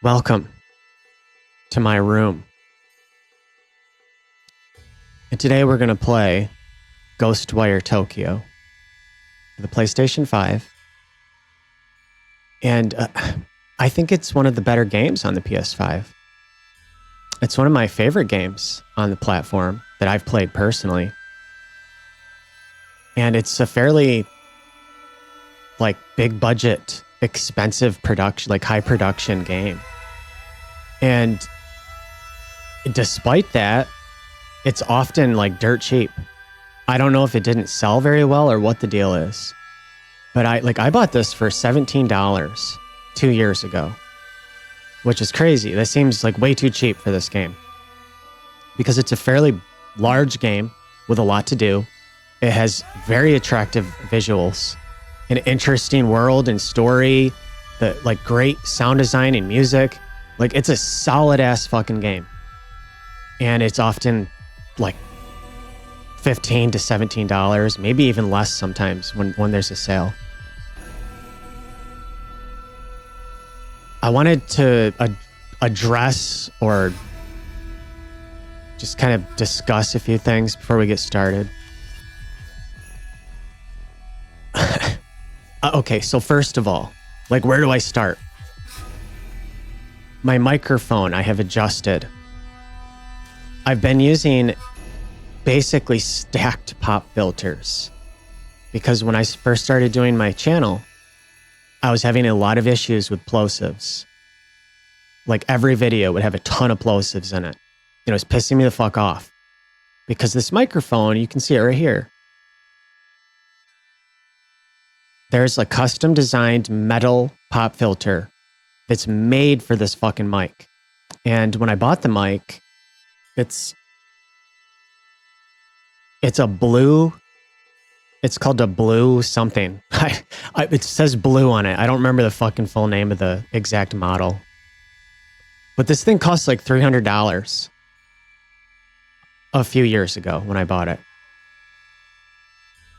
Welcome to my room. And today we're going to play Ghostwire Tokyo for the PlayStation 5. And I think it's one of the better games on the PS5. It's one of my favorite games on the platform that I've played personally. And it's a fairly big budget, expensive production, high production game. And despite that, it's often dirt cheap. I don't know if it didn't sell very well or what the deal is. But I bought this for $17 2 years ago, which is crazy. That seems way too cheap for this game. Because it's a fairly large game with a lot to do. It has very attractive visuals, an interesting world and story, great sound design and music. It's a solid ass fucking game. And it's often $15 to $17, maybe even less sometimes when there's a sale. I wanted to address or just kind of discuss a few things before we get started. Okay, so first of all, where do I start? My microphone I have adjusted. I've been using basically stacked pop filters because when I first started doing my channel, I was having a lot of issues with plosives. Every video would have a ton of plosives in it. It was pissing me the fuck off because this microphone, you can see it right here. There's a custom designed metal pop filter that's made for this fucking mic. And when I bought the mic, it's a blue, it's called a blue something. It says blue on it. I don't remember the fucking full name of the exact model. But this thing costs $300 a few years ago when I bought it.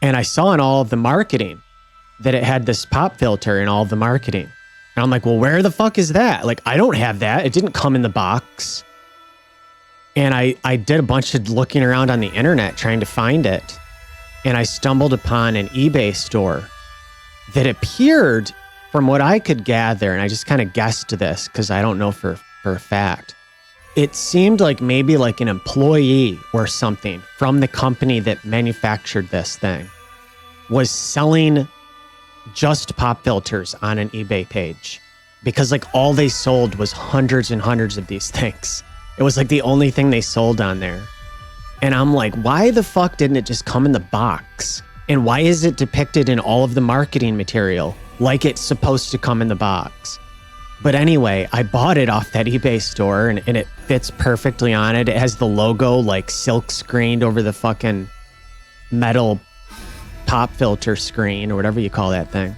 And I saw in all of the marketing that it had this pop filter in all of the marketing. And I'm like, well, where the fuck is that? I don't have that. It didn't come in the box. And I did a bunch of looking around on the internet trying to find it. And I stumbled upon an eBay store that appeared, from what I could gather, and I just kind of guessed this because I don't know for a fact. It seemed like maybe an employee or something from the company that manufactured this thing was selling just pop filters on an eBay page because all they sold was hundreds and hundreds of these things. It was the only thing they sold on there. And I'm like, why the fuck didn't it just come in the box? And why is it depicted in all of the marketing material like it's supposed to come in the box? But anyway, I bought it off that eBay store and it fits perfectly on it. It has the logo silk screened over the fucking metal pop filter screen or whatever you call that thing.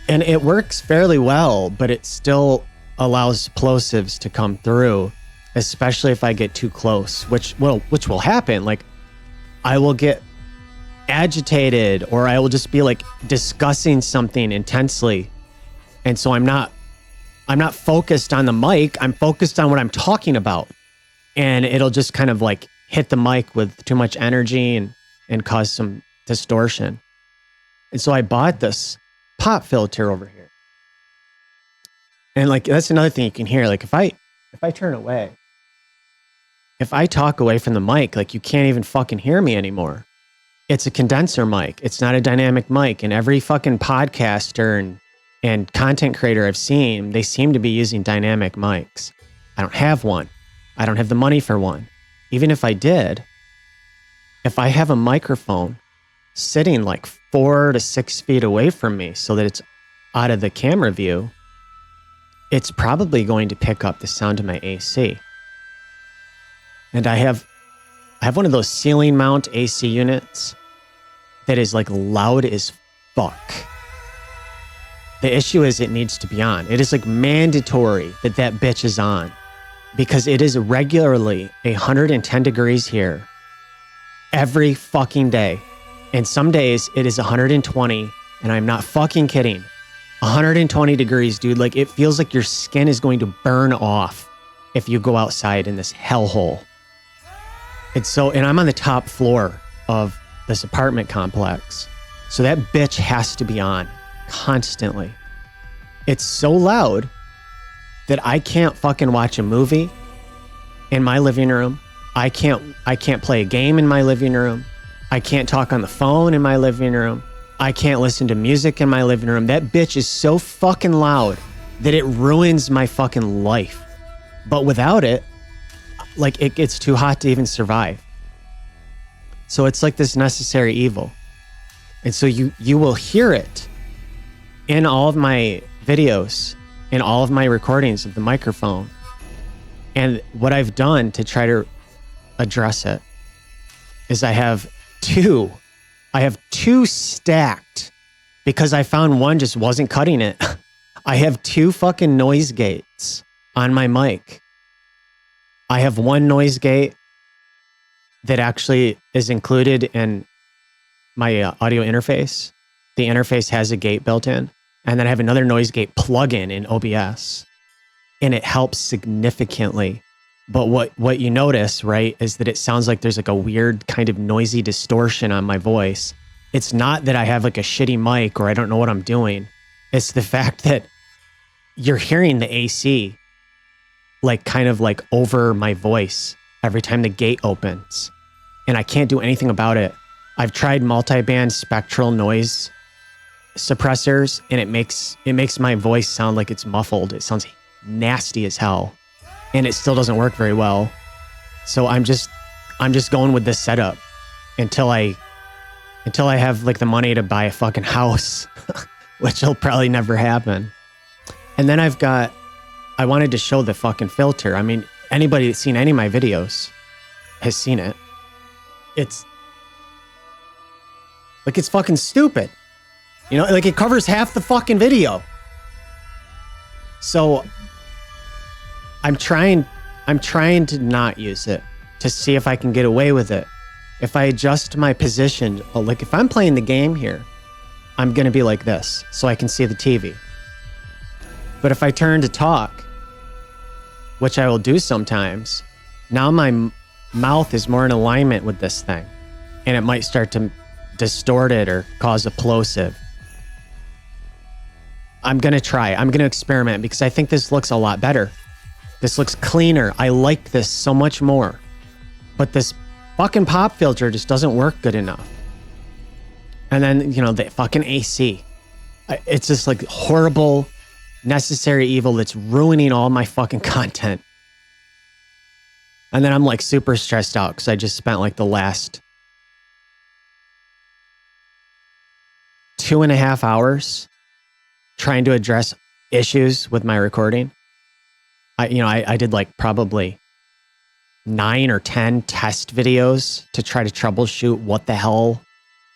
And it works fairly well, but it still allows plosives to come through, especially if I get too close, which will happen. I will get agitated or I will just be discussing something intensely. And so I'm not focused on the mic. I'm focused on what I'm talking about. And it'll just kind of hit the mic with too much energy and cause some distortion. And so I bought this pop filter over here. And that's another thing you can hear. If I turn away, if I talk away from the mic, you can't even fucking hear me anymore. It's a condenser mic. It's not a dynamic mic. And every fucking podcaster and content creator I've seen, they seem to be using dynamic mics. I don't have one. I don't have the money for one. Even if I did, if I have a microphone sitting 4 to 6 feet away from me so that it's out of the camera view, it's probably going to pick up the sound of my AC. And I have one of those ceiling mount AC units that is loud as fuck. The issue is it needs to be on. It is mandatory that bitch is on because it is regularly 110 degrees here every fucking day. And some days it is 120, and I'm not fucking kidding. 120 degrees, dude. Like, it feels like your skin is going to burn off if you go outside in this hellhole. And I'm on the top floor of this apartment complex. So that bitch has to be on constantly. It's so loud that I can't fucking watch a movie in my living room. I can't play a game in my living room. I can't talk on the phone in my living room. I can't listen to music in my living room. That bitch is so fucking loud that it ruins my fucking life. But without it, like, it gets too hot to even survive. So it's like this necessary evil. And so you will hear it in all of my videos, in all of my recordings of the microphone. And what I've done to try to address it is I have two stacked because I found one just wasn't cutting it. I have two fucking noise gates on my mic. I have one noise gate that actually is included in my audio interface. The interface has a gate built in. And then I have another noise gate plugin in OBS. And it helps significantly. But what you notice, right, is that it sounds like there's like a weird kind of noisy distortion on my voice. It's not that I have like a shitty mic or I don't know what I'm doing. It's the fact that you're hearing the AC like kind of like over my voice every time the gate opens. And I can't do anything about it. I've tried multi-band spectral noise suppressors and it makes my voice sound like it's muffled. It sounds nasty as hell. And it still doesn't work very well. So I'm just going with this setup until I have like the money to buy a fucking house, which will probably never happen. And then I wanted to show the fucking filter. I mean, anybody that's seen any of my videos has seen it. It's fucking stupid. You know, like it covers half the fucking video. So I'm trying to not use it to see if I can get away with it. If I adjust my position, like if I'm playing the game here, I'm going to be like this so I can see the TV. But if I turn to talk, which I will do sometimes, now my mouth is more in alignment with this thing and it might start to distort it or cause a plosive. I'm going to experiment because I think this looks a lot better. This looks cleaner. I like this so much more. But this fucking pop filter just doesn't work good enough. And then, you know, the fucking AC. It's just like horrible, necessary evil that's ruining all my fucking content. And then I'm like super stressed out because I just spent like the last 2.5 hours trying to address issues with my recording. I did like probably 9 or 10 test videos to try to troubleshoot what the hell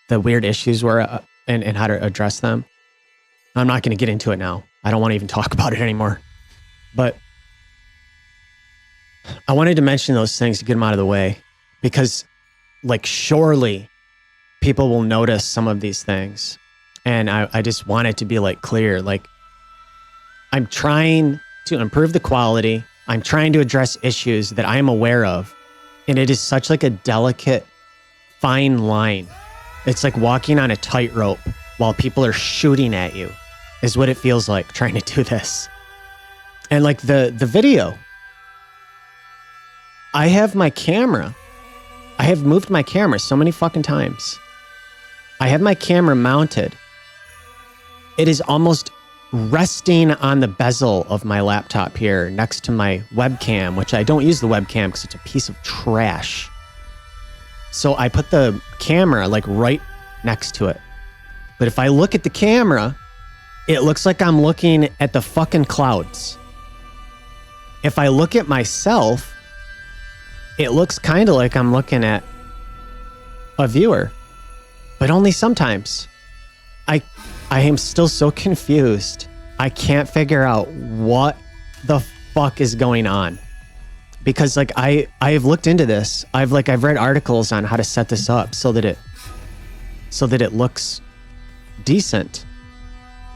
the weird issues were and how to address them. I'm not going to get into it now. I don't want to even talk about it anymore. But I wanted to mention those things to get them out of the way because, like, surely people will notice some of these things. And I just want it to be like clear. Like, I'm trying to improve the quality. I'm trying to address issues that I am aware of. And it is such like a delicate, fine line. It's like walking on a tightrope while people are shooting at you is what it feels like trying to do this. And like the video, I have my camera. I have moved my camera so many fucking times. I have my camera mounted. It is almost resting on the bezel of my laptop here next to my webcam, which I don't use the webcam because it's a piece of trash. So I put the camera like right next to it. But if I look at the camera, it looks like I'm looking at the fucking clouds. If I look at myself, it looks kind of like I'm looking at a viewer, but only sometimes. I am still so confused. I can't figure out what the fuck is going on. Because like I have looked into this. I've read articles on how to set this up so that it looks decent.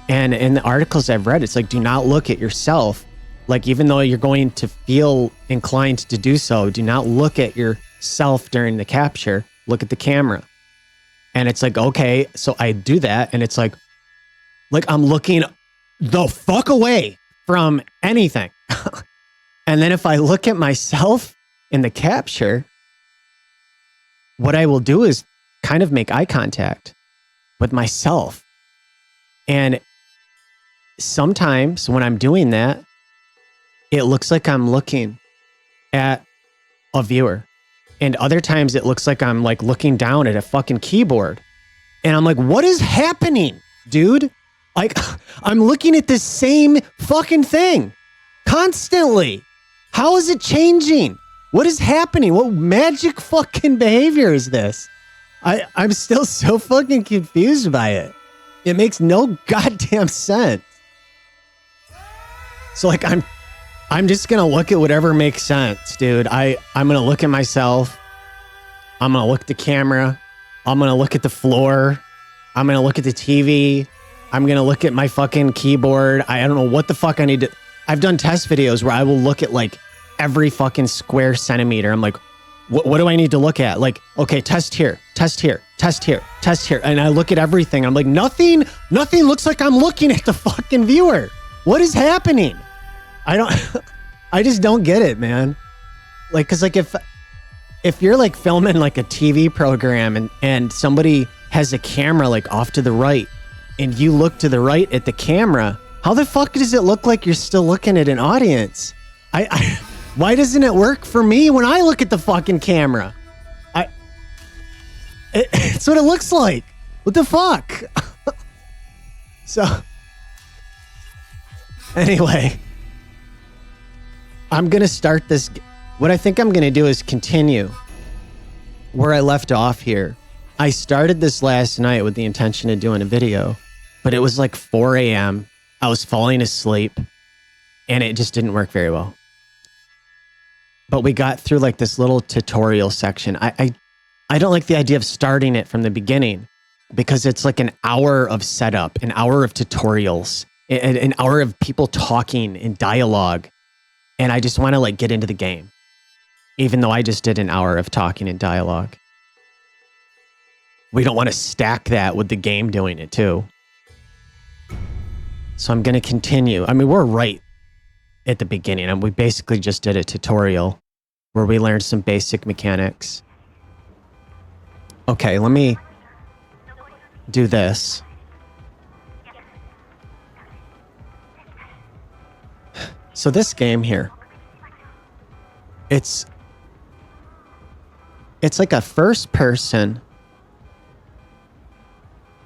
And in the articles I've read, it's like, do not look at yourself. Like, even though you're going to feel inclined to do so, do not look at yourself during the capture. Look at the camera. And it's like, okay, so I do that. And it's like I'm looking the fuck away from anything. And then if I look at myself in the capture, what I will do is kind of make eye contact with myself. And sometimes when I'm doing that, it looks like I'm looking at a viewer. And other times it looks like I'm like looking down at a fucking keyboard. And I'm like, what is happening, dude? Like, I'm looking at the same fucking thing constantly. How is it changing? What is happening? What magic fucking behavior is this? I'm still so fucking confused by it. It makes no goddamn sense. So like, I'm just going to look at whatever makes sense, dude. I'm going to look at myself. I'm going to look at the camera. I'm going to look at the floor. I'm going to look at the TV. I'm going to look at my fucking keyboard. I don't know what the fuck I need to... I've done test videos where I will look at like every fucking square centimeter. I'm like, what do I need to look at? Like, okay, test here, test here, test here, test here. And I look at everything. I'm like, nothing looks like I'm looking at the fucking viewer. What is happening? I just don't get it, man. Like, cause like if you're like filming like a TV program and somebody has a camera like off to the right and you look to the right at the camera, how the fuck does it look like you're still looking at an audience? Why doesn't it work for me when I look at the fucking camera? It's what it looks like. What the fuck? So, anyway, I'm going to start this. What I think I'm going to do is continue where I left off here. I started this last night with the intention of doing a video, but it was like 4 a.m. I was falling asleep and it just didn't work very well. But we got through like this little tutorial section. I don't like the idea of starting it from the beginning because it's like an hour of setup, an hour of tutorials, an hour of people talking and dialogue. And I just want to like get into the game, even though I just did an hour of talking and dialogue. We don't want to stack that with the game doing it too. So I'm going to continue. I mean, we're right at the beginning, and we basically just did a tutorial where we learned some basic mechanics. Okay, let me do this. So this game here, it's like a first-person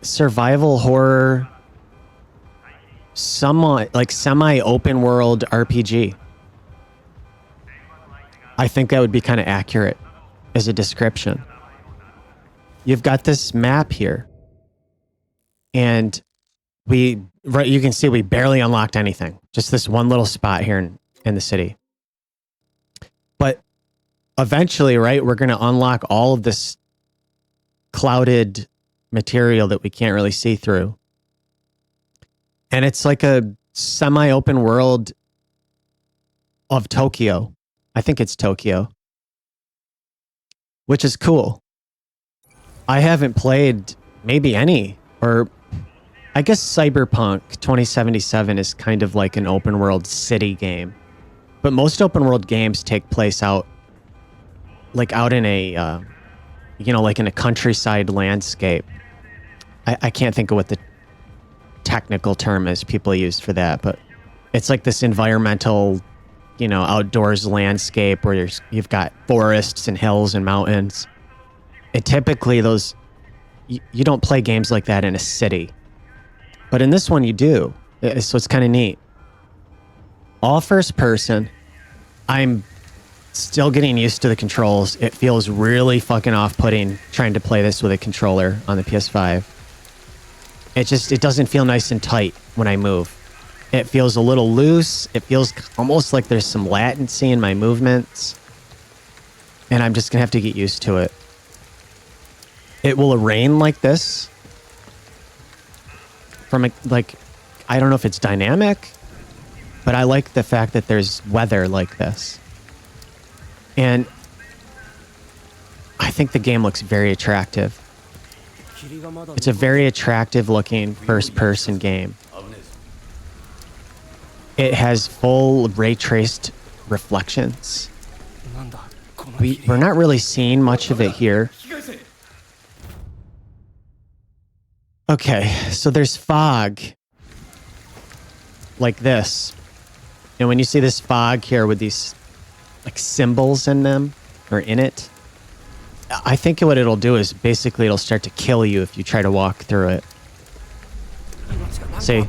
survival horror, somewhat like semi-open world RPG. I think that would be kind of accurate as a description. You've got this map here, and you can see we barely unlocked anything. Just this one little spot here in the city. But eventually, right, we're going to unlock all of this clouded material that we can't really see through. And it's like a semi-open world of Tokyo. I think it's Tokyo, which is cool. I haven't played maybe any, or I guess Cyberpunk 2077 is kind of like an open world city game. But most open world games take place out in a, like in a countryside landscape. I can't think of what the technical term is people use for that, but it's like this environmental, outdoors landscape where you've got forests and hills and mountains. And typically you don't play games like that in a city. But in this one you do. So it's kind of neat. All first person. I'm still getting used to the controls. It feels really fucking off-putting trying to play this with a controller on the PS5. It doesn't feel nice and tight when I move. It feels a little loose. It feels almost like there's some latency in my movements. And I'm just going to have to get used to it. It will rain like this from like I don't know if it's dynamic, but I like the fact that there's weather like this. And I think the game looks very attractive. It's a very attractive looking first-person game. It has full ray traced reflections. We're not really seeing much of it here. Okay, so there's fog like this. And when you see this fog here with these like symbols in them or in it, I think what it'll do is basically it'll start to kill you if you try to walk through it. See?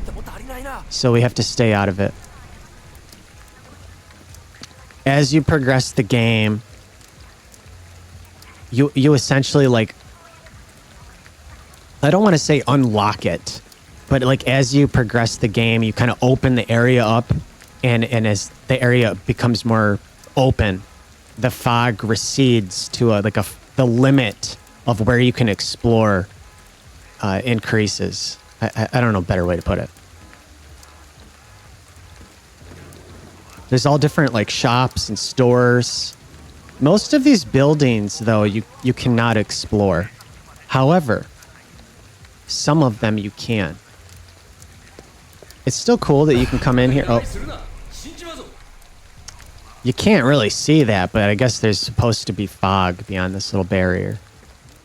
So we have to stay out of it. As you progress the game, you essentially like, I don't want to say unlock it, but like as you progress the game, you kind of open the area up, and as the area becomes more open, the fog recedes to the limit of where you can explore increases. I don't know a better way to put it. There's all different like shops and stores. Most of these buildings, though, you cannot explore. However, some of them you can. It's still cool that you can come in here. Oh. You can't really see that, but I guess there's supposed to be fog beyond this little barrier.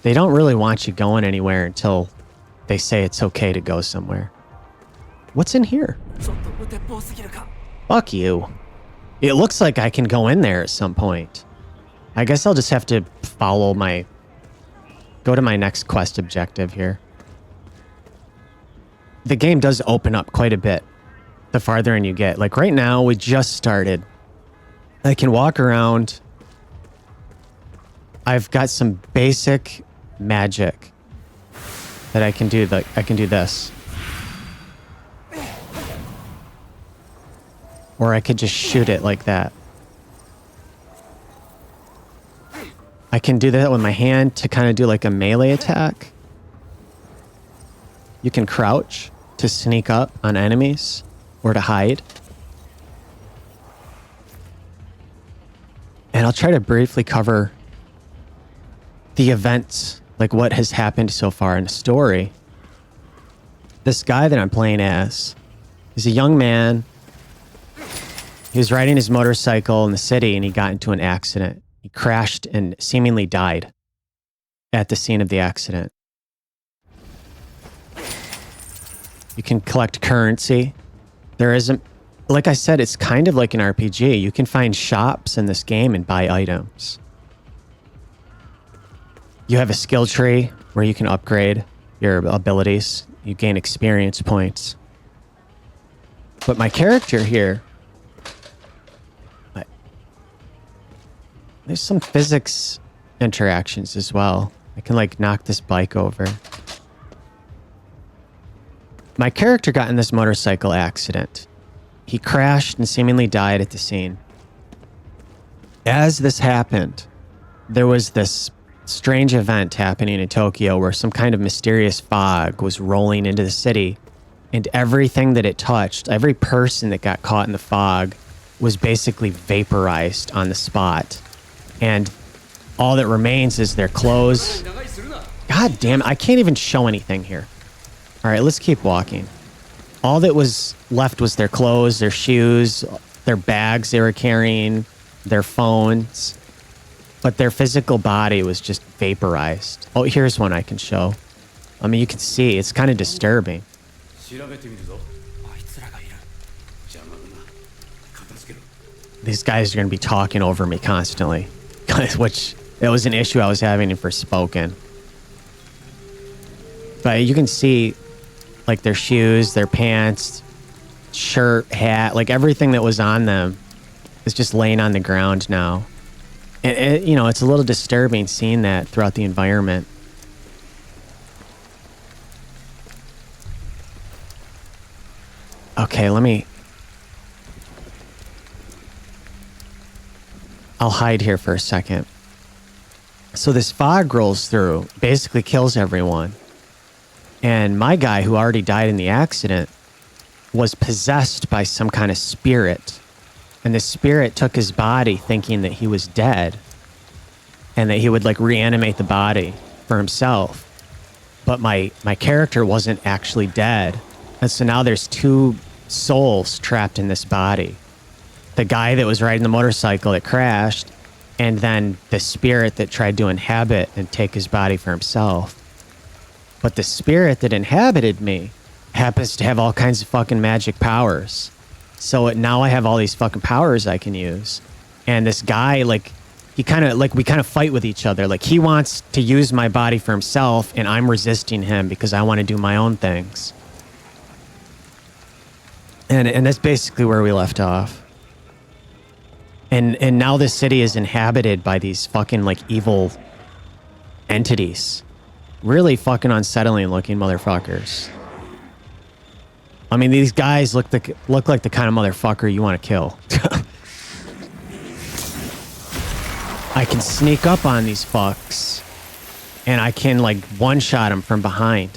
They don't really want you going anywhere until they say it's okay to go somewhere. What's in here? Fuck you. It looks like I can go in there at some point. I guess I'll just have to go to my next quest objective here. The game does open up quite a bit the farther in you get. Like right now, we just started. I can walk around. I've got some basic magic that I can do. I can do this. Or I could just shoot it like that. I can do that with my hand to kind of do like a melee attack. You can crouch to sneak up on enemies or to hide. And I'll try to briefly cover the events, like what has happened so far in the story. This guy that I'm playing as is a young man. He was riding his motorcycle in the city and he got into an accident. He crashed and seemingly died at the scene of the accident. You can collect currency. There isn't, like I said, it's kind of like an RPG. You can find shops in this game and buy items. You have a skill tree where you can upgrade your abilities. You gain experience points. But my character here, there's some physics interactions as well. I can like knock this bike over. My character got in this motorcycle accident. He crashed and seemingly died at the scene. As this happened, there was this strange event happening in Tokyo where some kind of mysterious fog was rolling into the city, and everything that it touched, every person that got caught in the fog was basically vaporized on the spot. And all that remains is their clothes. God damn it, I can't even show anything here. All right, let's keep walking. All that was left was their clothes, their shoes, their bags they were carrying, their phones. But their physical body was just vaporized. Oh, here's one I can show. I mean, you can see, it's kind of disturbing. These guys are going to be talking over me constantly. Which, it was an issue I was having for Spoken. But you can see, like, their shoes, their pants, shirt, hat, like, everything that was on them is just laying on the ground now. And, you know, it's a little disturbing seeing that throughout the environment. Okay, I'll hide here for a second. So this fog rolls through, basically kills everyone. And my guy, who already died in the accident, was possessed by some kind of spirit. And the spirit took his body thinking that he was dead and that he would like reanimate the body for himself. But my character wasn't actually dead. And so now there's two souls trapped in this body. The guy that was riding the motorcycle that crashed, and then the spirit that tried to inhabit and take his body for himself. But the spirit that inhabited me happens to have all kinds of fucking magic powers. So now I have all these fucking powers I can use. And this guy, like, we kind of fight with each other. Like, he wants to use my body for himself, and I'm resisting him because I want to do my own things. And that's basically where we left off. And now this city is inhabited by these fucking, like, evil entities. Really fucking unsettling looking motherfuckers. I mean, these guys look like the kind of motherfucker you want to kill. I can sneak up on these fucks, and I can, like, one-shot them from behind.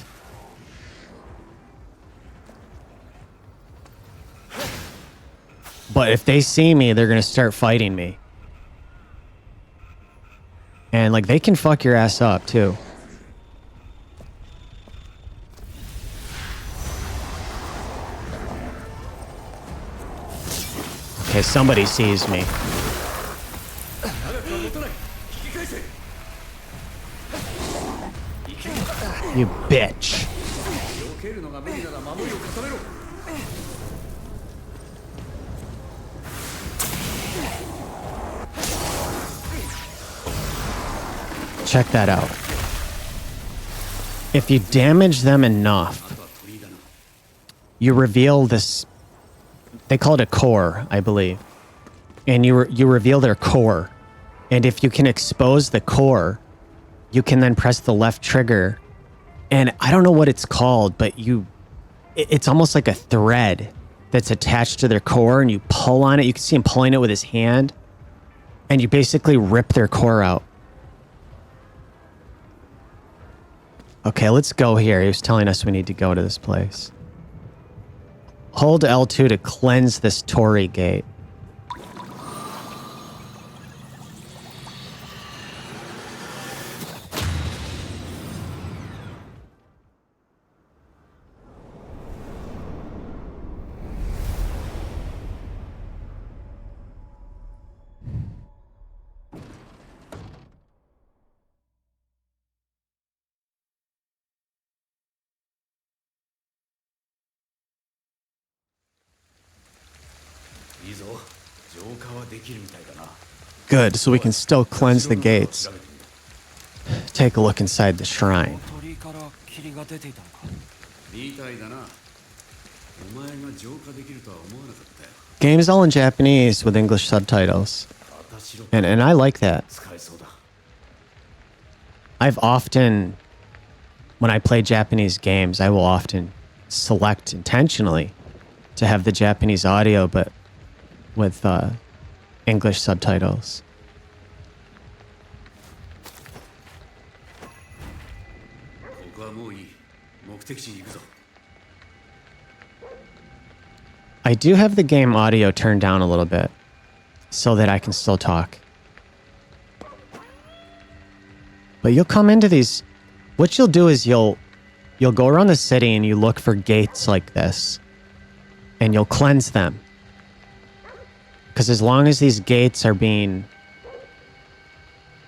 But if they see me, they're going to start fighting me. And, like, they can fuck your ass up, too. Okay, somebody sees me. You bitch. Check that out. If you damage them enough, you reveal this. They call it a core, I believe. And you reveal their core. And if you can expose the core, you can then press the left trigger. And I don't know what it's called, but it's almost like a thread that's attached to their core, and you pull on it. You can see him pulling it with his hand. And you basically rip their core out. Okay, let's go here. He was telling us we need to go to this place. Hold L2 to cleanse this Torii gate. Good, so we can still cleanse the gates. Take a look inside the shrine. Game's all in Japanese with English subtitles. And I like that. I've often, when I play Japanese games, I will often select intentionally to have the Japanese audio, but with English subtitles. I do have the game audio turned down a little bit so that I can still talk. But you'll come into these. What you'll do is you'll go around the city and you look for gates like this, and you'll cleanse them. Because as long as these gates are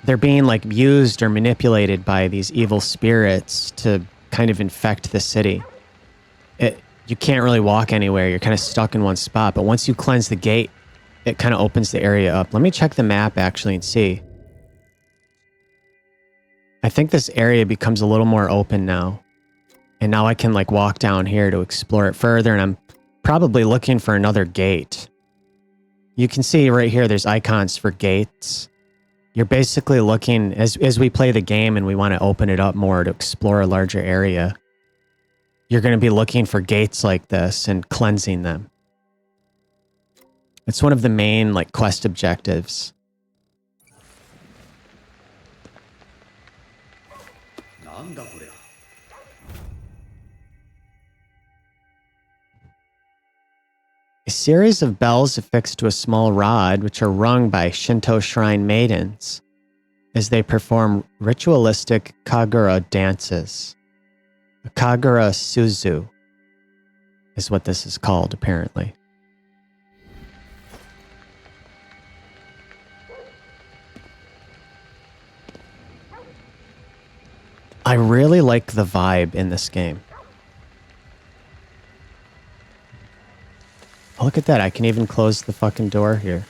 they're being like used or manipulated by these evil spirits to kind of infect the city. You can't really walk anywhere. You're kind of stuck in one spot. But once you cleanse the gate, it kind of opens the area up. Let me check the map actually and see. I think this area becomes a little more open now. And now I can like walk down here to explore it further, and I'm probably looking for another gate. You can see right here, there's icons for gates. You're basically looking, as we play the game and we want to open it up more to explore a larger area, you're going to be looking for gates like this and cleansing them. It's one of the main like quest objectives. series of bells affixed to a small rod, which are rung by Shinto shrine maidens as they perform ritualistic Kagura dances. Kagura Suzu is what this is called, apparently. I really like the vibe in this game. Oh, look at that. I can even close the fucking door here.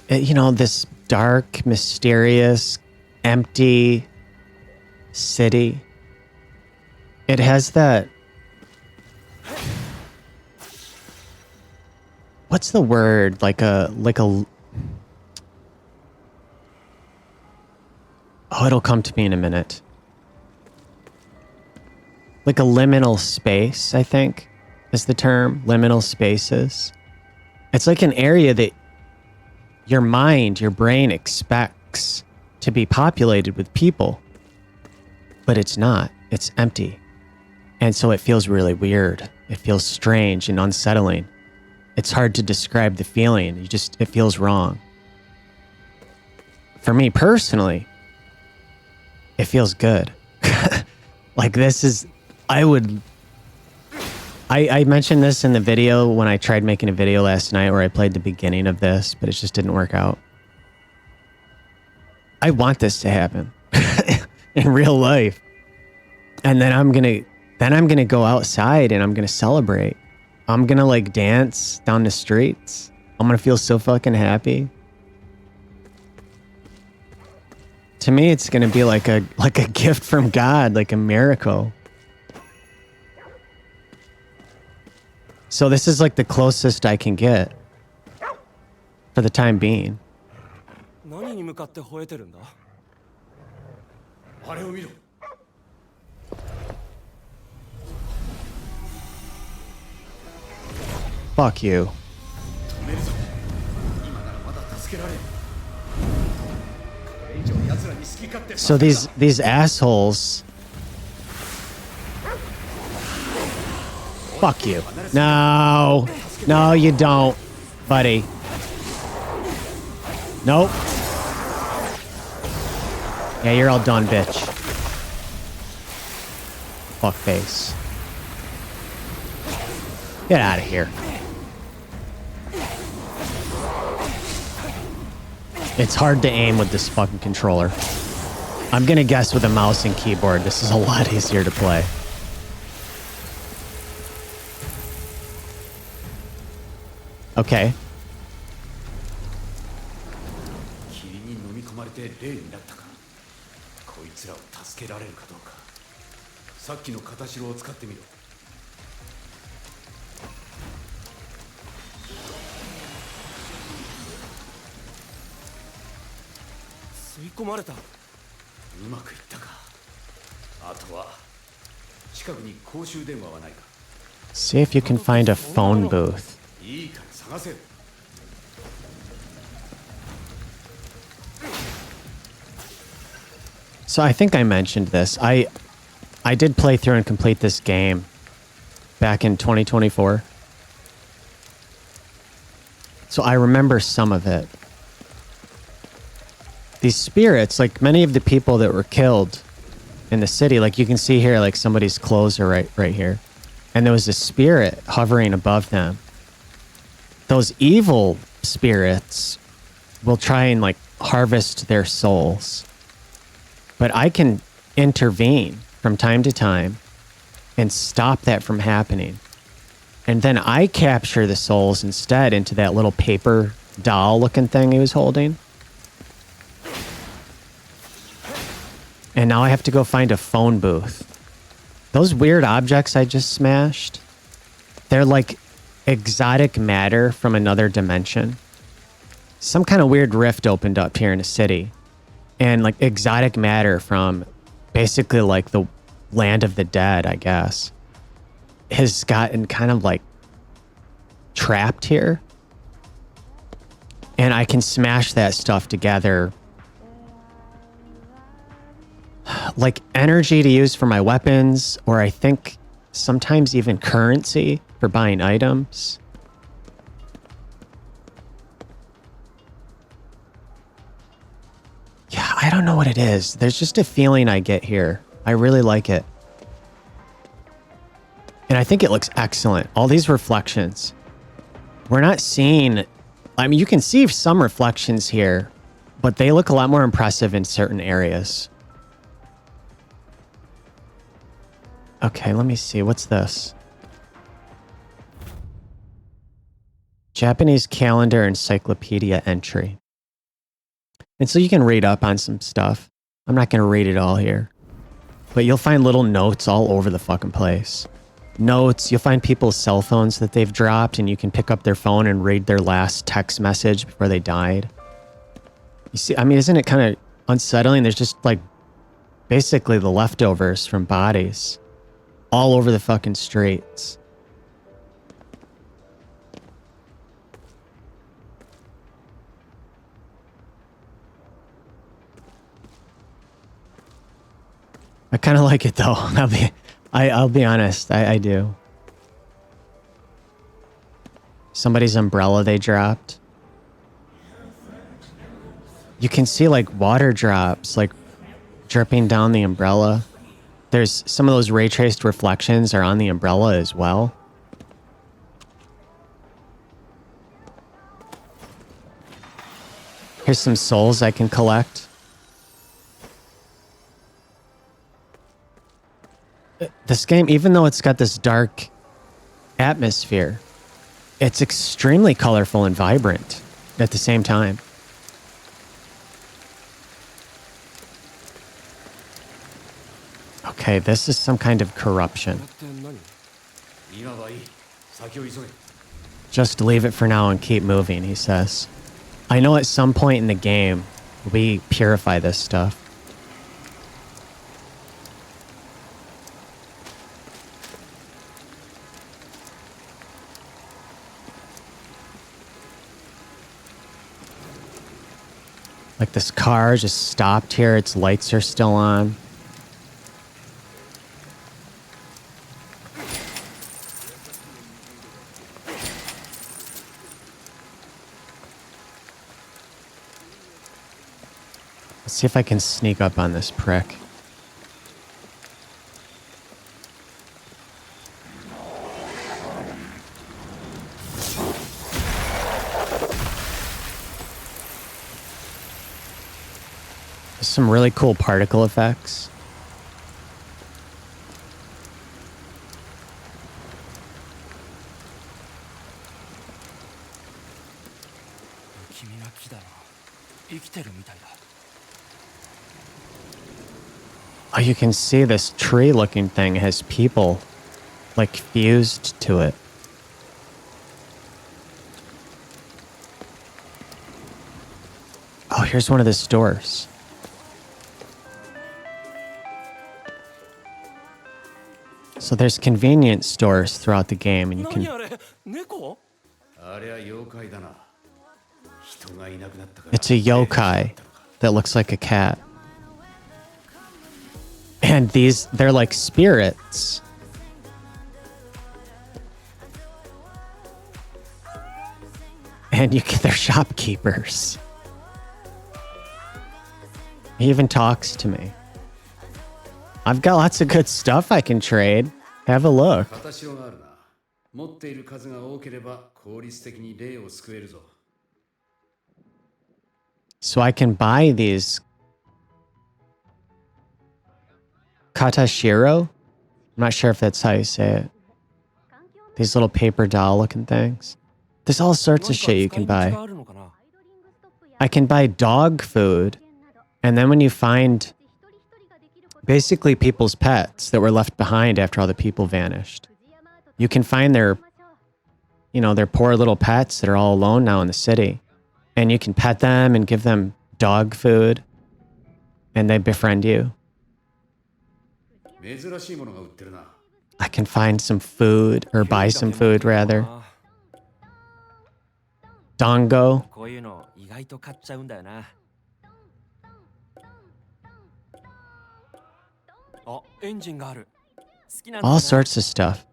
You know, this dark, mysterious, empty city. It has that... What's the word? Like a... Oh, it'll come to me in a minute. Like a liminal space, I think, is the term. Liminal spaces. It's like an area that your mind, your brain expects to be populated with people, but it's not. It's empty. And so it feels really weird. It feels strange and unsettling. It's hard to describe the feeling. It feels wrong. For me personally, it feels good. Like this is, I mentioned this in the video when I tried making a video last night where I played the beginning of this, but it just didn't work out. I want this to happen in real life. And then I'm going to go outside and I'm going to celebrate. I'm going to like dance down the streets. I'm going to feel so fucking happy. To me, it's going to be like a gift from God, like a miracle. So this is like the closest I can get for the time being. Fuck you. So these assholes. Fuck you. No. No, you don't, buddy. Nope. Yeah, you're all done, bitch. Fuck face. Get out of here. It's hard to aim with this fucking controller. I'm gonna guess with a mouse and keyboard, this is a lot easier to play. Okay. See if you can find a phone booth. So I think I mentioned this. I did play through and complete this game back in 2024. So I remember some of it. These spirits, like many of the people that were killed in the city, like you can see here, like somebody's clothes are right here. And there was a spirit hovering above them. Those evil spirits will try and like harvest their souls. But I can intervene from time to time and stop that from happening. And then I capture the souls instead into that little paper doll looking thing he was holding. And now I have to go find a phone booth. Those weird objects I just smashed, they're like exotic matter from another dimension. Some kind of weird rift opened up here in the city. And like exotic matter from basically like the land of the dead, I guess, has gotten kind of like trapped here. And I can smash that stuff together. Like energy to use for my weapons, or I think sometimes even currency for buying items. Yeah, I don't know what it is. There's just a feeling I get here. I really like it. And I think it looks excellent. All these reflections. We're not seeing... I mean, you can see some reflections here, but they look a lot more impressive in certain areas. Okay, let me see. What's this? Japanese calendar encyclopedia entry. And so you can read up on some stuff. I'm not going to read it all here. But you'll find little notes all over the fucking place. Notes, you'll find people's cell phones that they've dropped, and you can pick up their phone and read their last text message before they died. You see, I mean, isn't it kind of unsettling? There's just like basically the leftovers from bodies all over the fucking streets. I kind of like it though. I'll be honest. I do. Somebody's umbrella they dropped. You can see like water drops like dripping down the umbrella. There's some of those ray traced reflections are on the umbrella as well. Here's some souls I can collect. This game, even though it's got this dark atmosphere, it's extremely colorful and vibrant at the same time. Okay, this is some kind of corruption. Just leave it for now and keep moving, he says. I know at some point in the game, we purify this stuff. Like this car just stopped here. Its lights are still on. Let's see if I can sneak up on this prick. Some really cool particle effects. Oh, you can see this tree-looking thing has people, like, fused to it. Oh, here's one of the stores. So there's convenience stores throughout the game, and you can... It's a yokai that looks like a cat. And these, they're like spirits. And they're shopkeepers. He even talks to me. I've got lots of good stuff I can trade. Have a look. So I can buy these Katashiro? I'm not sure if that's how you say it. These little paper doll looking things. There's all sorts of shit you can buy. I can buy dog food. And then when you find basically people's pets that were left behind after all the people vanished, you can find their poor little pets that are all alone now in the city. And you can pet them and give them dog food. And they befriend you. I can find some food, or buy some food rather. Dango. 外と買っちゃうんだよな。あ、エンジンがある。好きなんだよ All な。 sorts of stuff.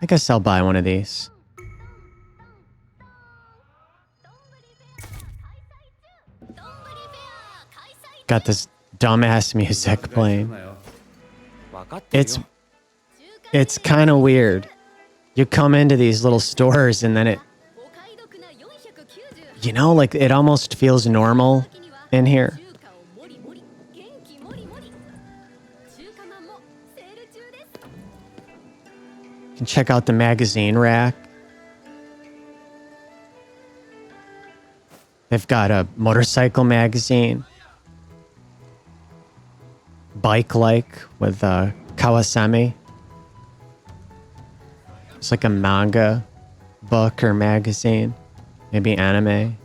I guess I'll buy one of these. Got this dumbass music playing. 分かってるよ。 It's kind of weird. You come into these little stores and then like it almost feels normal in here. You can check out the magazine rack. They've got a motorcycle magazine. Bike-like with Kawasami. It's like a manga book or magazine. Maybe anime.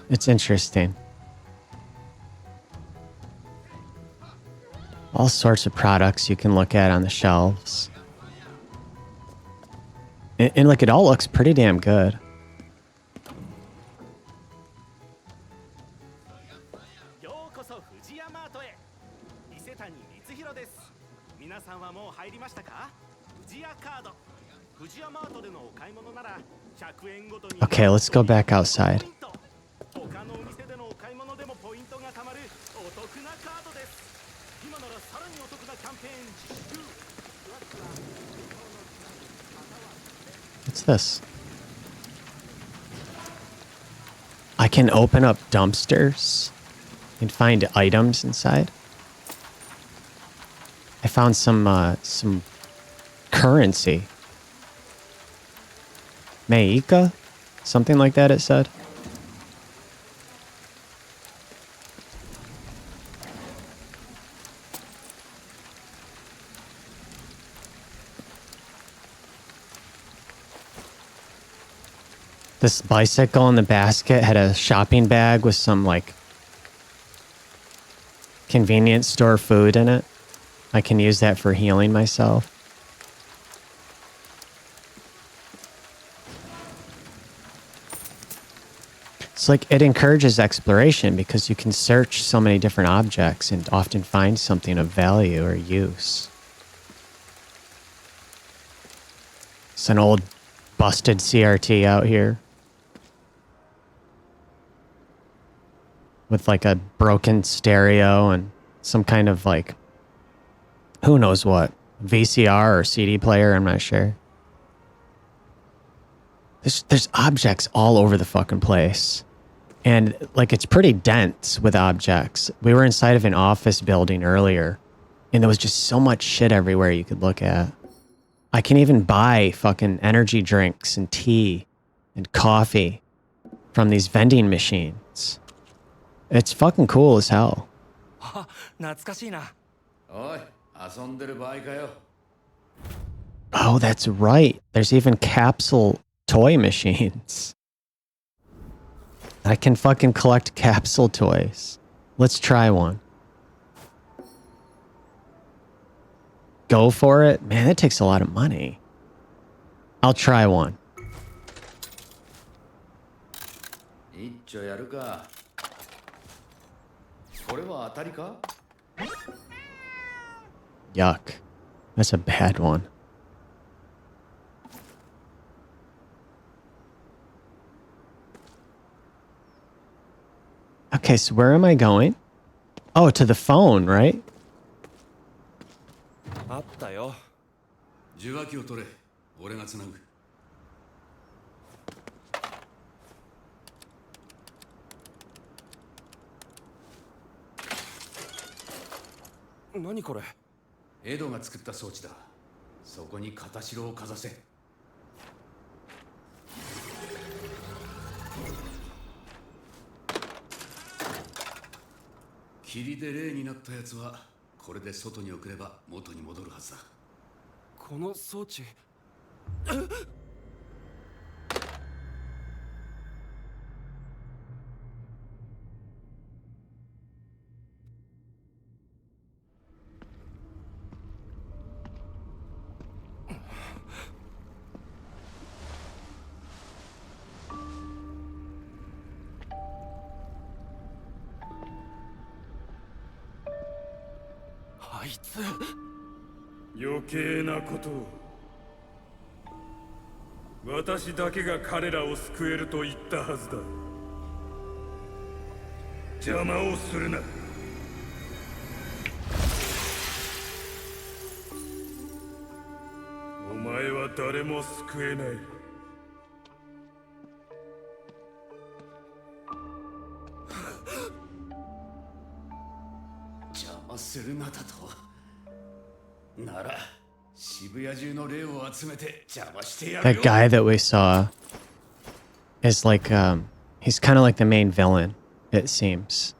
It's interesting. All sorts of products you can look at on the shelves. And like it all looks pretty damn good. Okay, let's go back outside. What's this? I can open up dumpsters and find items inside. I found some currency. Meika? Something like that it said. This bicycle in the basket had a shopping bag with some like convenience store food in it. I can use that for healing myself. It's like it encourages exploration because you can search so many different objects and often find something of value or use. It's an old busted CRT out here. With like a broken stereo and some kind of like, who knows what, VCR or CD player, I'm not sure. There's objects all over the fucking place. And like it's pretty dense with objects. We were inside of an office building earlier and there was just so much shit everywhere you could look at. I can even buy fucking energy drinks and tea and coffee from these vending machines. It's fucking cool as hell. Oh, that's right. There's even capsule toy machines. I can fucking collect capsule toys. Let's try one. Go for it? Man, that takes a lot of money. I'll try one. Yuck. That's a bad one. Okay, so where am I going? Oh, to the phone, right? Nani kore? エドが作った装置だ。そこに片白をかざせ。霧で霊になったやつはこれで外に送れば元に戻るはずだ。この装置。あいつ余計なことを。私だけが彼らを救えると言ったはずだ。邪魔をするな。お前は誰も救えない。邪魔するなだと。なら渋谷中の霊を集めて邪魔してやる That よ。 guy that we saw is like, he's kind of like the main villain, it seems.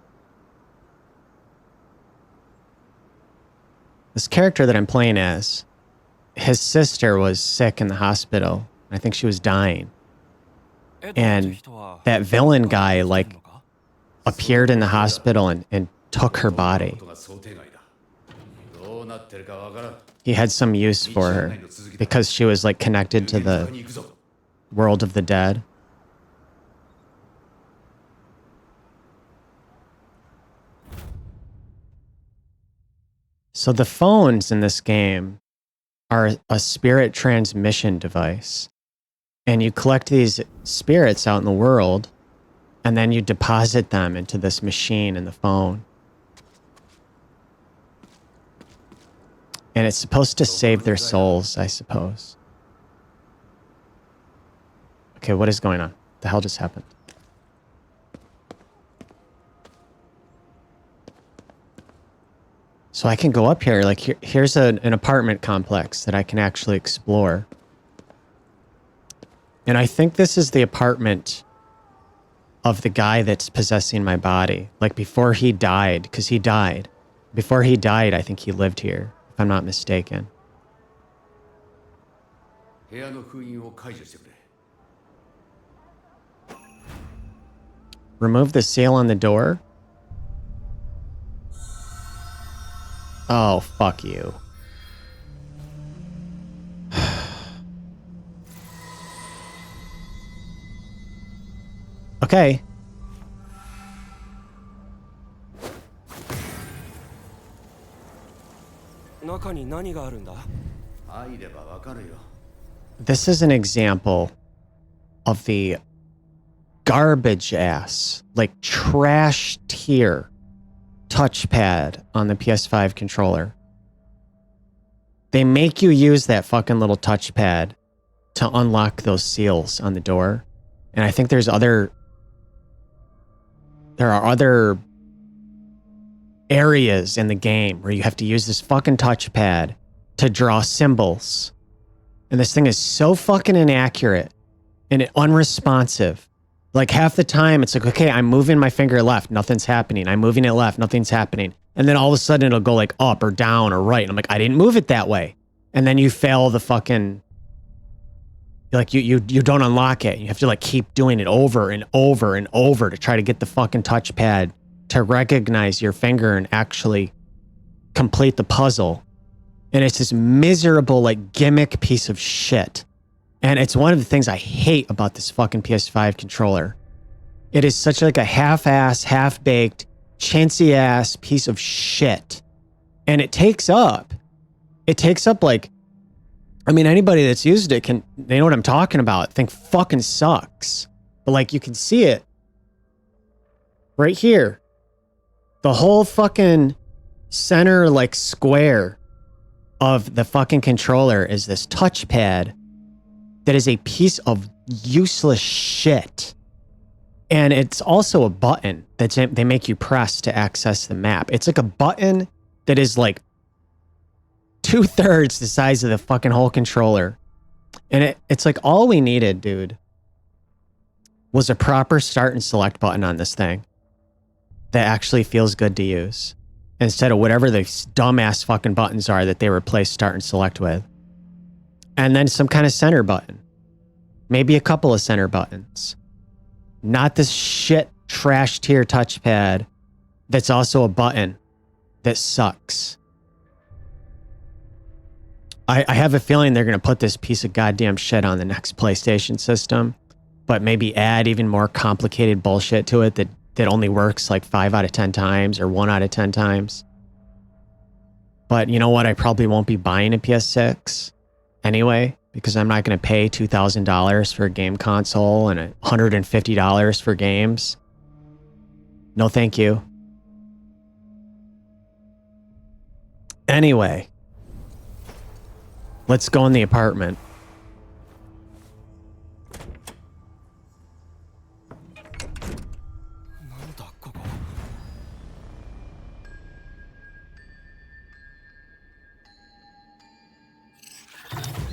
This character that I'm playing as, his sister was sick in the hospital. I think she was dying. And that villain guy, like, appeared in the hospital and took her body. どうなってるかわからん。 He had some use for her because she was like connected to the に行くぞ。 world of the dead. So the phones in this game are a spirit transmission device. And you collect these spirits out in the world, and then you deposit them into this machine in the phone. And it's supposed to save their souls, I suppose. Okay, what is going on? The hell just happened? So I can go up here, like here's an apartment complex that I can actually explore. And I think this is the apartment of the guy that's possessing my body. Like before he died, because he died. Before he died, I think he lived here, if I'm not mistaken. 部屋の封印を解除してくれ。 Remove the seal on the door? Oh, fuck you. Okay. 中に何があるんだ。入ればわかるよ。 This is an example of the garbage ass, like trash tier touchpad on the PS5 controller. They make you use that fucking little touchpad to unlock those seals on the door. And I think there are other areas in the game where you have to use this fucking touchpad to draw symbols. And this thing is so fucking inaccurate and unresponsive. Like half the time it's like, okay, I'm moving my finger left, nothing's happening. I'm moving it left, nothing's happening. And then all of a sudden it'll go like up or down or right. And I'm like, I didn't move it that way. And then you fail the fucking, like you don't unlock it. You have to like keep doing it over and over and over to try to get the fucking touchpad to recognize your finger and actually complete the puzzle. And it's this miserable like gimmick piece of shit. And it's one of the things I hate about this fucking PS5 controller. It is such like a half-ass, half-baked, chintzy-ass piece of shit. And it takes up like, I mean, anybody that's used it they know what I'm talking about. Think fucking sucks. But like, you can see it right here. The whole fucking center like square of the fucking controller is this touchpad that is a piece of useless shit. And it's also a button that they make you press to access the map. It's like a button that is like 2/3 the size of the fucking whole controller. And it's like all we needed, dude, was a proper start and select button on this thing that actually feels good to use, instead of whatever the dumbass fucking buttons are that they replace start and select with. And then some kind of center button. Maybe a couple of center buttons. Not this shit trash tier touchpad that's also a button that sucks. I have a feeling they're going to put this piece of goddamn shit on the next PlayStation system, but maybe add even more complicated bullshit to it that only works like 5 out of 10 times or 1 out of 10 times. But you know what? I probably won't be buying a PS6 anyway, because I'm not going to pay $2,000 for a game console and $150 for games. No, thank you. Anyway, let's go in the apartment.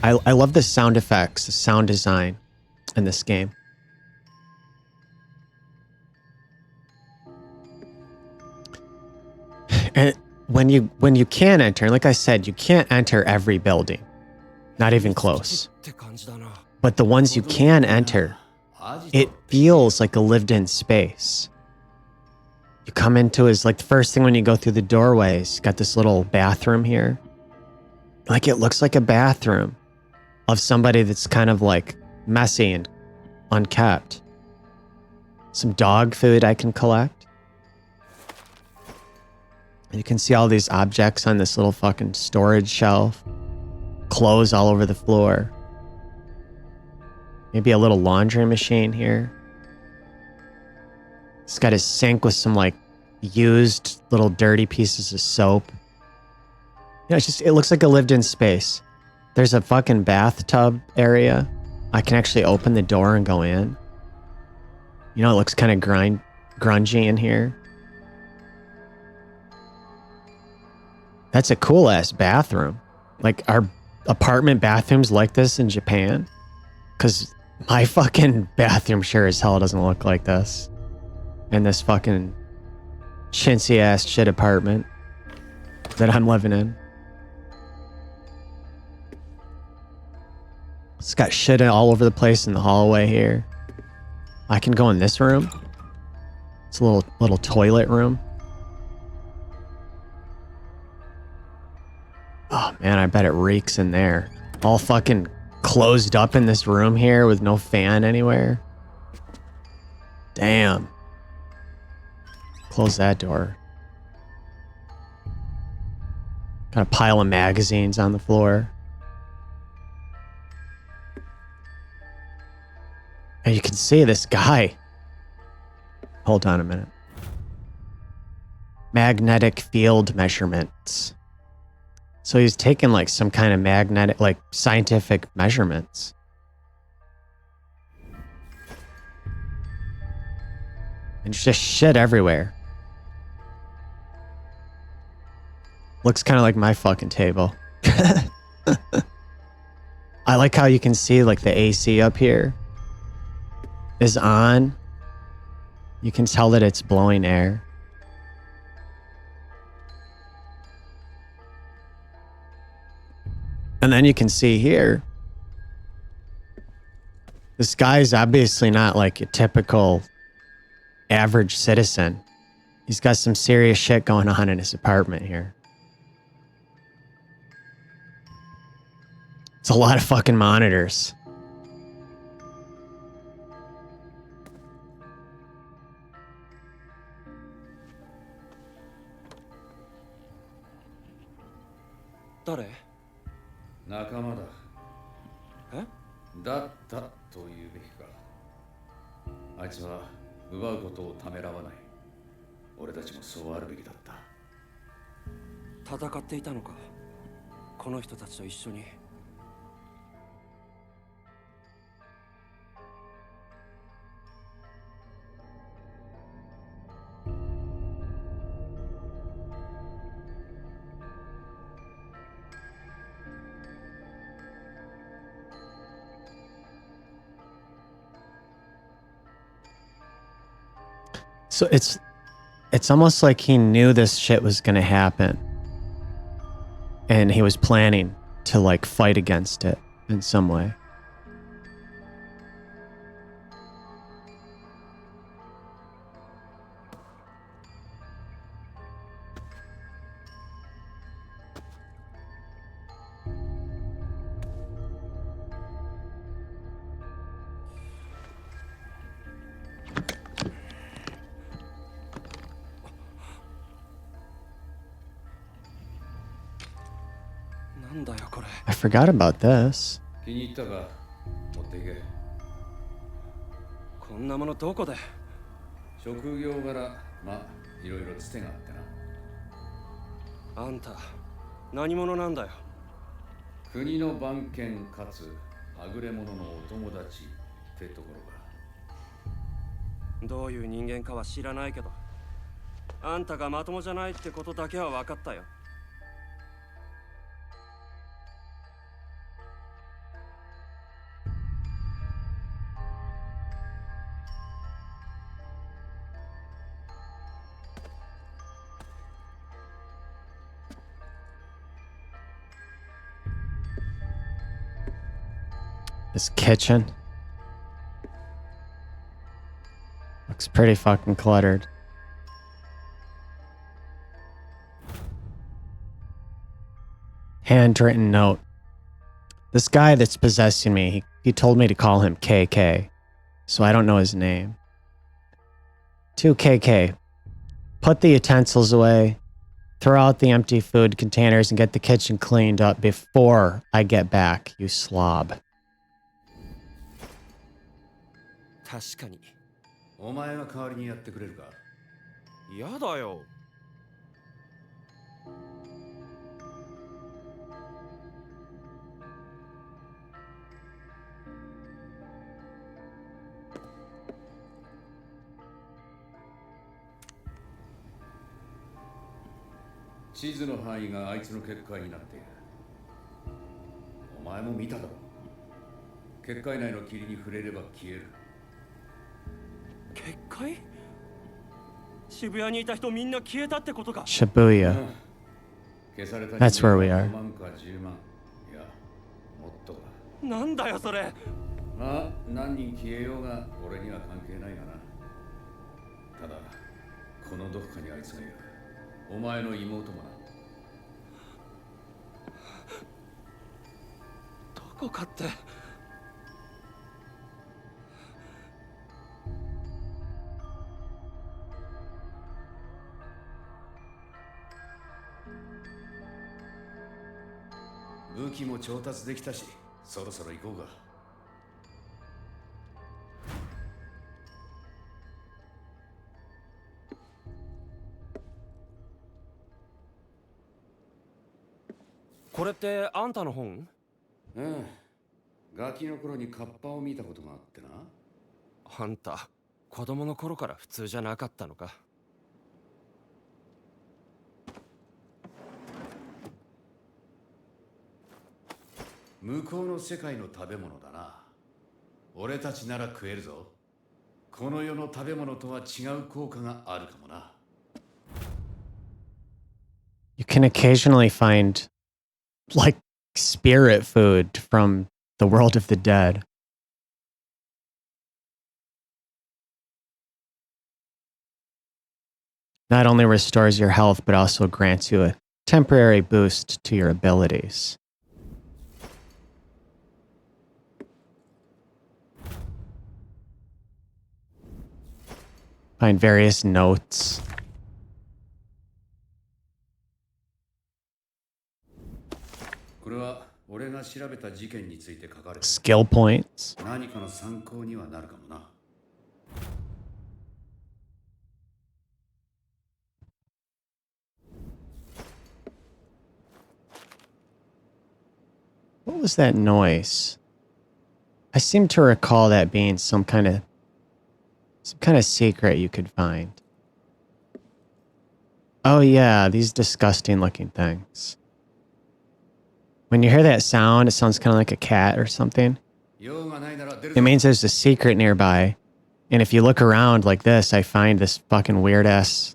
I love the sound effects, the sound design in this game. And when you can enter, like I said, you can't enter every building. Not even close. But the ones you can enter, it feels like a lived-in space. You come into is like the first thing when you go through the doorways, got this little bathroom here. Like it looks like a bathroom of somebody that's kind of like messy and unkept. Some dog food I can collect. You can see all these objects on this little fucking storage shelf. Clothes all over the floor. Maybe a little laundry machine here. It's got a sink with some like used little dirty pieces of soap. Yeah, it looks like a lived-in space. There's a fucking bathtub area. I can actually open the door and go in. You know, it looks kind of grungy in here. That's a cool ass bathroom. Like, are apartment bathrooms like this in Japan? Because my fucking bathroom sure as hell doesn't look like this. In this fucking chintzy ass shit apartment that I'm living in. It's got shit all over the place in the hallway here. I can go in this room. It's a little toilet room. Oh man, I bet it reeks in there. All fucking closed up in this room here with no fan anywhere. Damn. Close that door. Got a pile of magazines on the floor. And you can see this guy. Hold on a minute. Magnetic field measurements. So he's taking like some kind of magnetic, like scientific measurements. And just shit everywhere. Looks kind of like my fucking table. I like how you can see like the AC up here is on. You can tell that it's blowing air. And then you can see here, this guy's obviously not like a typical average citizen. He's got some serious shit going on in his apartment here. It's a lot of fucking monitors. Who? 仲間だ。え？だったと言うべきか。あいつは奪うことをためらわない。俺たちもそうあるべきだった。戦っていたのか。この人たちと一緒に。So it's almost like he knew this shit was gonna happen. And he was planning to like fight against it in some way. なんだよこれ。 I forgot about this. 気に入ったか？持っていけ。こんなものどこで。職業柄、まあいろいろつてがあってな。あんた何者なんだよ。国の番犬かつはぐれ者のお友達ってところか。どういう人間かは知らないけど、あんたがまともじゃないってことだけは分かったよ。This kitchen looks pretty fucking cluttered. Handwritten note. This guy that's possessing me, he told me to call him KK, so I don't know his name. To KK, put the utensils away, throw out the empty food containers, and get the kitchen cleaned up before I get back, you slob. 確かに。お前が代わりにやってくれるか？やだよ。地図の範囲があいつの結界になっている。お前も見ただろ。結界内の霧に触れれば消える。結界？渋谷にいた人みんな消えたってことか。Shibuya. 消された That's where we are. 5万か10万。いや、もっとか。なんだよそれ。まあ、何人消えようが俺には関係ないがな。ただ、このどこかにあいつがいる。お前の妹もな。どこかって。武器も調達できたし、そろそろ行こうか。これってあんたの本？うん。ガキの頃にカッパを見たことがあってな。あんた子供の頃から普通じゃなかったのか。向こうの世界の食べ物だな。俺たちなら食えるぞ。この世の食べ物とは違う効果があるかもな。You can occasionally find like spirit food from the world of the dead. Not only restores your health, but also grants you a temporary boost to your abilities. Find various notes. これは俺が調べた事件について書かれて Skill points. 何かの参考にはなるかもな。What was that noise? I seem to recall that being some kind of secret you could find. Oh yeah, these disgusting looking things. When you hear that sound, it sounds kind of like a cat or something. It means there's a secret nearby. And if you look around like this, I find this fucking weird ass,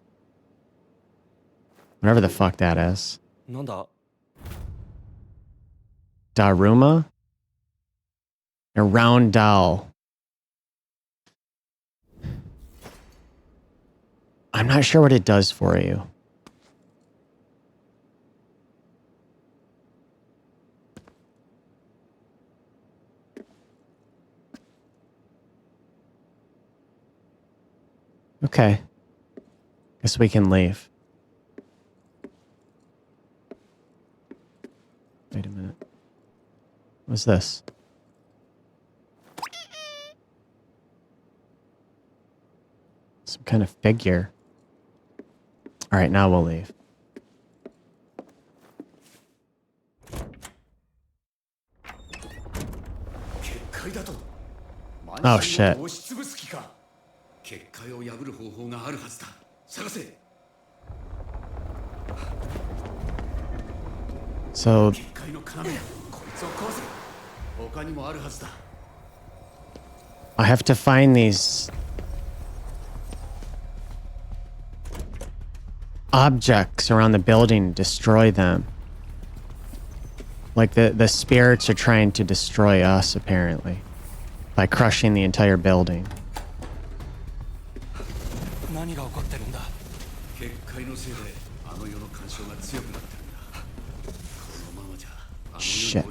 whatever the fuck that is. なんだ？ Daruma? A round doll. I'm not sure what it does for you. Okay. Guess we can leave. Wait a minute. What's this? Some kind of figure. All right, now we'll leave. Oh shit. So I have to find these objects around the building, destroy them. Like the spirits are trying to destroy us, apparently, by crushing the entire building. Shit.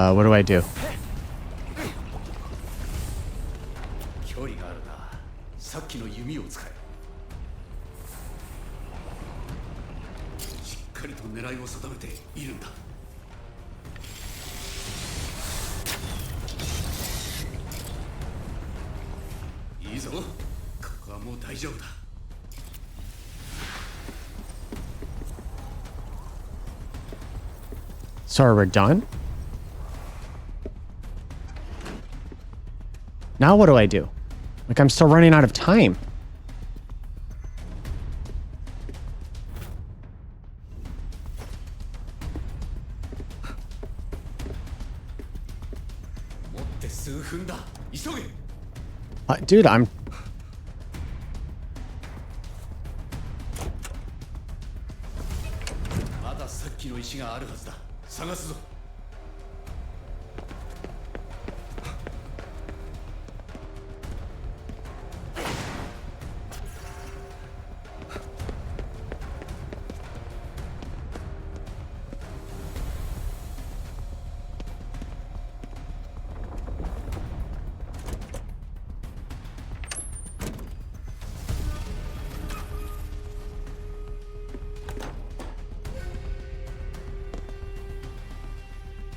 What do I do? So we're done? Now what do I do? Like, I'm still running out of time. Dude, I'm...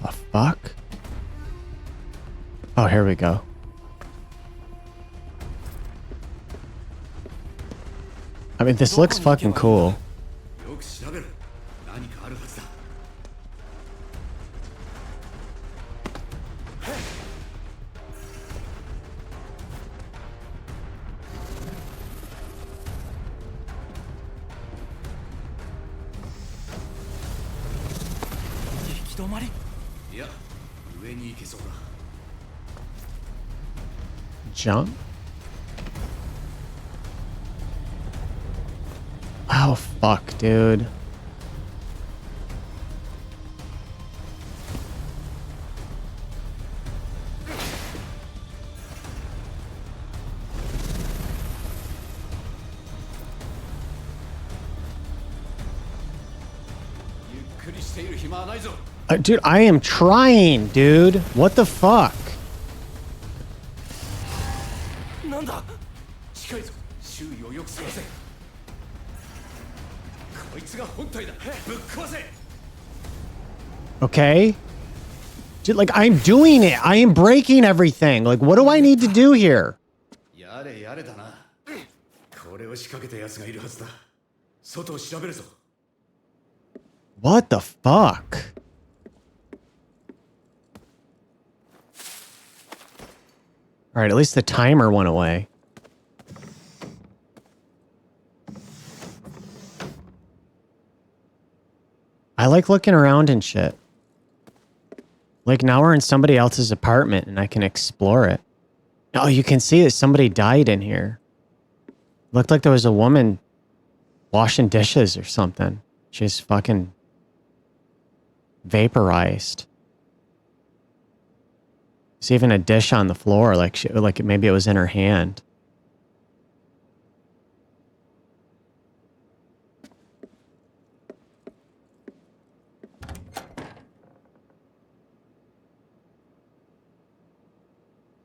The fuck? Oh, here we go. I mean, this looks fucking cool. Jump? Oh, fuck, dude. Dude, I am trying, dude. What the fuck? Okay. Dude, like, I'm doing it. I am breaking everything. Like, what do I need to do here? What the fuck? All right, at least the timer went away. I like looking around and shit. Like, now we're in somebody else's apartment and I can explore it. Oh, you can see that somebody died in here. Looked like there was a woman washing dishes or something. She's fucking vaporized. There's even a dish on the floor, like maybe it was in her hand.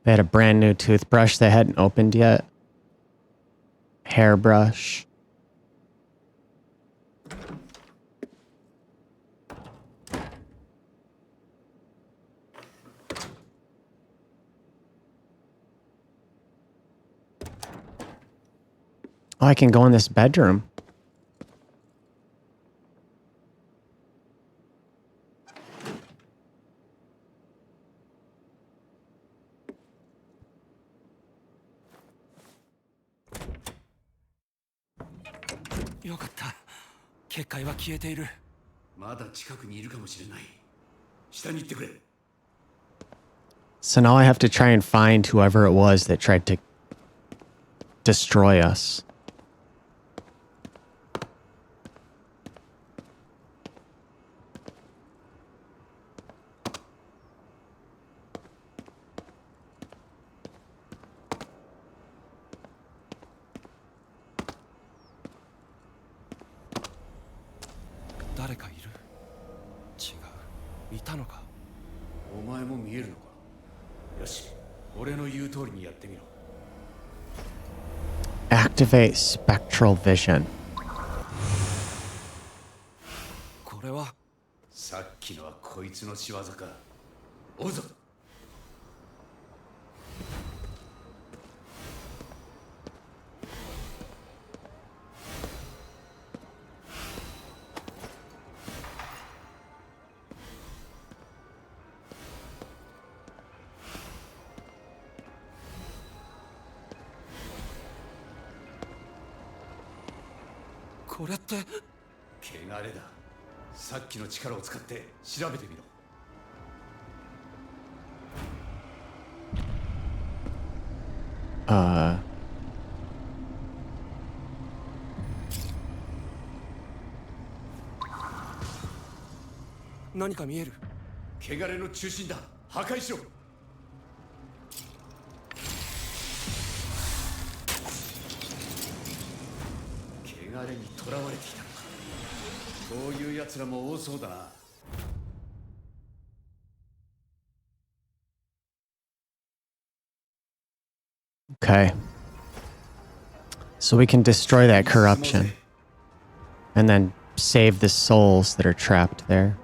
They had a brand new toothbrush they hadn't opened yet. Hairbrush. Oh, I can go in this bedroom. So now I have to try and find whoever it was that tried to destroy us. Activate spectral vision. さっきのはこいつの仕業か。追うぞ。これって。汚れだ。さっきの力を使って調べてみろ。何か見える。汚れの中心だ。破壊しろ。汚れに囚われてきた。こういう奴らも多そうだな。Okay. So we can destroy that corruption. And then save the souls that are trapped there.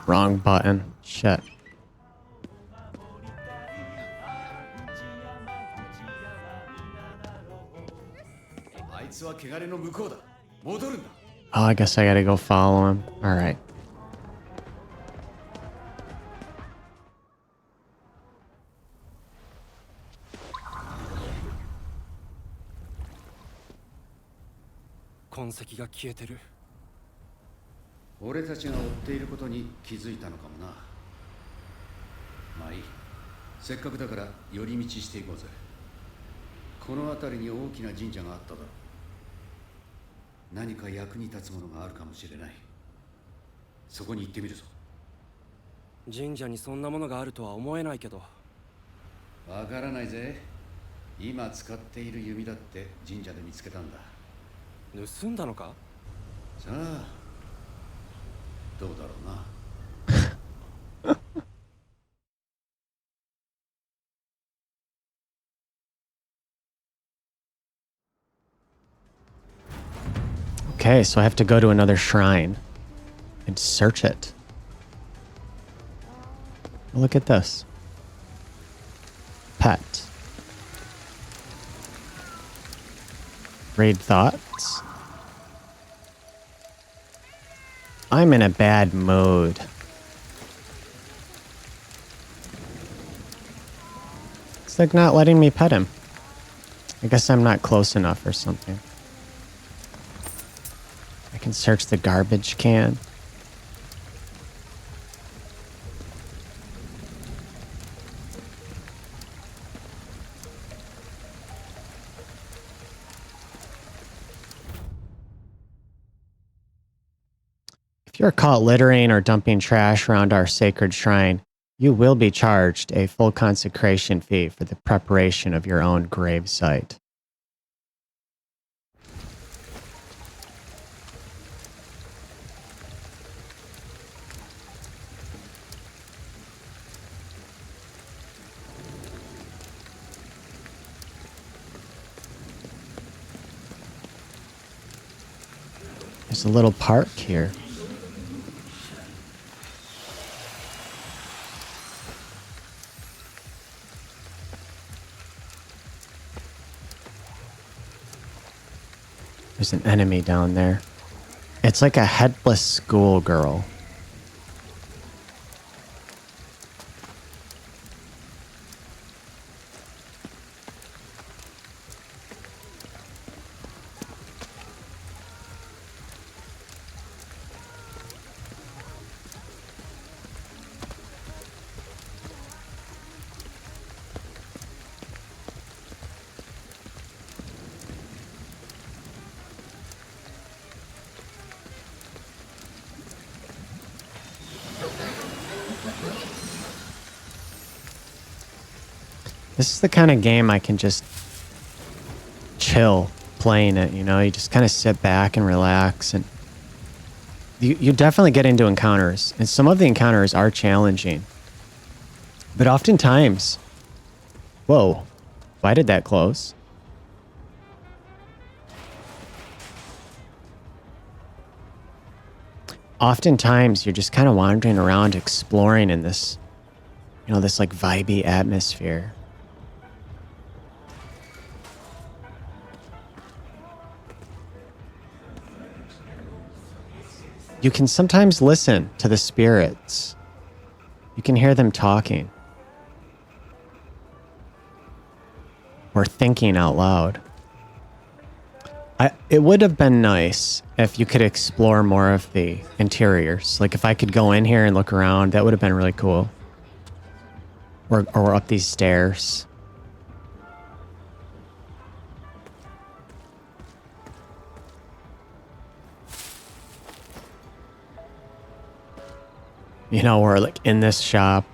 Wrong button. Shit. あいつは汚れの向こうだ。戻るんだ。Oh, I guess I gotta go follow him. Alright.痕跡が消えてる。俺たちが追っていることに気づいたのかもな。まあいい。せっかくだから寄り道していこうぜ。この辺りに大きな神社があっただろう。何か役に立つものがあるかもしれない。そこに行ってみるぞ。神社にそんなものがあるとは思えないけど。わからないぜ。今使っている弓だって神社で見つけたんだ。盗んだのか？さあ、どうだろうな。Okay, so I have to go to another shrine and search it. Look at this. Pet. Read thoughts. I'm in a bad mood. It's like not letting me pet him. I guess I'm not close enough or something. I can search the garbage can. If you're caught littering or dumping trash around our sacred shrine, you will be charged a full consecration fee for the preparation of your own grave site. There's a little park here. There's an enemy down there. It's like a headless schoolgirl. This is the kind of game I can just chill playing it, you know? You just kind of sit back and relax, and you definitely get into encounters, and some of the encounters are challenging. But oftentimes... Whoa. Why did that close? Oftentimes, you're just kind of wandering around exploring in this, you know, this like vibey atmosphere. You can sometimes listen to the spirits. You can hear them talking. Or thinking out loud. It would have been nice if you could explore more of the interiors. Like if I could go in here and look around, that would have been really cool. Or up these stairs. You know, we're like in this shop.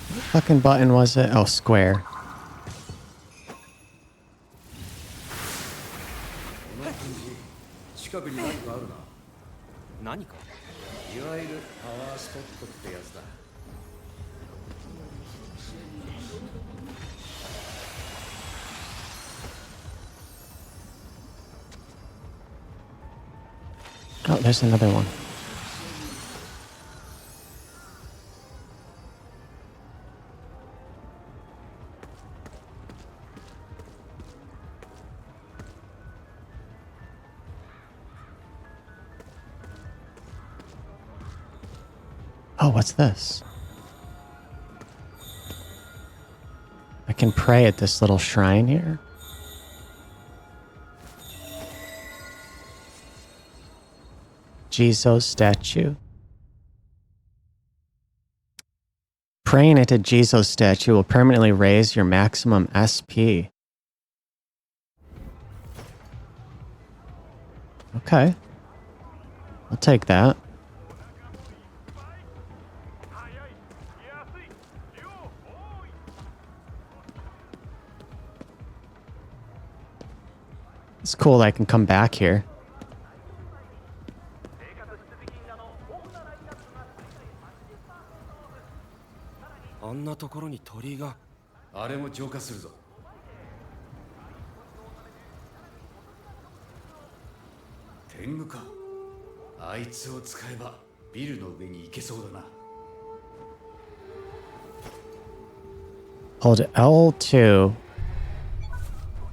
What fucking button was it? Oh, square. 近くに何かあるな。何かいわゆるパワースポットってやつだ。Oh, there's another one. Oh, what's this? I can pray at this little shrine here. Jizo statue. Praying at a Jizo statue will permanently raise your maximum SP. Okay. I'll take that. It's cool that I can come back here. Toriga. あれも浄化するぞ。天狗か。あいつを使えばビルの上に行けそうだな。Hold L2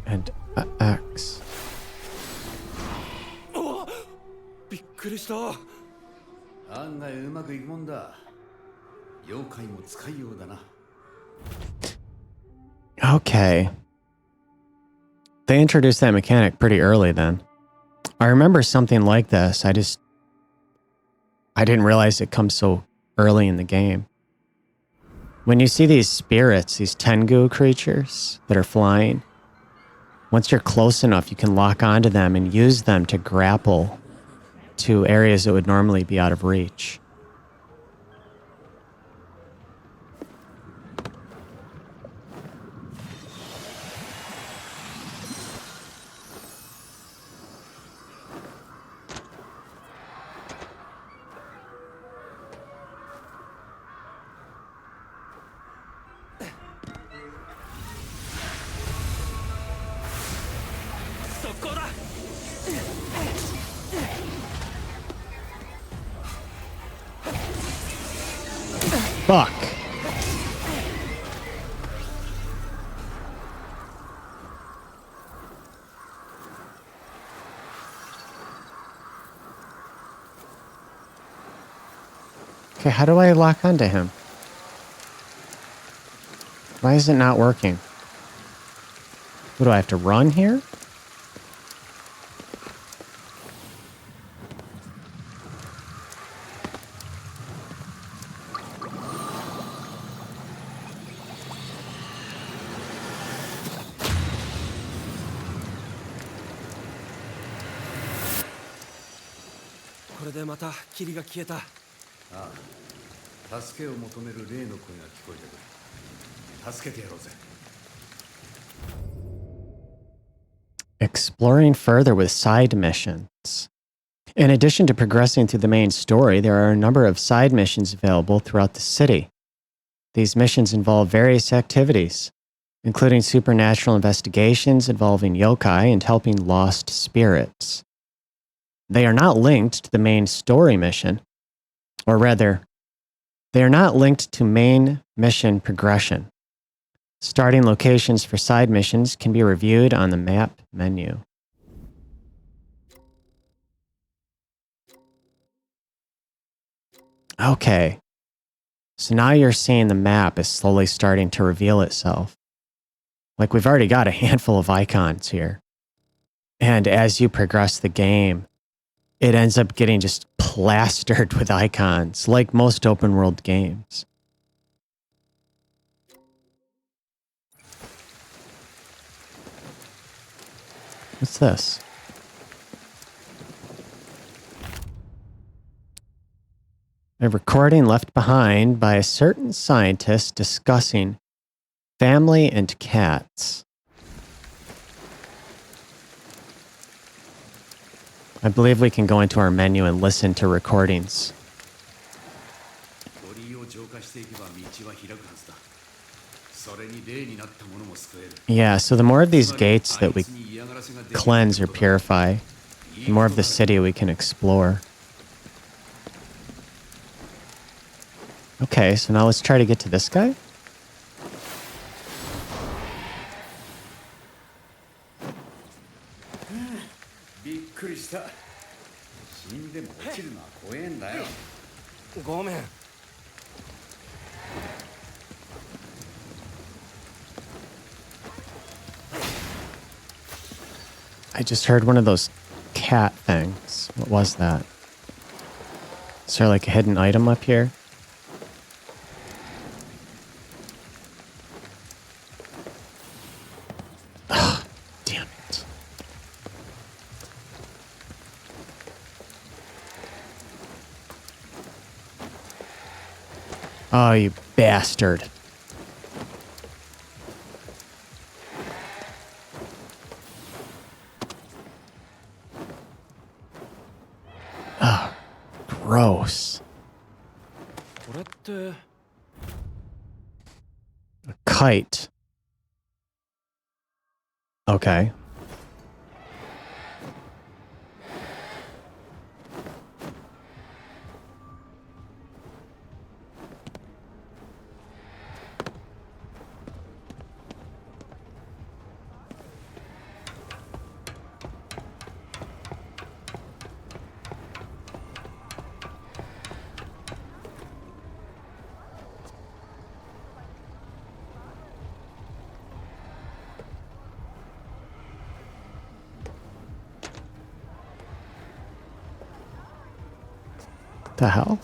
and X. びっくりした。案外うまくいくもんだ。妖怪も使いようだな。Okay. They introduced that mechanic pretty early then. I remember something like this. I didn't realize it comes so early in the game. When you see these spirits, these Tengu creatures that are flying, once you're close enough, you can lock onto them and use them to grapple to areas that would normally be out of reach. Fuck. Okay, how do I lock onto him? Why is it not working? What do I have to run here?あ、助けを求める霊の声が聞こえてくる。助けてやろうぜ。Exploring further with side missions. In addition to progressing through the main story, there are a number of side missions available throughout the city. These missions involve various activities, including supernatural investigations involving yokai and helping lost spirits. They are not linked to the main story mission, or rather, they are not linked to main mission progression. Starting locations for side missions can be reviewed on the map menu. Okay. So now you're seeing the map is slowly starting to reveal itself. Like we've already got a handful of icons here. And as you progress the game, it ends up getting just plastered with icons, like most open world games. What's this? A recording left behind by a certain scientist discussing family and cats. I believe we can go into our menu and listen to recordings. Yeah, so the more of these gates that we cleanse or purify, the more of the city we can explore. Okay, so now let's try to get to this guy. I just heard one of those cat things. What was that? Is there like a hidden item up here? Ugh, damn it. Oh, you bastard. Oh, gross. A kite. Okay. The hell?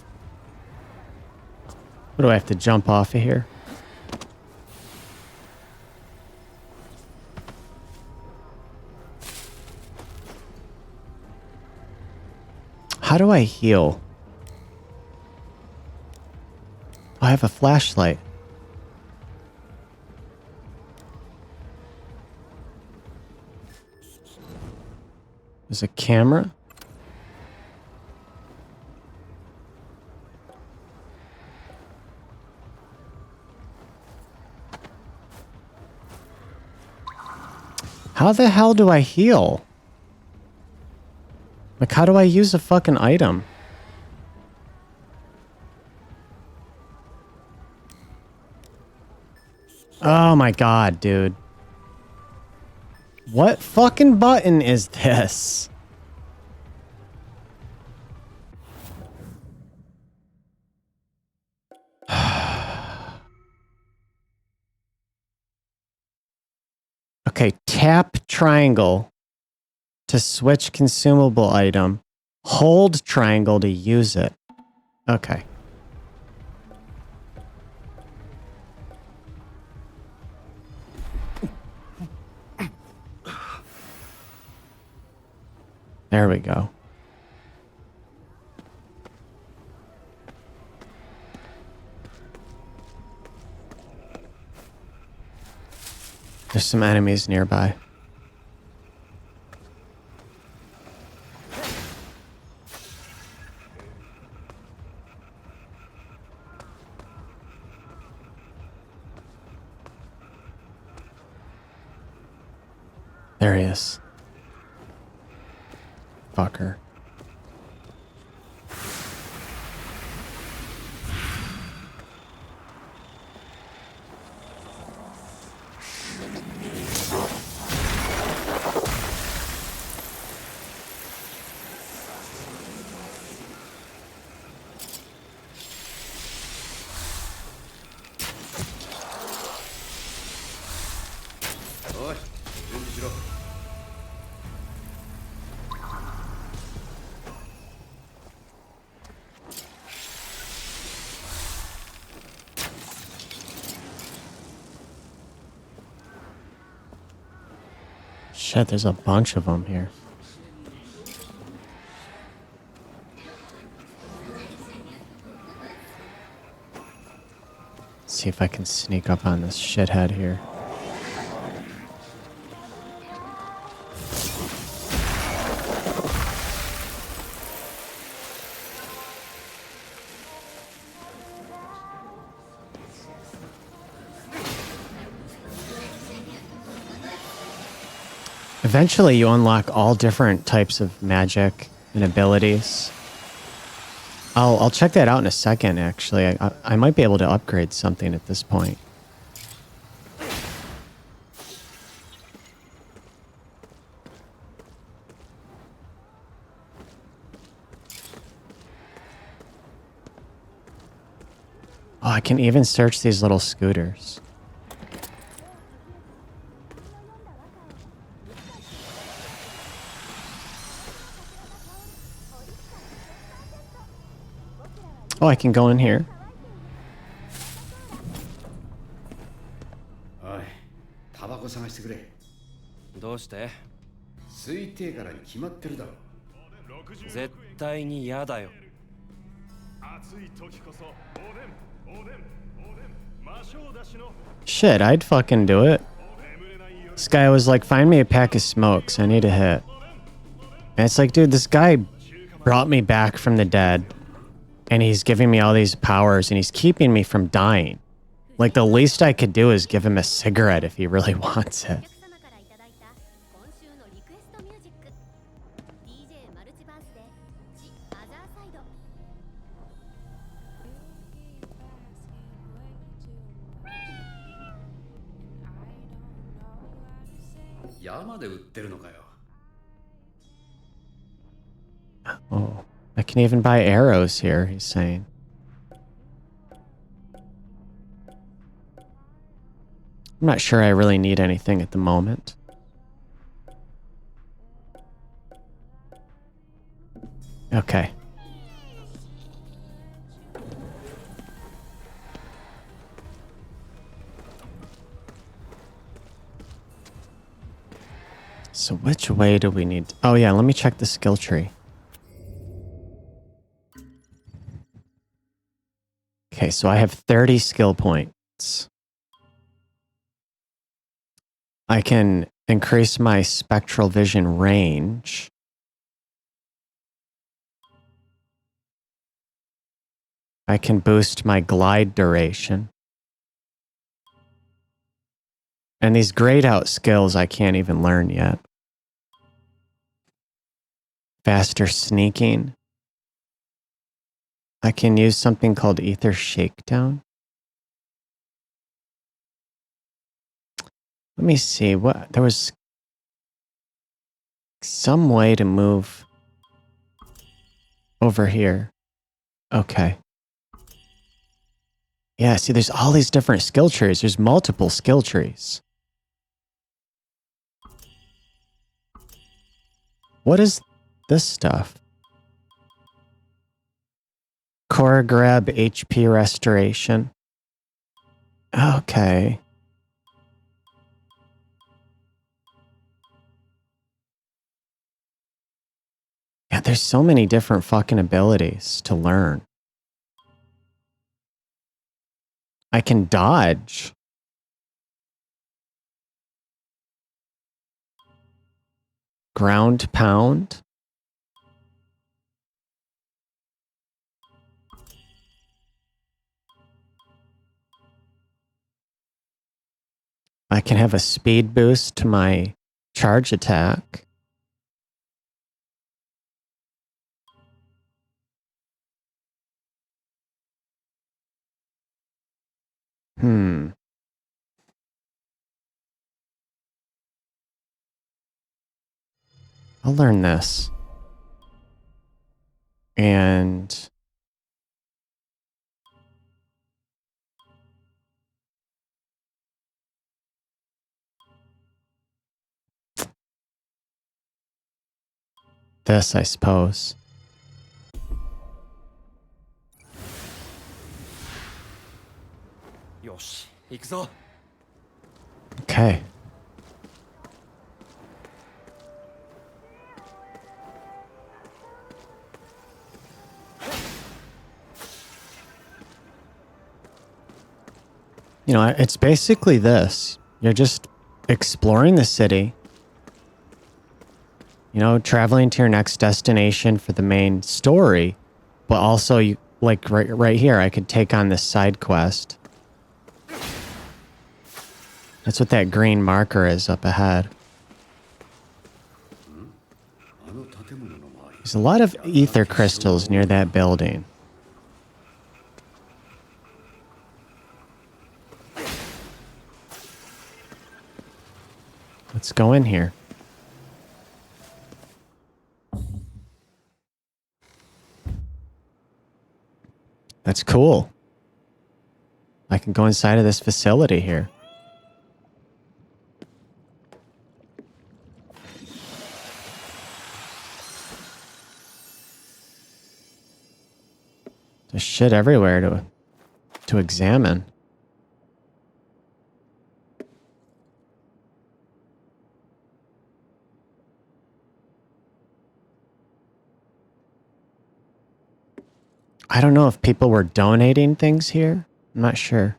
What do I have to jump off of here? How do I heal? I have a flashlight. There's a camera. How the hell do I heal? Like, how do I use a fucking item? Oh my god, dude. What fucking button is this? Okay, tap triangle to switch consumable item. Hold triangle to use it. Okay. There we go. There's some enemies nearby. There he is. Fucker.おい、準備しろ。Shit, there's a bunch of them here. Let's see if I can sneak up on this shithead here. Eventually, you unlock all different types of magic and abilities. I'll check that out in a second, actually. I might be able to upgrade something at this point. Oh, I can even search these little scooters. Oh, I can go in here. おい、タバコ探してくれ。どうして？吸いてえからに決まってるだろ。絶対に嫌だよ。暑い時こそおでん魔性だしの Shit, I'd fucking do it. This guy was like, find me a pack of smokes. I need a hit. And it's like, dude, this guy brought me back from the dead. And he's giving me all these powers and he's keeping me from dying. Like, the least I could do is give him a cigarette if he really wants it. Oh, I can even buy arrows here, he's saying. I'm not sure I really need anything at the moment. Okay. So which way do we need? Oh yeah, let me check the skill tree. Okay, so I have 30 skill points. I can increase my spectral vision range. I can boost my glide duration. And these grayed out skills I can't even learn yet. Faster sneaking. I can use something called Ether Shakedown. Let me see. What there was some way to move over here. Okay. Yeah, see, there's all these different skill trees. There's multiple skill trees. What is this stuff? Core grab HP restoration. Okay. Yeah, there's so many different fucking abilities to learn. I can dodge. Ground pound. I can have a speed boost to my charge attack. I'll learn this. And this, I suppose. Yosh, 行くぞ. Okay. You know, it's basically this. You're just exploring the city. You know, traveling to your next destination for the main story, but also you like right here, I could take on this side quest. That's what that green marker is up ahead. There's a lot of ether crystals near that building. Let's go in here. That's cool. I can go inside of this facility here. There's shit everywhere to examine. I don't know if people were donating things here. I'm not sure.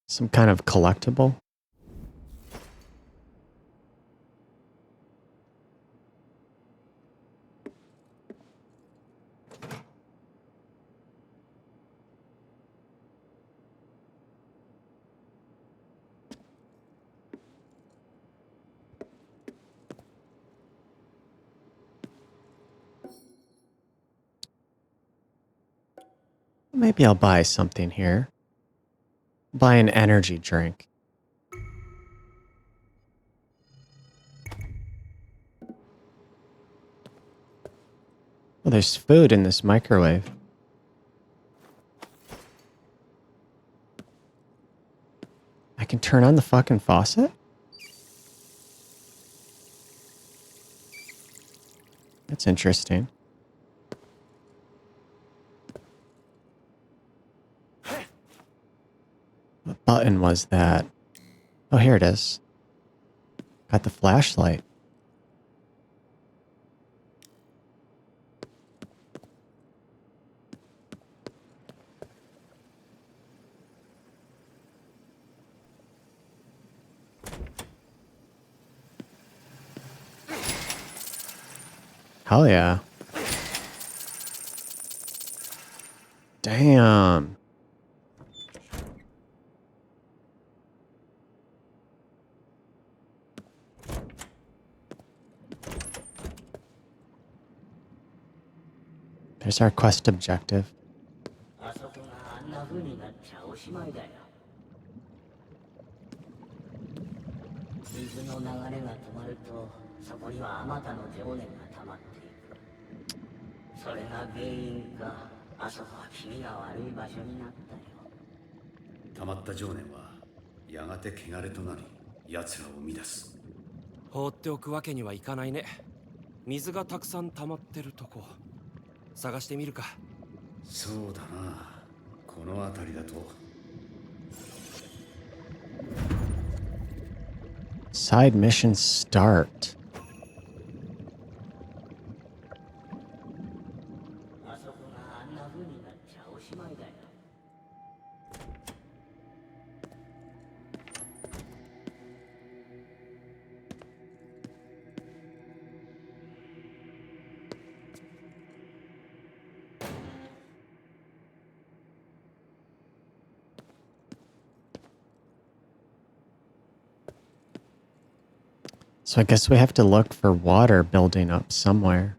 Some kind of collectible. Maybe I'll buy something here. Buy an energy drink. Well, there's food in this microwave. I can turn on the fucking faucet? That's interesting. What button was that? Oh, here it is. Got the flashlight. Hell yeah. Damn. There's our quest objective. あそこがあんな風になっちゃおしまいだよ。水の流れが止まると、そこにはあまたの情念が溜まっていく。それが原因か、あそこは気味が悪い場所になったよ。溜まった情念はやがて汚れとなり奴らを生み出す。放っておくわけにはいかないね。水がたくさん溜まってるとこ探してみるか。そうだな、この辺りだと。Side mission start. あそこがあんな風になっちゃおしまいだよ。So I guess we have to look for water building up somewhere.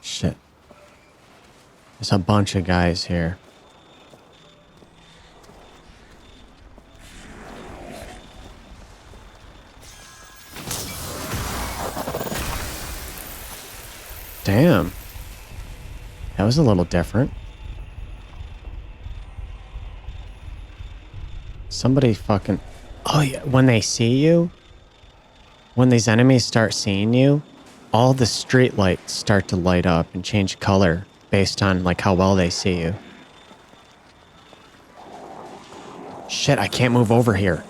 Shit. There's a bunch of guys here. Damn. That was a little different. Somebody fucking... Oh, yeah. When they see you, when these enemies start seeing you, all the street lights start to light up and change color based on like how well they see you. Shit, I can't move over here.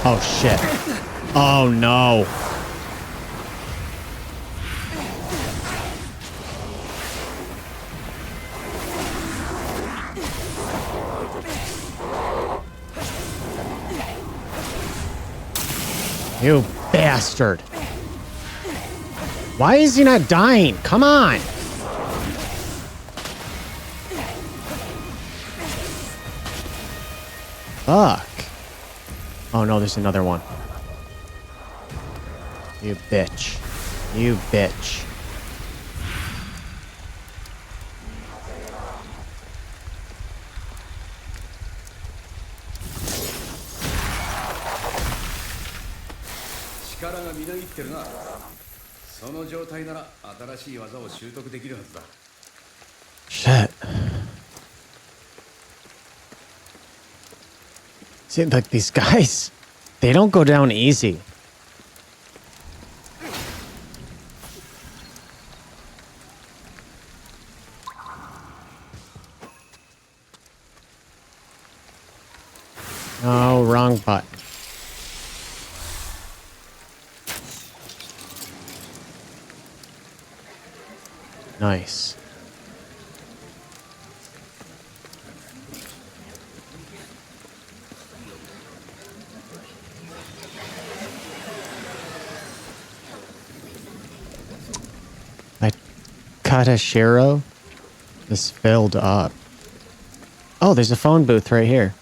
Oh shit. Oh no. You bastard. Why is he not dying? Come on. Fuck. Oh no, there's another one. You bitch. You bitch. Shit. See, like these guys, they don't go down easy. Oh, wrong button. Nice. My Katashiro is filled up. Oh, there's a phone booth right here.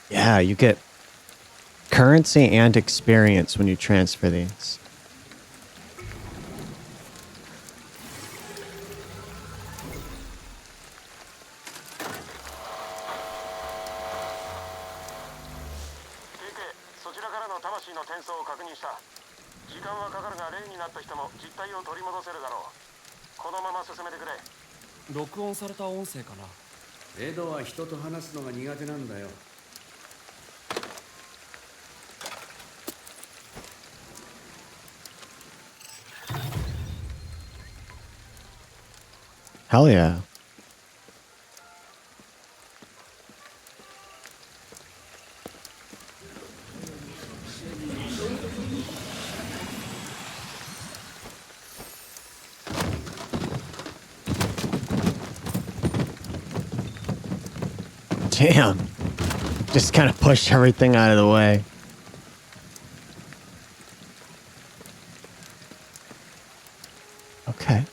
Yeah, you get currency and experience when you transfer these.エドは人と話すのが苦手なんだよ。Hell yeah. Damn. Just kind of push everything out of the way. Okay.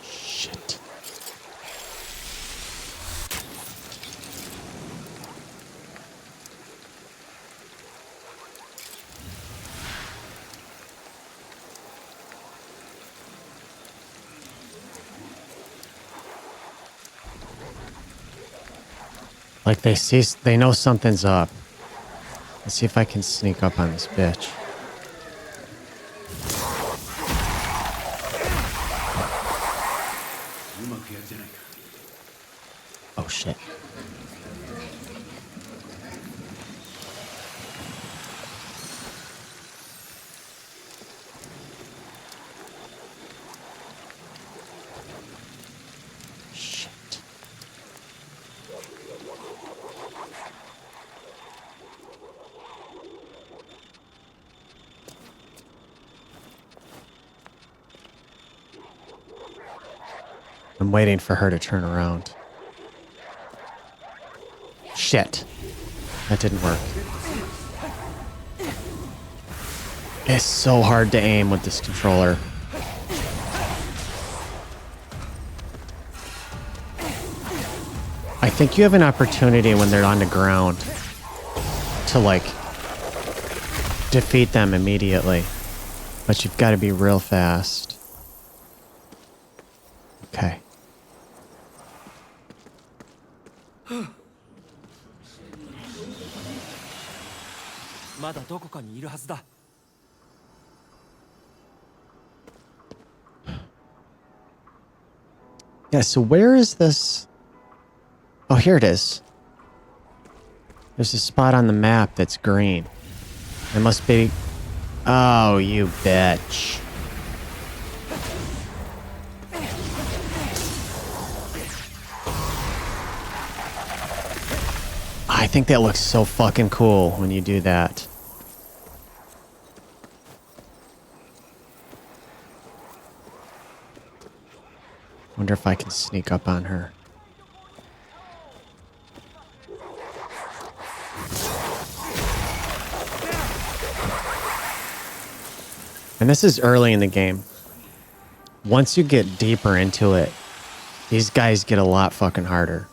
Shit. Like they know something's up. Let's see if I can sneak up on this bitch. Oh shit. I'm waiting for her to turn around. Shit. That didn't work. It's so hard to aim with this controller. I think you have an opportunity when they're on the ground to, like, defeat them immediately. But you've got to be real fast. Okay. Yeah, so where is this? Oh, here it is. There's a spot on the map that's green. It must be... Oh, you bitch. I think that looks so fucking cool when you do that. Wonder if I can sneak up on her. And this is early in the game. Once you get deeper into it, these guys get a lot fucking harder.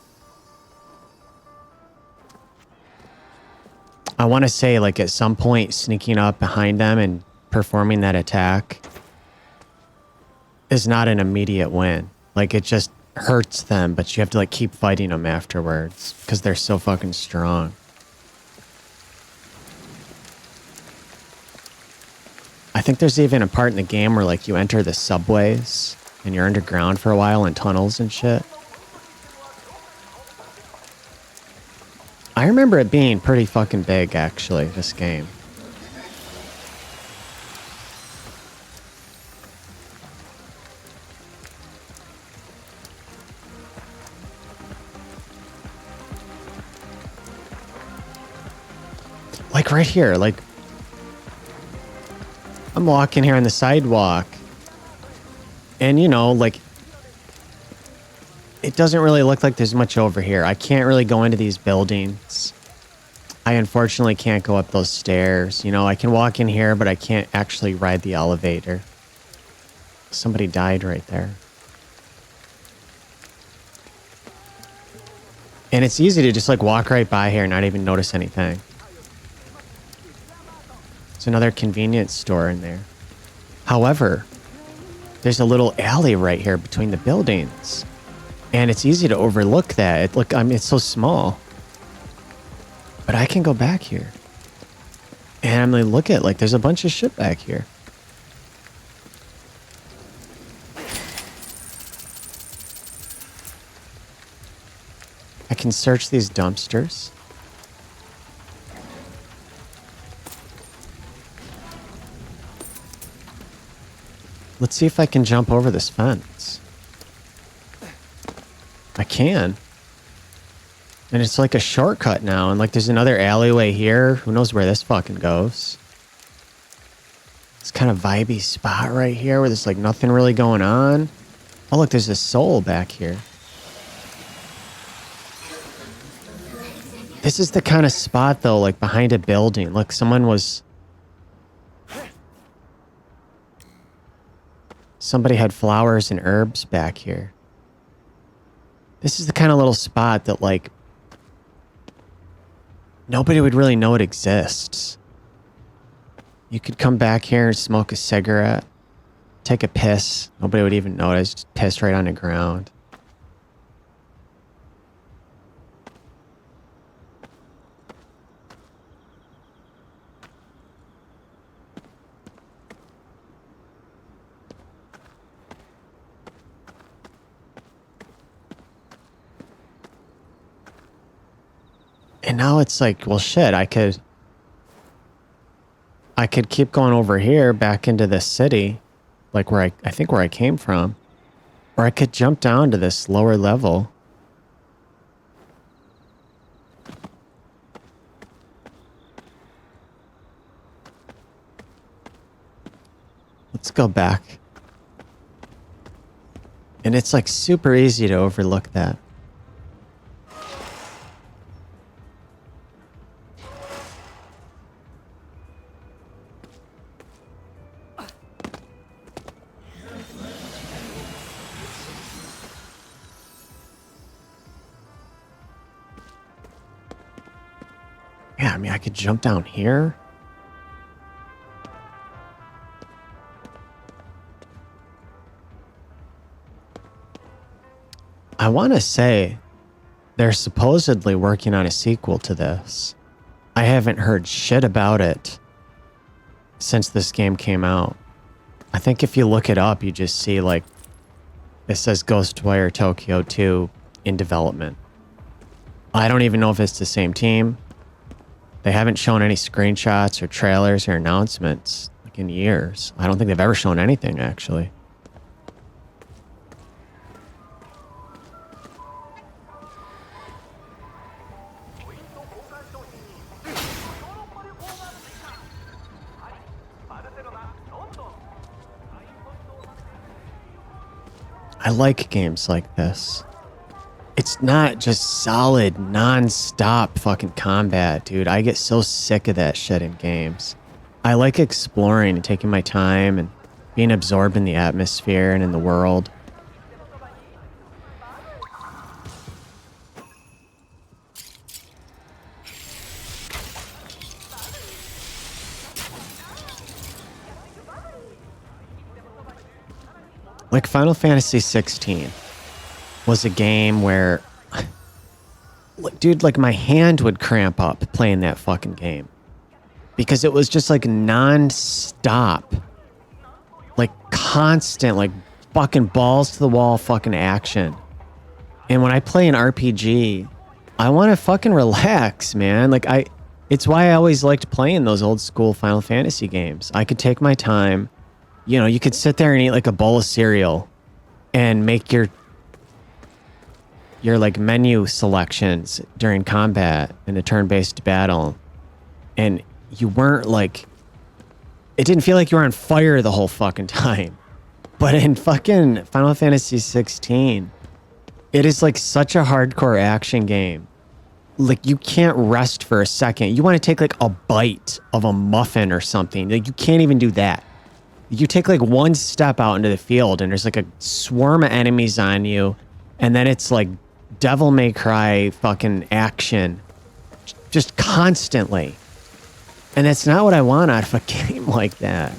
I want to say, like, at some point, sneaking up behind them and performing that attack is not an immediate win. Like, it just hurts them, but you have to, like, keep fighting them afterwards because they're so fucking strong. I think there's even a part in the game where, like, you enter the subways and you're underground for a while in tunnels and shit. I remember it being pretty fucking big, actually, this game. Like right here, like I'm walking here on the sidewalk and you know, like it doesn't really look like there's much over here. I can't really go into these buildings. I unfortunately can't go up those stairs. You know, I can walk in here, but I can't actually ride the elevator. Somebody died right there. And it's easy to just like walk right by here and not even notice anything. There's another convenience store in there. However, there's a little alley right here between the buildings. And it's easy to overlook that. It's so small. But I can go back here. And I'm gonna look at like there's a bunch of shit back here. I can search these dumpsters. Let's see if I can jump over this fence. I can. And it's like a shortcut now. And like there's another alleyway here. Who knows where this fucking goes? It's kind of vibey spot right here where there's like nothing really going on. Oh, look, there's a soul back here. This is the kind of spot though, like behind a building. Look, somebody had flowers and herbs back here. This is the kind of little spot that like nobody would really know it exists. You could come back here and smoke a cigarette, take a piss. Nobody would even notice. Just piss right on the ground. And now it's like, well, shit, I could keep going over here back into this city, like where I think where I came from, or I could jump down to this lower level. Let's go back. And it's like super easy to overlook that. Yeah, I mean, I could jump down here. I want to say they're supposedly working on a sequel to this. I haven't heard shit about it since this game came out. I think if you look it up, you just see like, it says Ghostwire Tokyo 2 in development. I don't even know if it's the same team. They haven't shown any screenshots or trailers or announcements like in years. I don't think they've ever shown anything, actually. I like games like this. It's not just solid, non-stop fucking combat, dude. I get so sick of that shit in games. I like exploring and taking my time and being absorbed in the atmosphere and in the world. Like Final Fantasy 16 was a game where, dude, like my hand would cramp up playing that fucking game because it was just like non-stop, like constant, like fucking balls to the wall fucking action. And when I play an RPG, I want to fucking relax, man. It's why I always liked playing those old school Final Fantasy games. I could take my time. You know, you could sit there and eat like a bowl of cereal and make your like menu selections during combat in a turn-based battle. And you weren't like, it didn't feel like you were on fire the whole fucking time. But in fucking Final Fantasy 16, it is like such a hardcore action game like you can't rest for a second. You want to take like a bite of a muffin or something. Like you can't even do that. You take like one step out into the field and there's like a swarm of enemies on you. And then it's like Devil May Cry fucking action. Just constantly. And that's not what I want out of a game like that.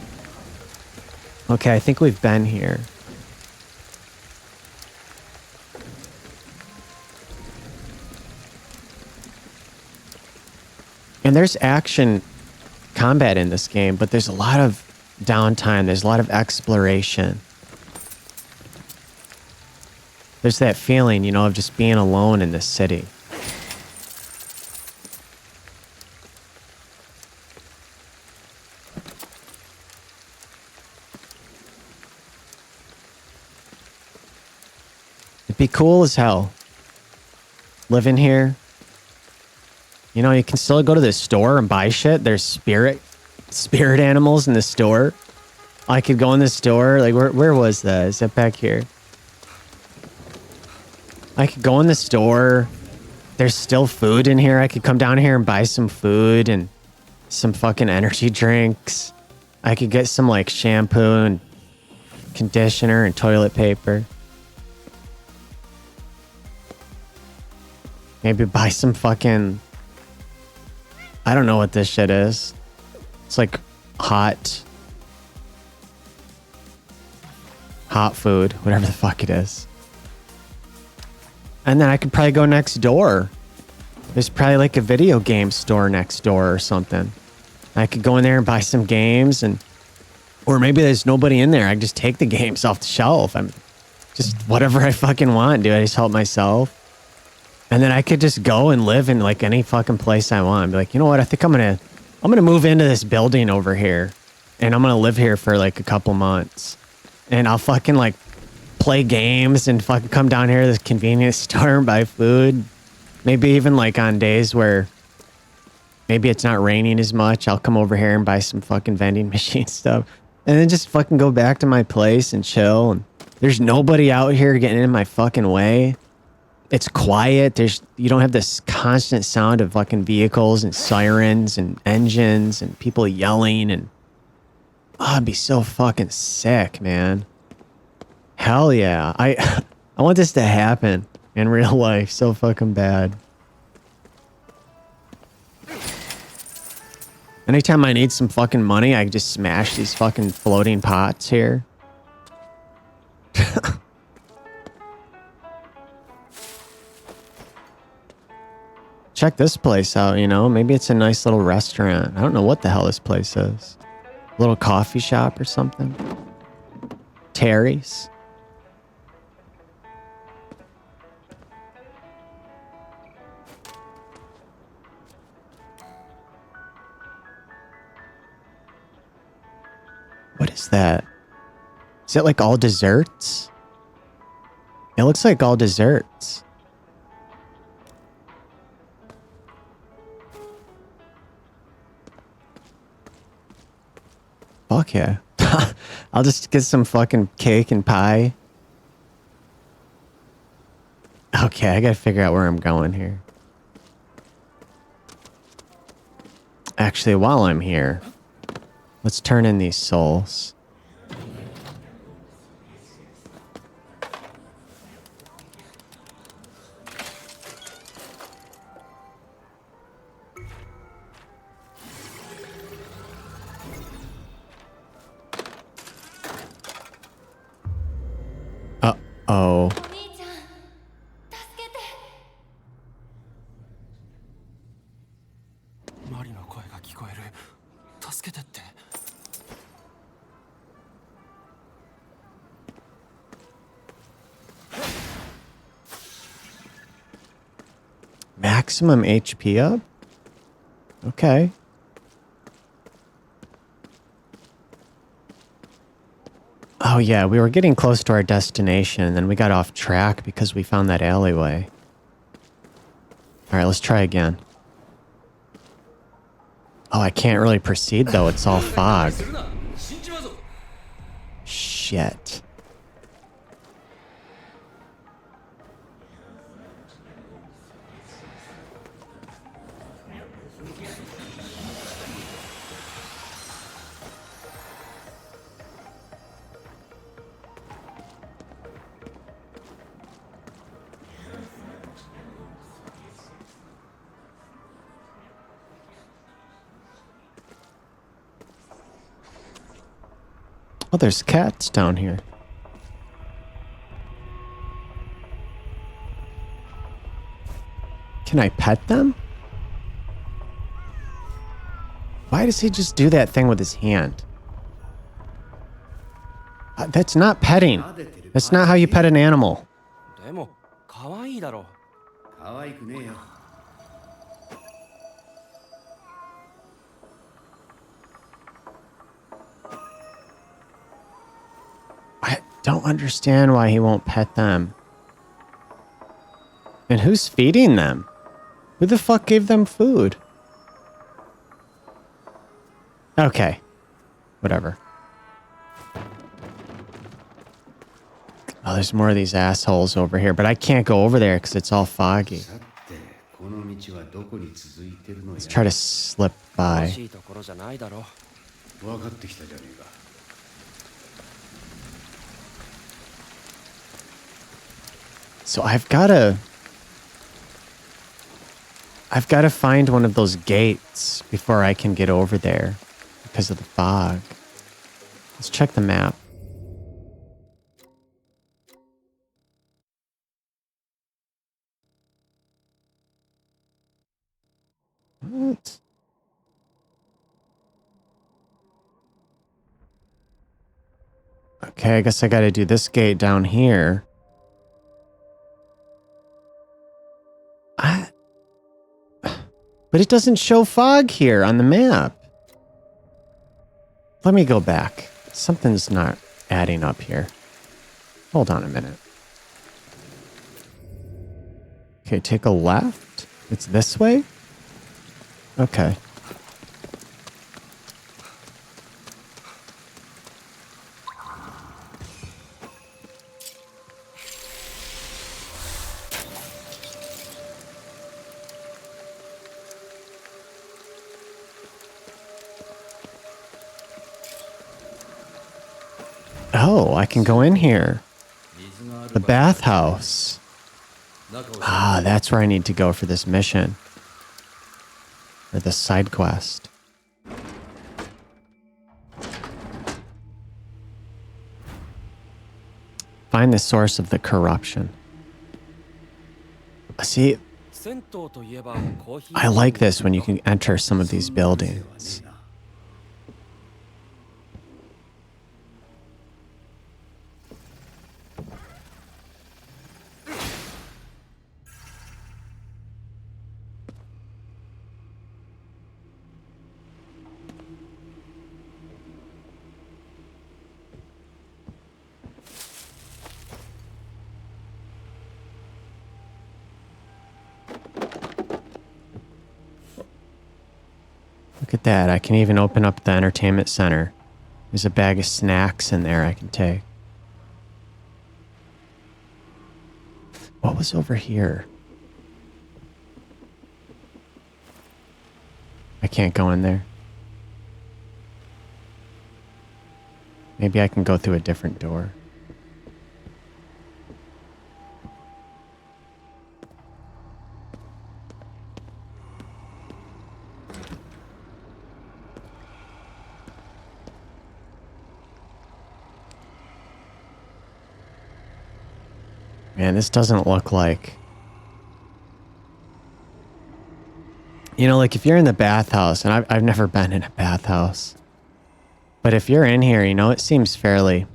Okay, I think we've been here. And there's action combat in this game, but there's a lot of downtime. There's a lot of exploration. There's that feeling, you know, of just being alone in this city. It'd be cool as hell. Living here. You know, you can still go to the store and buy shit. There's spirit animals in the store. I could go in the store. Like, where was that? Is that back here? I could go in the store. There's still food in here. I could come down here and buy some food and some fucking energy drinks. I could get some like shampoo and conditioner and toilet paper. Maybe buy some fucking... I don't know what this shit is. It's like hot food, whatever the fuck it is. And then I could probably go next door. There's probably like a video game store next door or something. I could go in there and buy some games, and or maybe there's nobody in there. I can just take the games off the shelf. I'm just whatever I fucking want, dude. I just help myself. And then I could just go and live in like any fucking place I want. Be like, you know what? I think I'm gonna move into this building over here, and I'm gonna live here for like a couple months, and I'll fucking like play games and fucking come down here to this convenience store and buy food. Maybe even like on days where maybe it's not raining as much, I'll come over here and buy some fucking vending machine stuff, and then just fucking go back to my place and chill. And there's nobody out here getting in my fucking way. It's quiet. You don't have this constant sound of fucking vehicles and sirens and engines and people yelling, and I'd be so fucking sick, man. Hell yeah. I want this to happen in real life so fucking bad. Anytime I need some fucking money, I can just smash these fucking floating pots here. Check this place out, you know? Maybe it's a nice little restaurant. I don't know what the hell this place is. A little coffee shop or something. Terry's. What is that? Is it like all desserts? It looks like all desserts. Fuck yeah. I'll just get some fucking cake and pie. Okay, I gotta figure out where I'm going here. Actually, while I'm here, let's turn in these souls. Oh. 兄ちゃん、助けて。マリの声が聞こえる。助けてって。Maximum HP up? Okay. Oh yeah, we were getting close to our destination, and then we got off track because we found that alleyway. Alright, let's try again. Oh, I can't really proceed though, it's all fog. Shit. Oh, there's cats down here. Can I pet them? Why does he just do that thing with his hand? That's not petting. That's not how you pet an animal. でも可愛いだろ。可愛くねえよ。 I don't understand why he won't pet them. And who's feeding them? Who the fuck gave them food? Okay. Whatever. Oh, there's more of these assholes over here, but I can't go over there because it's all foggy. さて、この道はどこに続いてるのや。 Let's try to slip 楽 by. しいところじゃないだろ。分かってきたじゃねえか。 So I've gotta find one of those gates before I can get over there because of the fog. Let's check the map. What? Okay, I guess I gotta do this gate down here. But it doesn't show fog here on the map. Let me go back. Something's not adding up here. Hold on a minute. Okay, take a left. It's this way? Okay. Oh, I can go in here. The bathhouse. Ah, that's where I need to go for this mission. Or this side quest. Find the source of the corruption. See, 銭湯といえばコーヒー。 I like this when you can enter some of these buildings. Look at that. I can even open up the entertainment center. There's a bag of snacks in there I can take. What was over here? I can't go in there. Maybe I can go through a different door. Man, this doesn't look like... You know, like if you're in the bathhouse, and I've never been in a bathhouse, but if you're in here, you know, it seems fairly...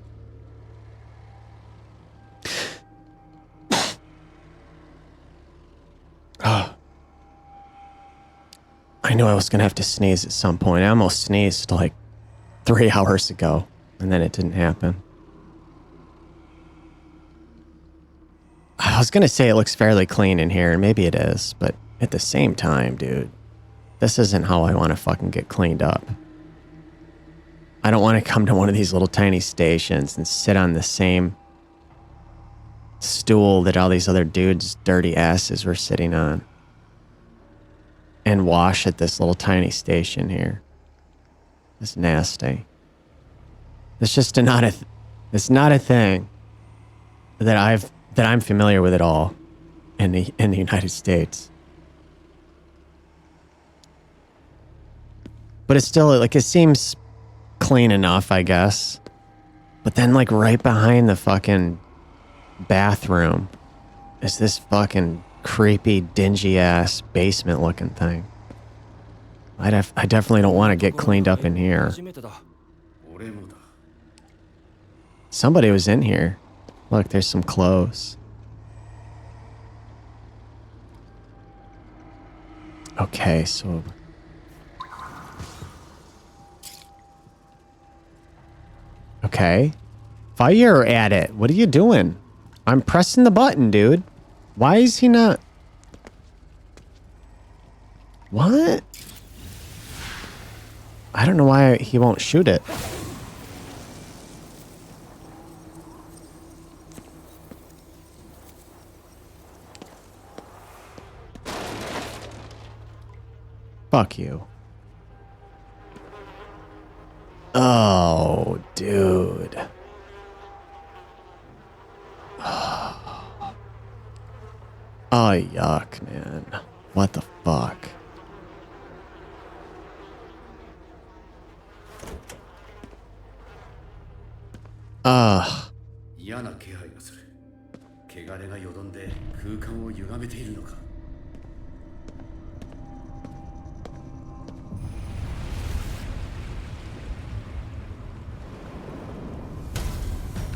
Oh. I knew I was going to have to sneeze at some point. I almost sneezed like 3 hours ago, and then it didn't happen. I was going to say it looks fairly clean in here, and maybe it is, but at the same time, dude, this isn't how I want to fucking get cleaned up. I don't want to come to one of these little tiny stations and sit on the same stool that all these other dudes' dirty asses were sitting on. and wash at this little tiny station here. It's nasty. It's just it's not a thing that I'm familiar with at all in the United States. But it's still like it seems clean enough, I guess. But then like right behind the fucking bathroom is this fucking creepy, dingy ass basement looking thing. I definitely don't want to get cleaned up in here. Somebody was in here. Look, there's some clothes. Okay, so... Okay. Fire at it. What are you doing? I'm pressing the button, dude. Why is he not... What? I don't know why he won't shoot it. Fuck you. Oh, dude. Oh, yuck, man. What the fuck? Ugh. 嫌な気配がする。汚れがよどんで空間を歪めているのか。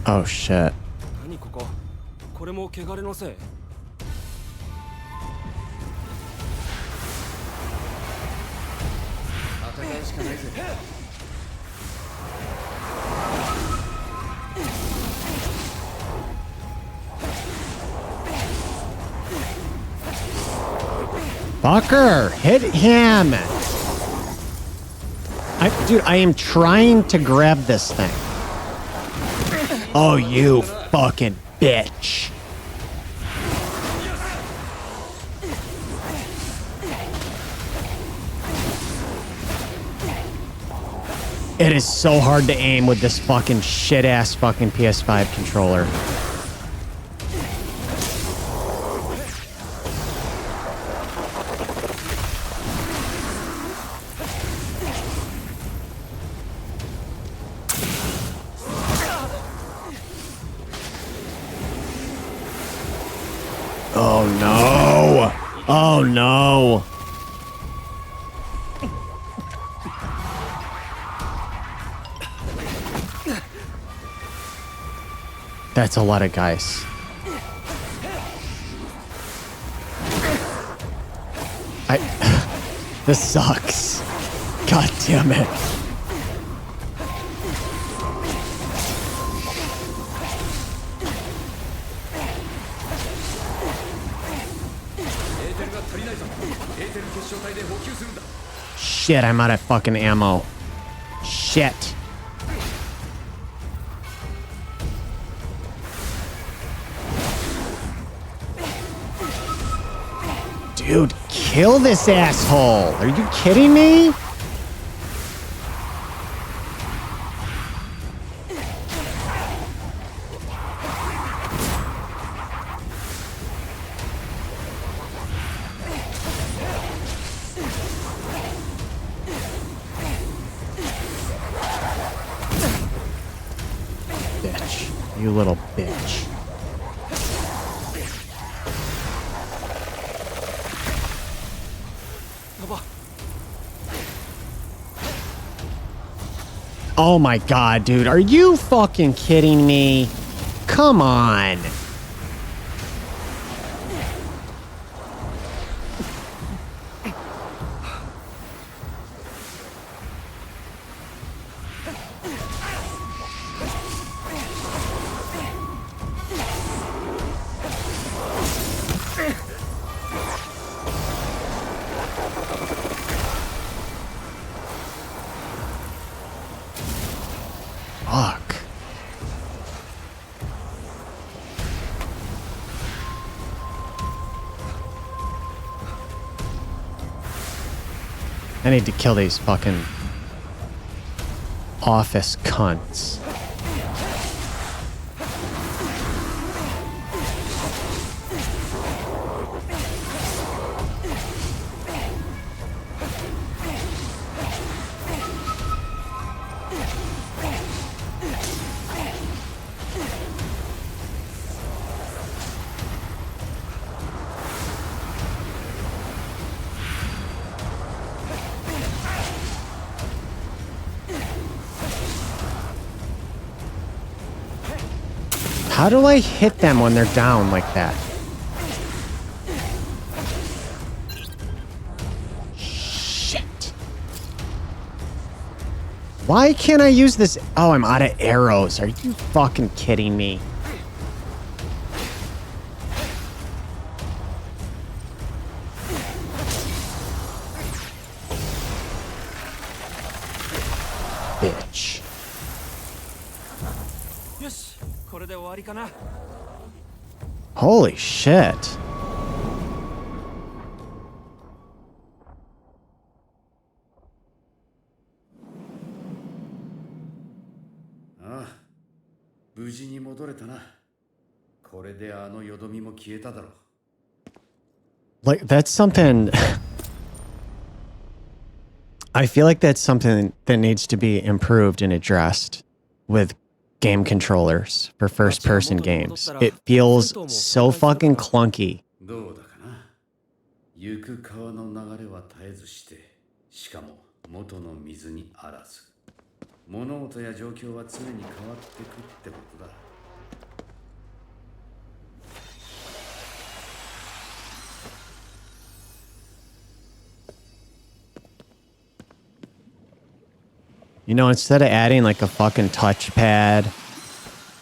Oh shit. 何ここ？これも汚れのせい？戦うしかないぜ。Fucker, hit him. Dude, I am trying to grab this thing. Oh, you fucking bitch. It is so hard to aim with this fucking shit-ass fucking PS5 controller. Oh no! Oh no! That's a lot of guys. This sucks. God damn it. Shit, I'm out of fucking ammo. Shit. Dude, kill this asshole. Are you kidding me? Bitch. You little bitch. Oh my god, dude. Are you fucking kidding me? Come on. Fuck. I need to kill these fucking office cunts. How do I hit them when they're down like that? Shit. Why can't I use this? Oh, I'm out of arrows. Are you fucking kidding me? Bitch. よし、これで終わりかな。 Holy shit. ああ、無事に戻れたな。これであのよどみも消えただろう。 Like, that's something... I feel like that's something that needs to be improved and addressed with game controllers for first-person games. It feels so fucking clunky. どうだかな。行く川の流れは絶えずして、しかも元の水にあらず。物事や状況は常に変わってくってことだ。 You know, instead of adding like a fucking touchpad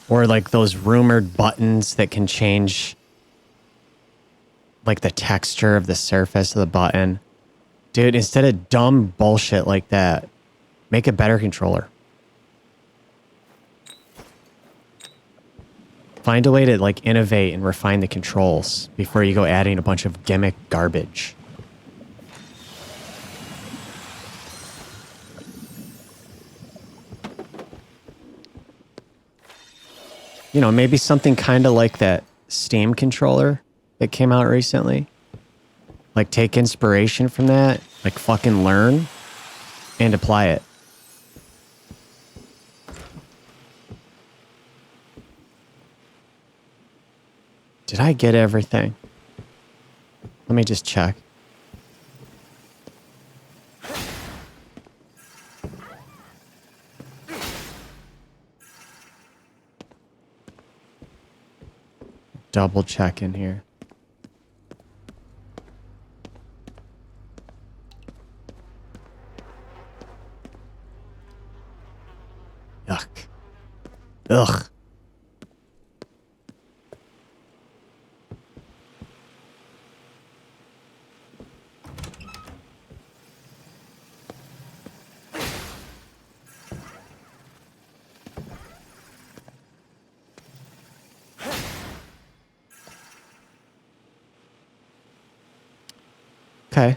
or like those rumored buttons that can change like the texture of the surface of the button, dude, instead of dumb bullshit like that, make a better controller. Find a way to like innovate and refine the controls before you go adding a bunch of gimmick garbage. You know, maybe something kind of like that Steam controller that came out recently. Like, take inspiration from that, like, fucking learn and apply it. Did I get everything? Let me just check. Double check in here. Yuck. Ugh. Okay.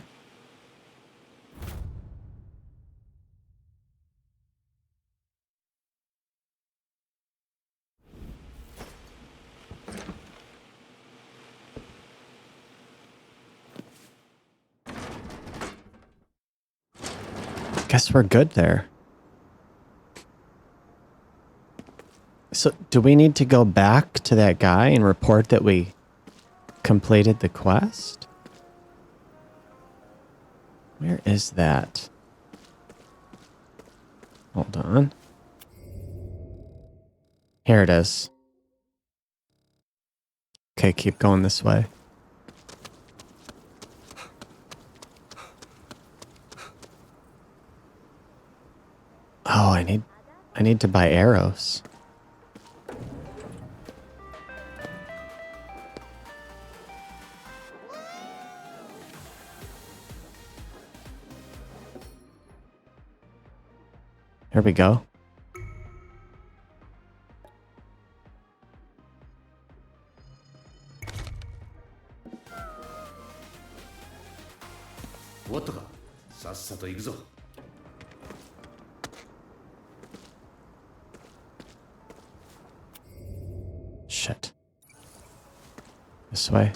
Guess we're good there. So, do we need to go back to that guy and report that we completed the quest? Where is that? Hold on. Here it is. Okay, keep going this way. Oh, I need to buy arrows. Here we go. What the? さっさと行くぞ。 Shit. This way.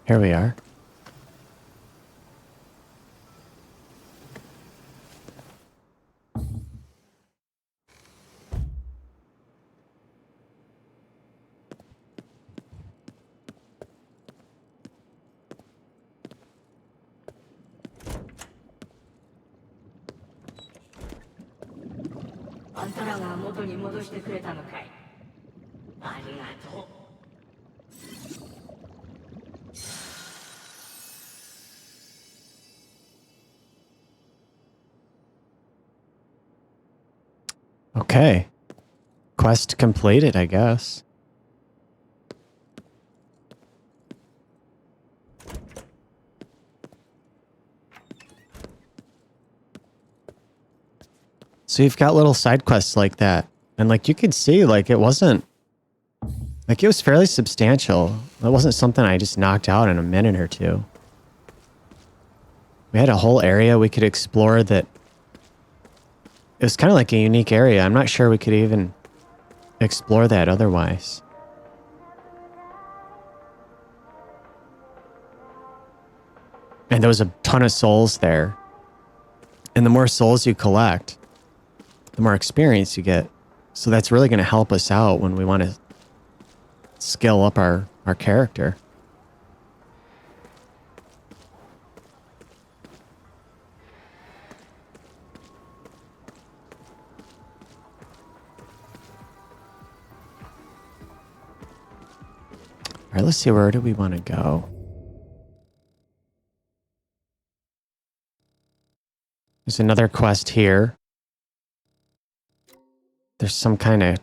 Here we are. Okay. Quest completed, I guess. So you've got little side quests like that. And like you could see, like it wasn't... Like it was fairly substantial. It wasn't something I just knocked out in a minute or two. We had a whole area we could explore that... It was kind of like a unique area. I'm not sure we could even explore that otherwise. And there was a ton of souls there. And the more souls you collect, the more experience you get. So that's really going to help us out when we want to skill up our character. All right, let's see, where do we want to go? There's another quest here. There's some kind of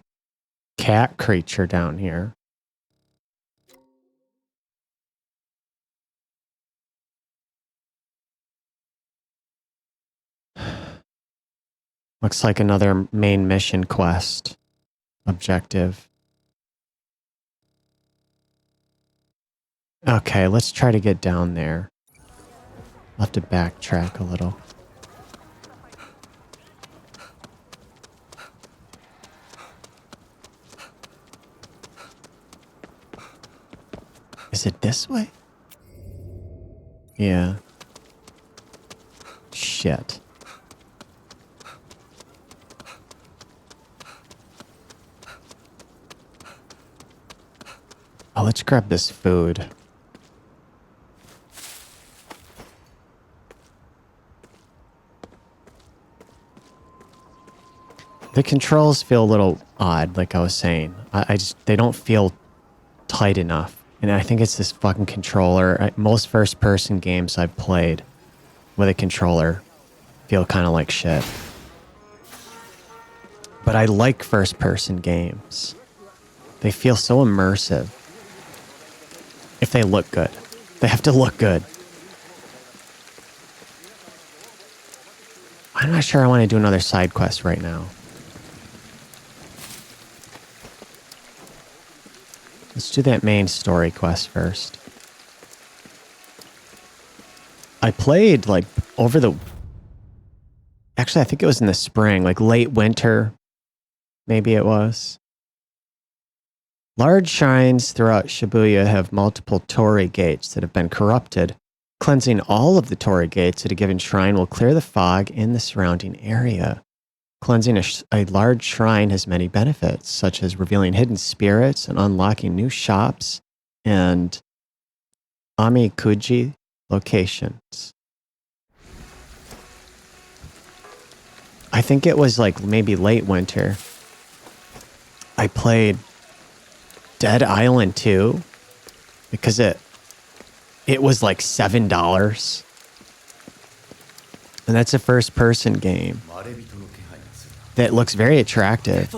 cat creature down here. Looks like another main mission quest objective. Okay, let's try to get down there. I'll have to backtrack a little. Is it this way? Yeah. Shit. Oh, let's grab this food. The controls feel a little odd, like I was saying. I just, they don't feel tight enough. And I think it's this fucking controller. Most first-person games I've played with a controller feel kind of like shit. But I like first-person games. They feel so immersive. If they look good. They have to look good. I'm not sure I want to do another side quest right now. Let's do that main story quest first. I played like over the... Actually, I think it was in the spring, like late winter. Maybe it was. Large shrines throughout Shibuya have multiple torii gates that have been corrupted. Cleansing all of the torii gates at a given shrine will clear the fog in the surrounding area. Cleansing a large shrine has many benefits, such as revealing hidden spirits and unlocking new shops and Amikuji locations. I think it was like maybe late winter. I played Dead Island 2 because it was like $7. And that's a first-person game that looks very attractive.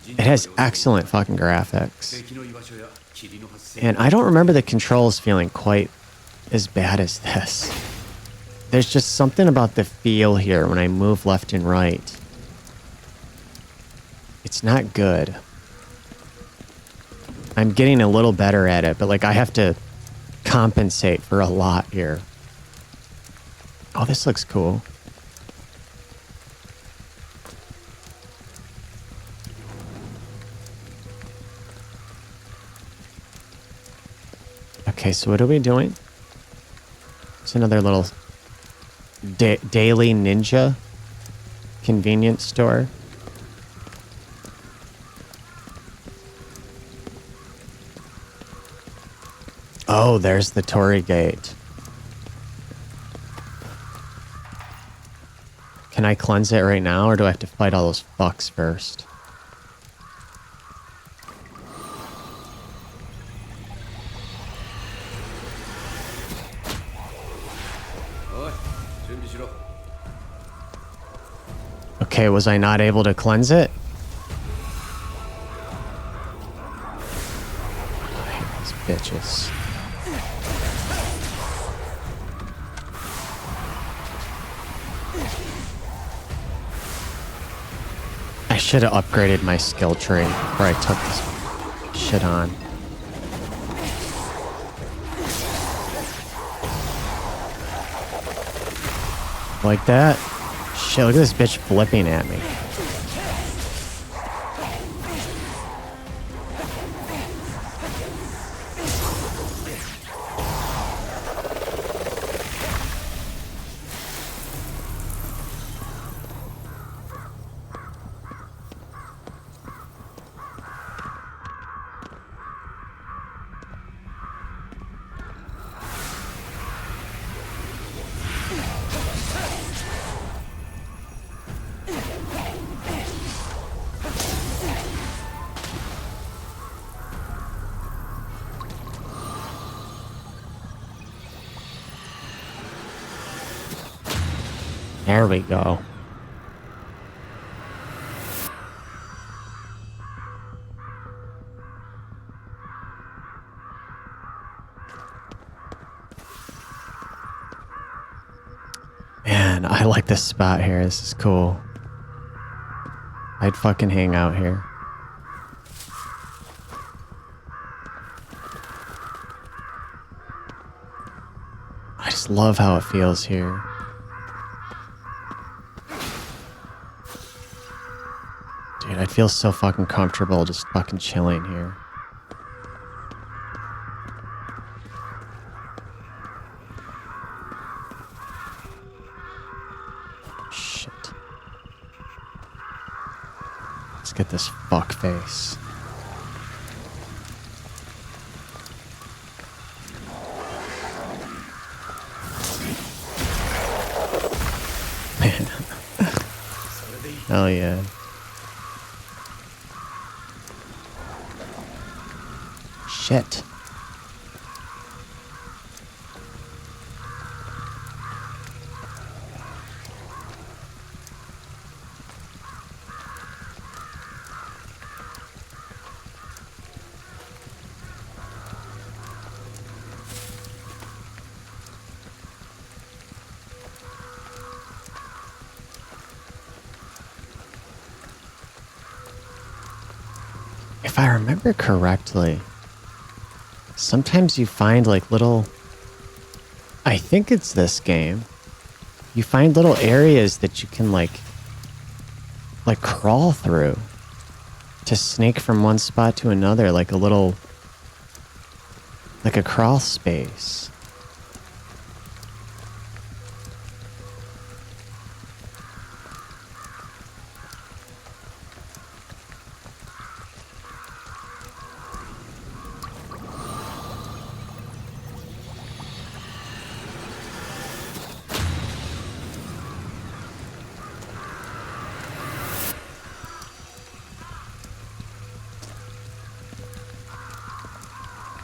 It has excellent fucking graphics. And I don't remember the controls feeling quite as bad as this. There's just something about the feel here when I move left and right. It's not good. I'm getting a little better at it, but like I have to compensate for a lot here. Oh, this looks cool. Okay, so what are we doing? It's another little daily ninja convenience store. Oh, there's the Torii Gate. Can I cleanse it right now, or do I have to fight all those fucks first? Okay, was I not able to cleanse it? I hate these bitches. I should have upgraded my skill tree before I took this shit on. Like that? Shit, look at this bitch flipping at me. There we go. Man, I like this spot here. This is cool. I'd fucking hang out here. I just love how it feels here. Dude, I feel so fucking comfortable just fucking chilling here. Shit. Let's get this fuck face. Man. Hell yeah. Shit. If I remember correctly, sometimes you find like little, I think it's this game, you find little areas that you can like crawl through to snake from one spot to another, like a little, like a crawl space.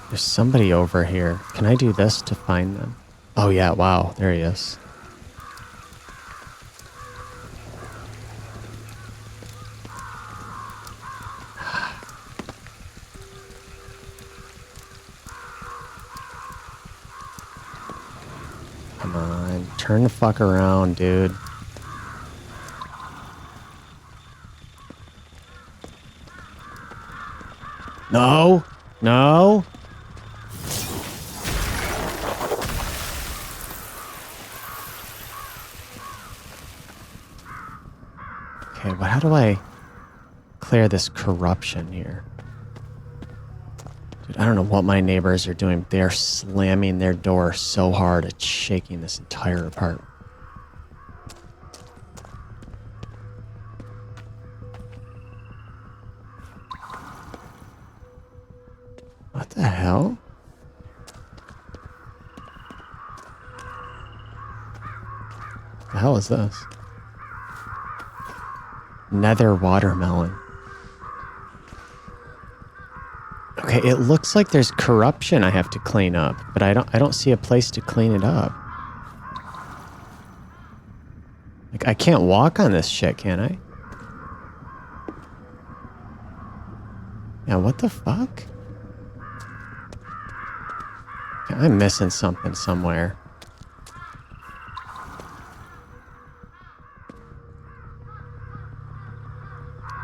There's somebody over here. Can I do this to find them? Oh yeah, wow, there he is. Come on. on. Turn the fuck around, dude. No. No. Okay, but how do I clear this corruption here? Dude, I don't know what my neighbors are doing. They're slamming their door so hard it's shaking this entire apartment. What the hell? The hell is this? Nether watermelon. Okay, it looks like there's corruption I have to clean up, but I don't see a place to clean it up. Like, I can't walk on this shit, can I? Yeah, what the fuck? Okay, I'm missing something somewhere.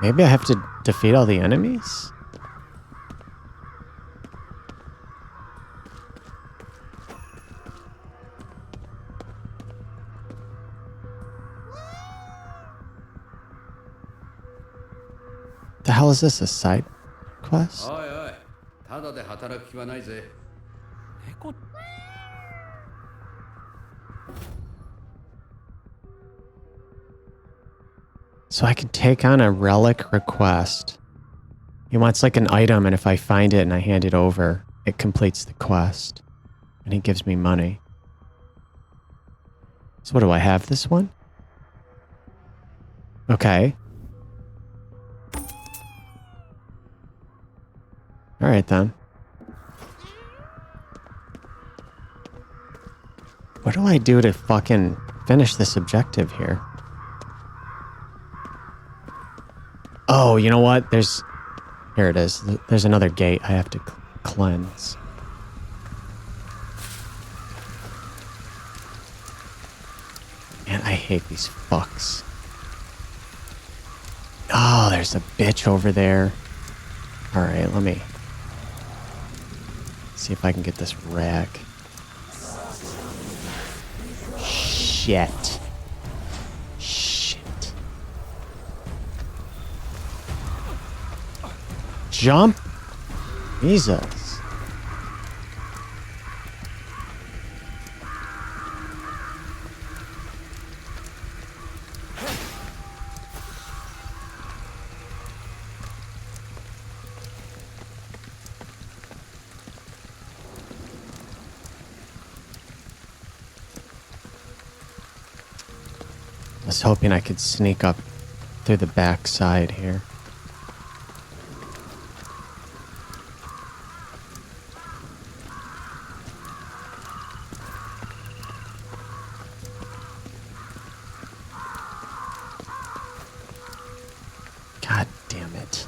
Maybe I have to defeat all the enemies? The hell is this? A side quest? おいおい、ただで働く気はないぜ。 So I can take on a relic request. He wants like an item, and if I find it and I hand it over, it completes the quest. And he gives me money. So what do I have, this one? Okay. Alright then. What do I do to fucking finish this objective here? Oh, you know what? Here it is. There's another gate I have to cleanse. Man, I hate these fucks. Oh, there's a bitch over there. Alright, let me see if I can get this rag. Shit. Shit. Jump? Jesus. I was hoping I could sneak up through the back side here. God damn it.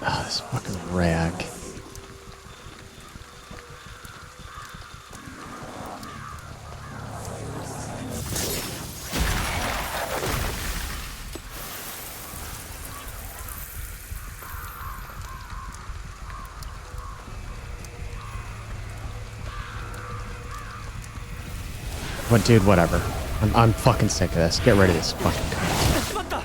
Oh, this fucking rag. What, dude, whatever. I'm fucking sick of this. Get rid of this fucking car.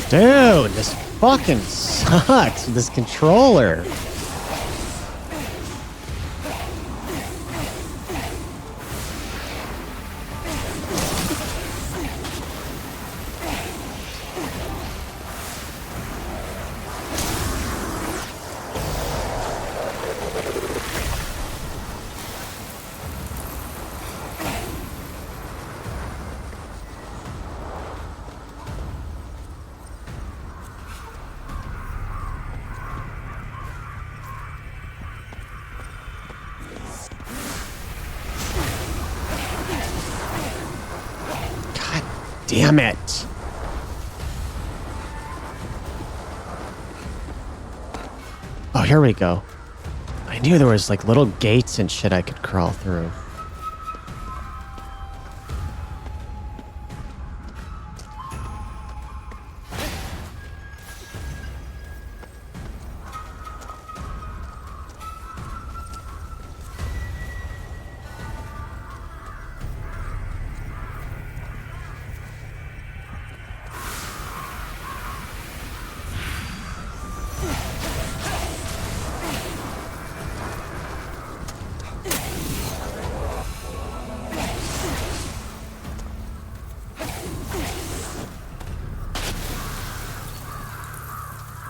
Dude, this fucking sucks with this controller. damn it. Oh, here we go. I knew there was like little gates and shit I could crawl through.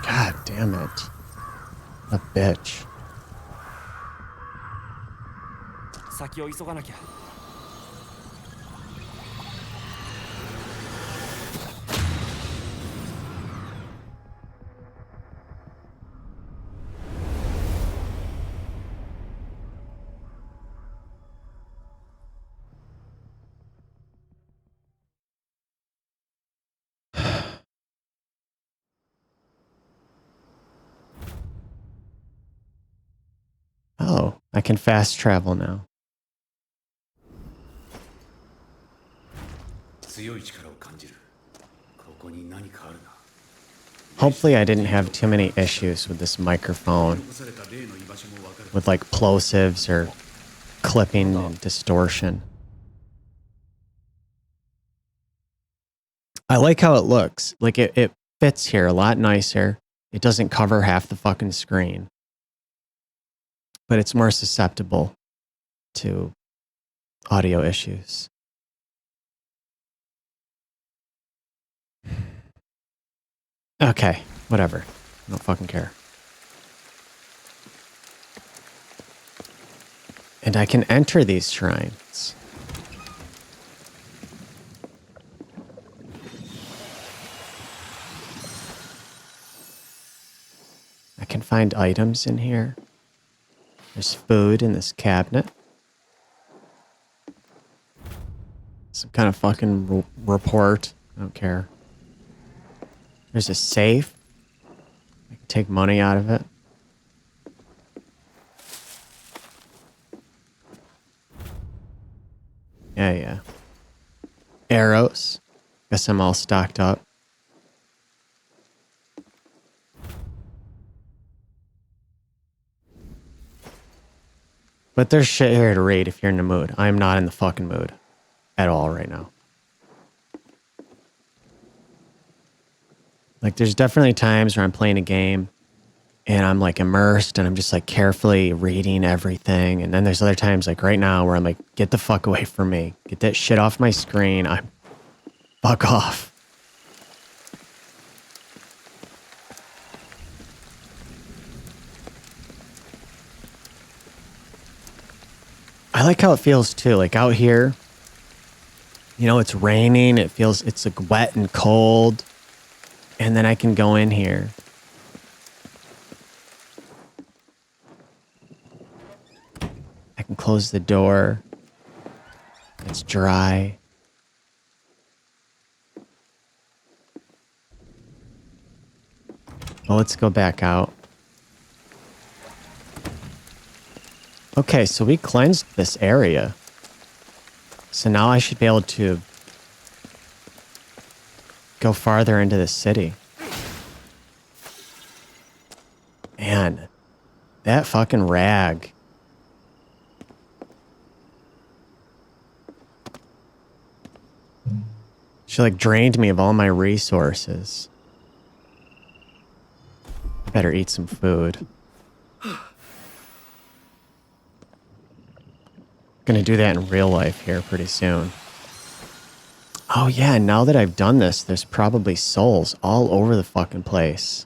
God damn it. A bitch. 先を急がなきゃ。Oh, I can fast travel now. 強い力を感じる。ここに何かあるな。 Hopefully I didn't have too many issues with this microphone 残された例の居場所もわかる。 with like plosives or clipping and distortion. I like how it looks. Like it fits here a lot nicer. It doesn't cover half the fucking screen. But it's more susceptible to audio issues. Okay, whatever. I don't fucking care. And I can enter these shrines. I can find items in here. There's food in this cabinet. Some kind of fucking report. I don't care. There's a safe. I can take money out of it. Yeah. Arrows. Guess I'm all stocked up. But there's shit here to read if you're in the mood. I'm not in the fucking mood at all right now. Like, there's definitely times where I'm playing a game and I'm like immersed and I'm just like carefully reading everything. And then there's other times like right now where I'm like, get the fuck away from me. Get that shit off my screen. Fuck off. I like how it feels too. Like out here, you know, it's raining. It's like wet and cold. And then I can go in here. I can close the door. It's dry. Well, let's go back out. Okay, so we cleansed this area. So now I should be able to go farther into the city. Man, that fucking rag. She like drained me of all my resources. I better eat some food. Gonna do that in real life here pretty soon. Oh yeah, now that I've done this, there's probably souls all over the fucking place.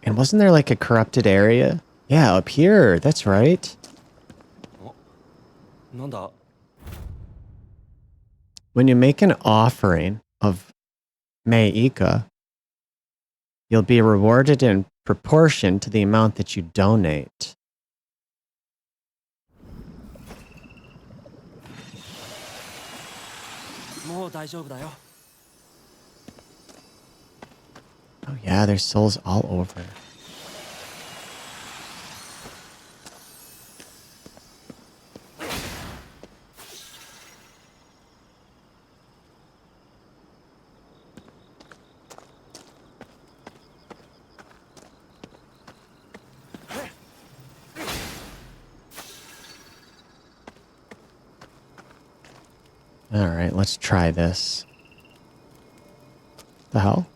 And wasn't there like a corrupted area? Yeah, up here, that's right. なんだ When you make an offering of Meika, you'll be rewarded in proportion to the amount that you donate. もう大丈夫だよ。 Oh yeah, there's souls all over. All right, let's try this. The hell?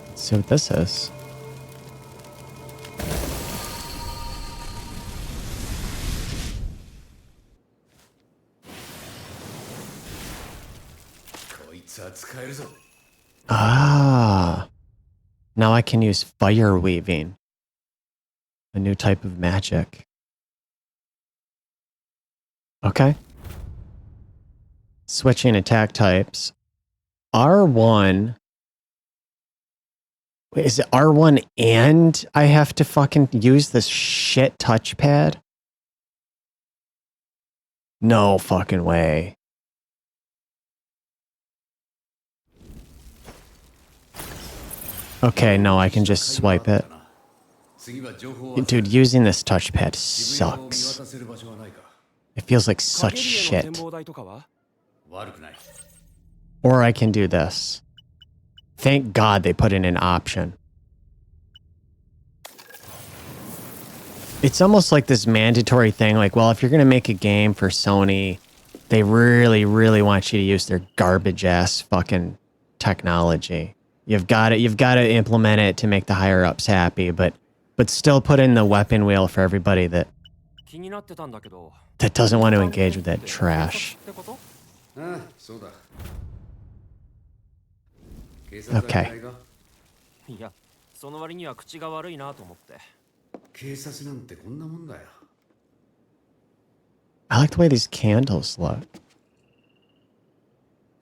Let's see what this is. Ah. Now I can use fire weaving. A new type of magic. Okay. Switching attack types. R1. Wait, is it R1 and I have to fucking use this shit touchpad? No fucking way. Okay, no, I can just swipe it. Dude, using this touchpad sucks. It feels like such shit. Or I can do this. Thank God they put in an option. It's almost like this mandatory thing. Like, well, if you're going to make a game for Sony, they really, really want you to use their garbage ass fucking technology. You've got to implement it to make the higher ups happy, but still put in the weapon wheel for everybody that doesn't want to engage with that trash. Okay. いや、その割には口が悪いなと思って。警察なんてこんなもんだよ。I like the way these candles look.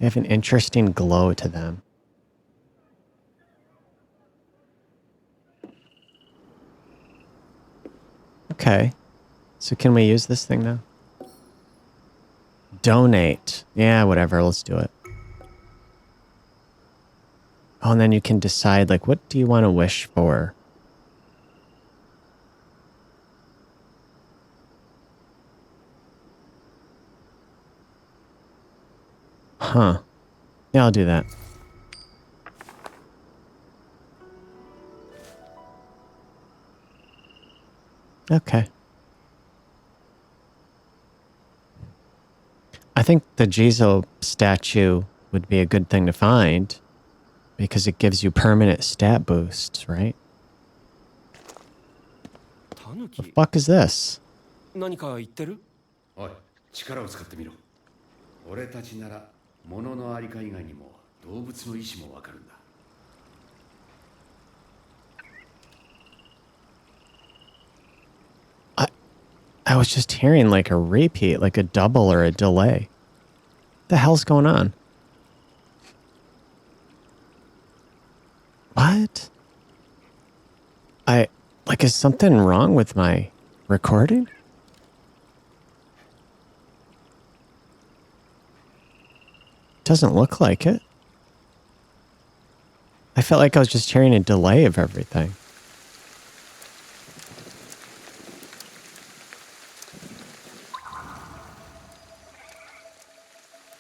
They have an interesting glow to them. Okay. So can we use this thing now? Donate. Yeah, whatever. Let's do it. Oh, and then you can decide, like, what do you want to wish for? Huh. Yeah, I'll do that. Okay. I think the Jizo statue would be a good thing to find because it gives you permanent stat boosts, right? The fuck is this? 何か言ってる？おい、力を使ってみろ。俺たちなら物のありか以外にも動物の意志もわかるんだ。I was just hearing like a repeat, like a double or a delay. What the hell's going on? What? Is something wrong with my recording? Doesn't look like it. I felt like I was just hearing a delay of everything.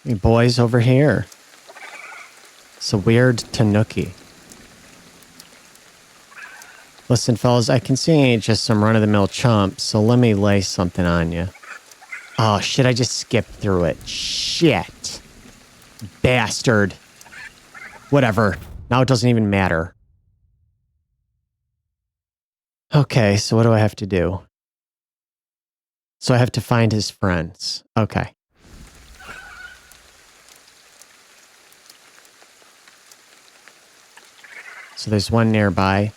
Hey, boys over here. It's a weird tanuki. Listen, fellas, I can see you ain't just some run-of-the-mill chump, so let me lay something on you. Oh, shit, I just skipped through it. Shit. Bastard. Whatever. Now it doesn't even matter. Okay, so what do I have to do? So I have to find his friends. Okay. So there's one nearby.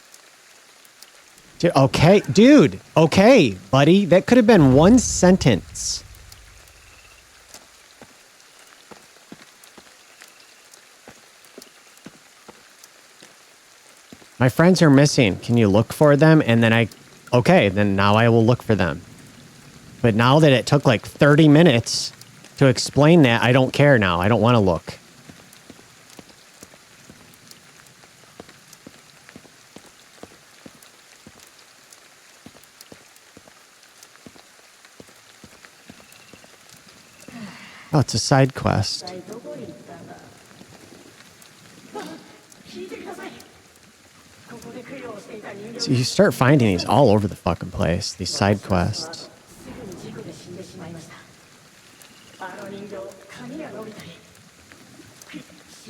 Dude, okay, dude. Okay, buddy. That could have been one sentence. My friends are missing. Can you look for them? And then okay, then now I will look for them. But now that it took like 30 minutes to explain that, I don't care now. I don't want to look. Oh, it's a side quest. 一体どこに行ったんだ。聞いてください。ここで供養していた人形 So you start finding these all over the fucking place, these side quests. すぐに事故で死んでしまいました。あの人形、髪が伸びたり。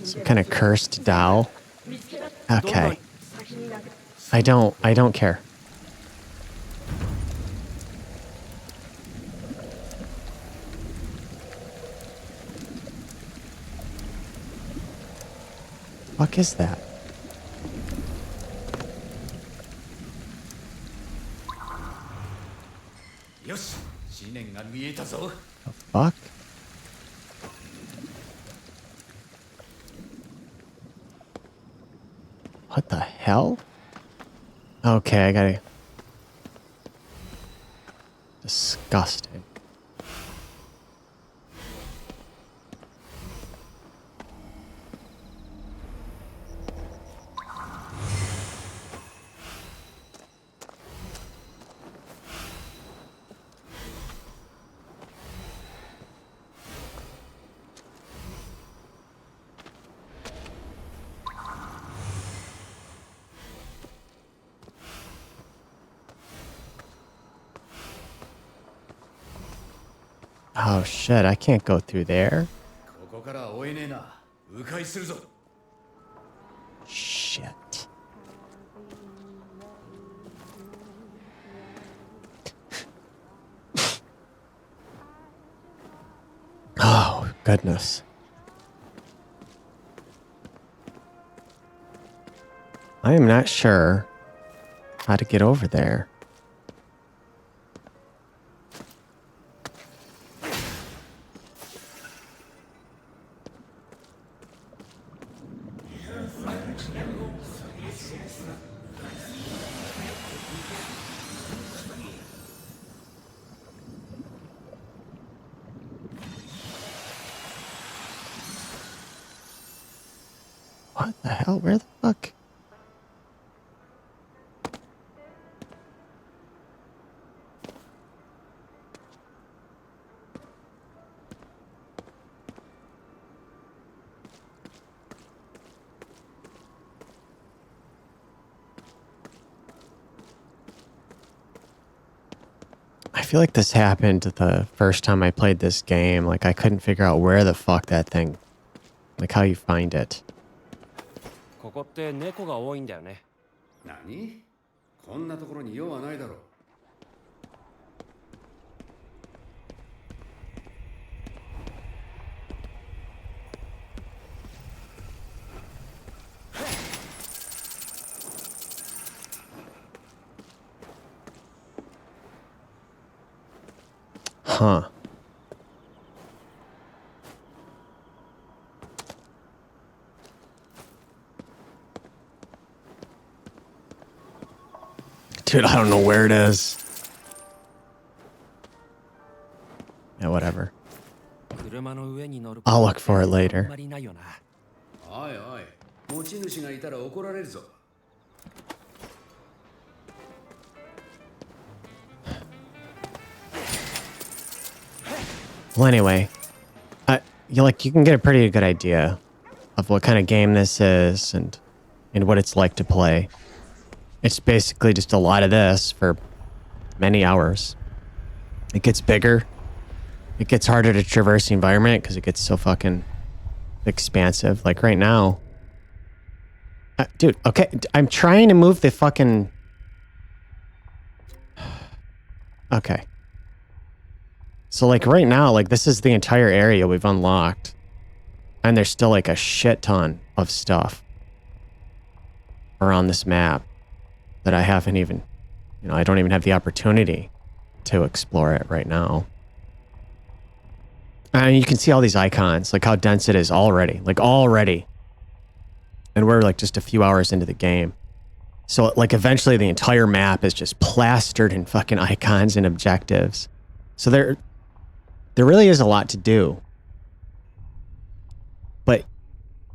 Some kind of cursed doll. 見つけら Okay. 先になく I don't care. Fuck is that? よし、思念が見えたぞ。 The fuck? What the hell? Okay, I gotta... Disgusting. Oh shit, I can't go through there. ここからは追えねえな。迂回するぞ。 Shit. Oh, goodness. I am not sure how to get over there. What the hell? Where the fuck? I feel like this happened the first time I played this game. Like, I couldn't figure out where the fuck that thing... Like, how you find it. ここって猫が多いんだよね。何？こんなところに用はないだろう。 Huh. Dude, I don't know where it is. Yeah, whatever. 車の上に乗る I'll look for it あん later. まりないよな。おいおい、持ち主がいたら怒られるぞ。 Well, anyway, you can get a pretty good idea of what kind of game this is and what it's like to play. It's basically just a lot of this for many hours. It gets bigger. It gets harder to traverse the environment because it gets so fucking expansive. Like right now. Dude, okay, I'm trying to move the fucking... Okay. So like right now, like this is the entire area we've unlocked. And there's still like a shit ton of stuff around this map that I haven't even, I don't even have the opportunity to explore it right now. And you can see all these icons, like how dense it is already, like already. And we're like just a few hours into the game. So like eventually the entire map is just plastered in fucking icons and objectives. So there really is a lot to do. But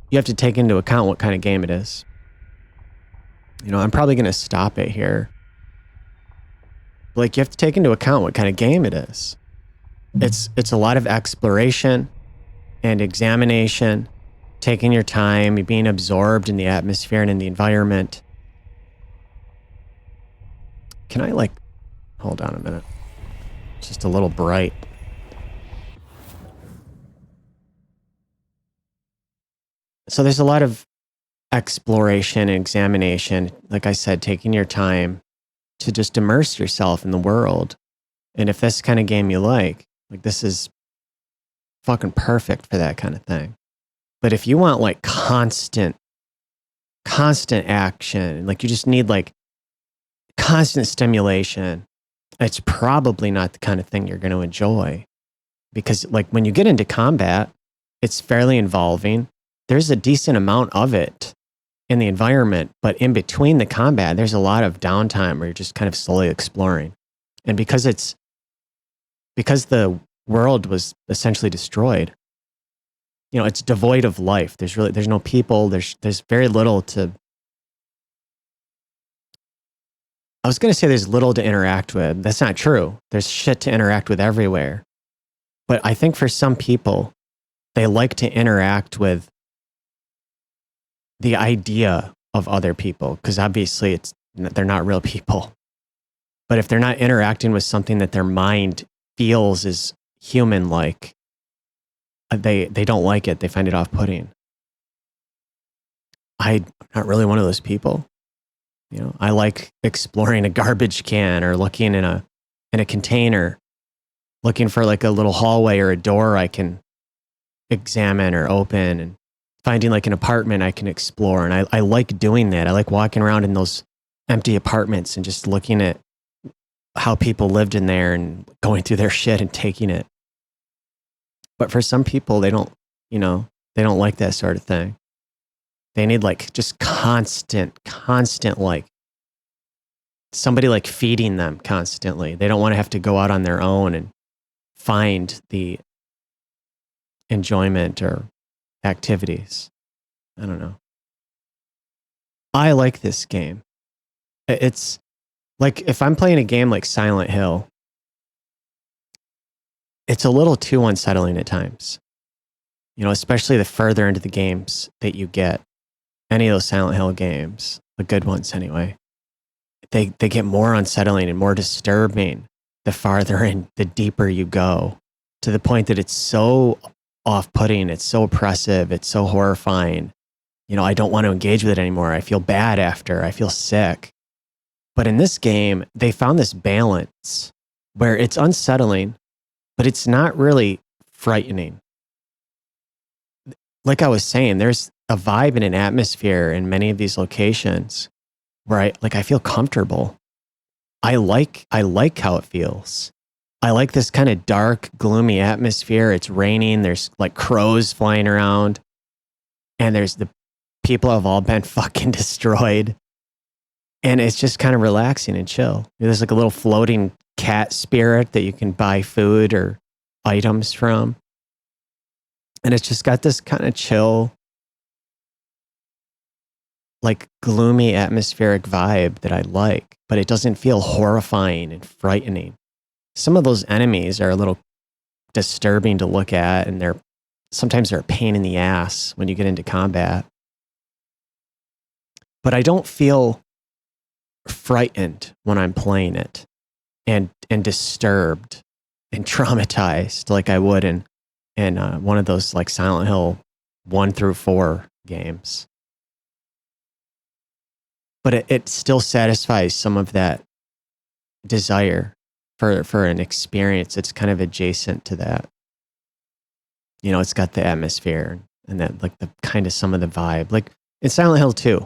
you have to take into account what kind of game it is. You know, I'm probably going to stop it here. Like, you have to take into account what kind of game it is. It's a lot of exploration and examination, taking your time, being absorbed in the atmosphere and in the environment. Can I, like, hold on a minute. It's just a little bright. So there's a lot of exploration and examination. Like I said, taking your time to just immerse yourself in the world. And if this kind of game you like this is fucking perfect for that kind of thing. But if you want like constant action, like you just need like constant stimulation, it's probably not the kind of thing you're going to enjoy. Because like when you get into combat, it's fairly involving. There's a decent amount of it in the environment, but in between the combat, there's a lot of downtime where you're just kind of slowly exploring. And because the world was essentially destroyed, you know, it's devoid of life. There's no people. There's very little to. I was going to say there's little to interact with. That's not true. There's shit to interact with everywhere. But I think for some people, they like to interact with the idea of other people, because obviously they're not real people. But if they're not interacting with something that their mind feels is human-like, they don't like it. They find it off-putting. I'm not really one of those people. You know, I like exploring a garbage can or looking in a container, looking for like a little hallway or a door I can examine or open, and finding like an apartment I can explore. And I like doing that. I like walking around in those empty apartments and just looking at how people lived in there and going through their shit and taking it. But for some people, they don't like that sort of thing. They need like just constant, like somebody like feeding them constantly. They don't want to have to go out on their own and find the enjoyment or activities. I don't know. I like this game. It's like if I'm playing a game like Silent Hill, it's a little too unsettling at times. You know, especially the further into the games that you get. Any of those Silent Hill games, the good ones anyway, they get more unsettling and more disturbing the farther in, the deeper you go, to the point that it's so off-putting, it's so oppressive, it's so horrifying. You know, I don't want to engage with it anymore. I feel bad after. I feel sick. But in this game, they found this balance where it's unsettling, but it's not really frightening. Like I was saying, there's a vibe and an atmosphere in many of these locations where I feel comfortable. I like how it feels. I like this kind of dark, gloomy atmosphere. It's raining. There's like crows flying around, and there's the people have all been fucking destroyed. And it's just kind of relaxing and chill. There's like a little floating cat spirit that you can buy food or items from. And it's just got this kind of chill, like gloomy atmospheric vibe that I like, but it doesn't feel horrifying and frightening. Some of those enemies are a little disturbing to look at, and sometimes they're a pain in the ass when you get into combat. But I don't feel frightened when I'm playing it, and disturbed and traumatized like I would in one of those like Silent Hill 1 through 4 games. But it still satisfies some of that desire for an experience that's kind of adjacent to that. You know, it's got the atmosphere and that like the kind of some of the vibe. Like in Silent Hill 2,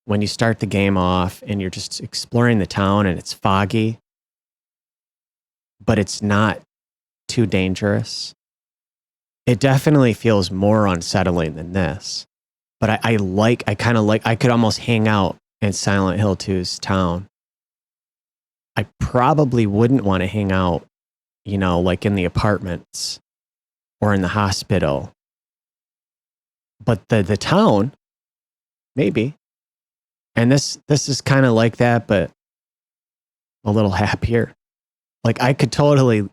when you start the game off and you're just exploring the town and it's foggy, but it's not too dangerous. It definitely feels more unsettling than this. But I could almost hang out in Silent Hill 2's town, I probably wouldn't want to hang out, like in the apartments or in the hospital. But the town, maybe. And this is kind of like that, but a little happier. Like I could totally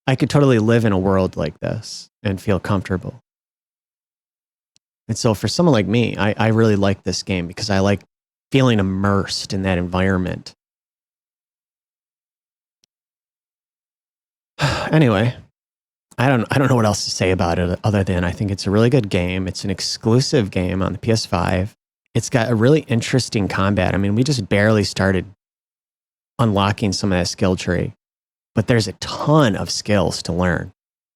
live in a world like this and feel comfortable. And so for someone like me, I really like this game because I like feeling immersed in that environment. Anyway, I don't know what else to say about it other than I think it's a really good game. It's an exclusive game on the PS5. It's got a really interesting combat. I mean, we just barely started unlocking some of that skill tree, but there's a ton of skills to learn.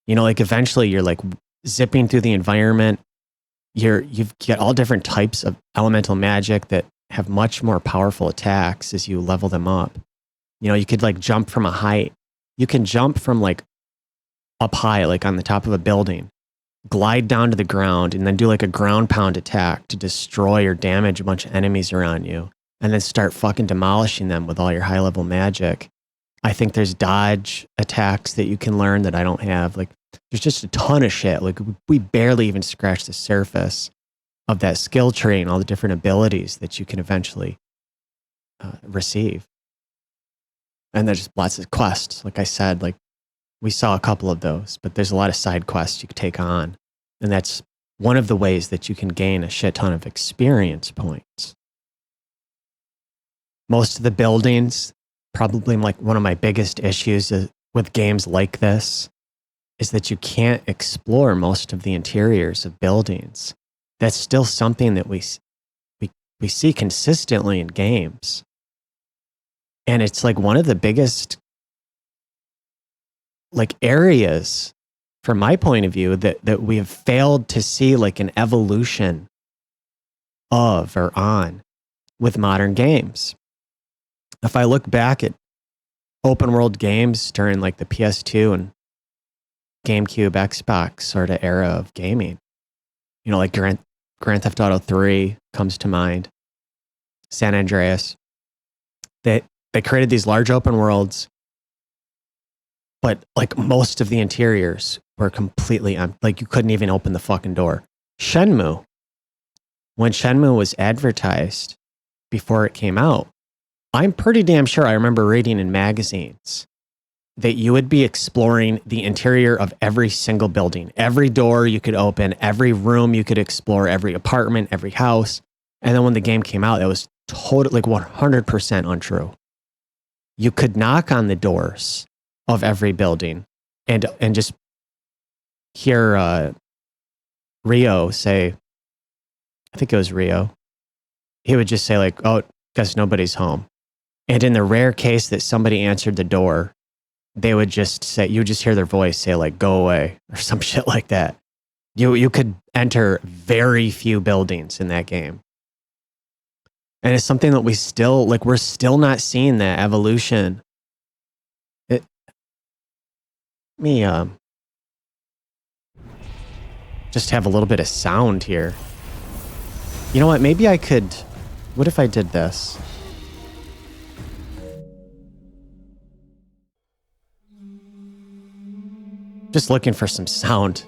Like eventually you're like zipping through the environment. You've got all different types of elemental magic that have much more powerful attacks as you level them up. You could like jump from a height. You can jump from like up high, like on the top of a building, glide down to the ground, and then do like a ground pound attack to destroy or damage a bunch of enemies around you, and then start fucking demolishing them with all your high level magic. I think there's dodge attacks that you can learn that I don't have. Like there's just a ton of shit. Like we barely even scratched the surface of that skill tree and all the different abilities that you can eventually receive. And there's lots of quests. Like I said, like we saw a couple of those, but there's a lot of side quests you could take on. And that's one of the ways that you can gain a shit ton of experience points. Most of the buildings, probably like one of my biggest issues with games like this is that you can't explore most of the interiors of buildings. That's still something that we see consistently in games. And it's like one of the biggest like areas from my point of view that we have failed to see like an evolution of or on with modern games. If I look back at open world games during like the PS2 and GameCube, Xbox sort of era of gaming, like Grand Theft Auto 3 comes to mind, San Andreas, they created these large open worlds, but like most of the interiors were completely empty. Like you couldn't even open the fucking door. Shenmue, when Shenmue was advertised before it came out, I'm pretty damn sure I remember reading in magazines that you would be exploring the interior of every single building, every door you could open, every room you could explore, every apartment, every house. And then when the game came out, that was totally like 100% untrue. You could knock on the doors of every building and just hear Rio say, I think it was Rio. He would just say like, oh, guess nobody's home. And in the rare case that somebody answered the door, they would just say, you would just hear their voice say like, go away or some shit like that. You could enter very few buildings in that game. And it's something that we're still not seeing that evolution. Just have a little bit of sound here. You know what? Maybe I could, what if I did this? Just looking for some sound.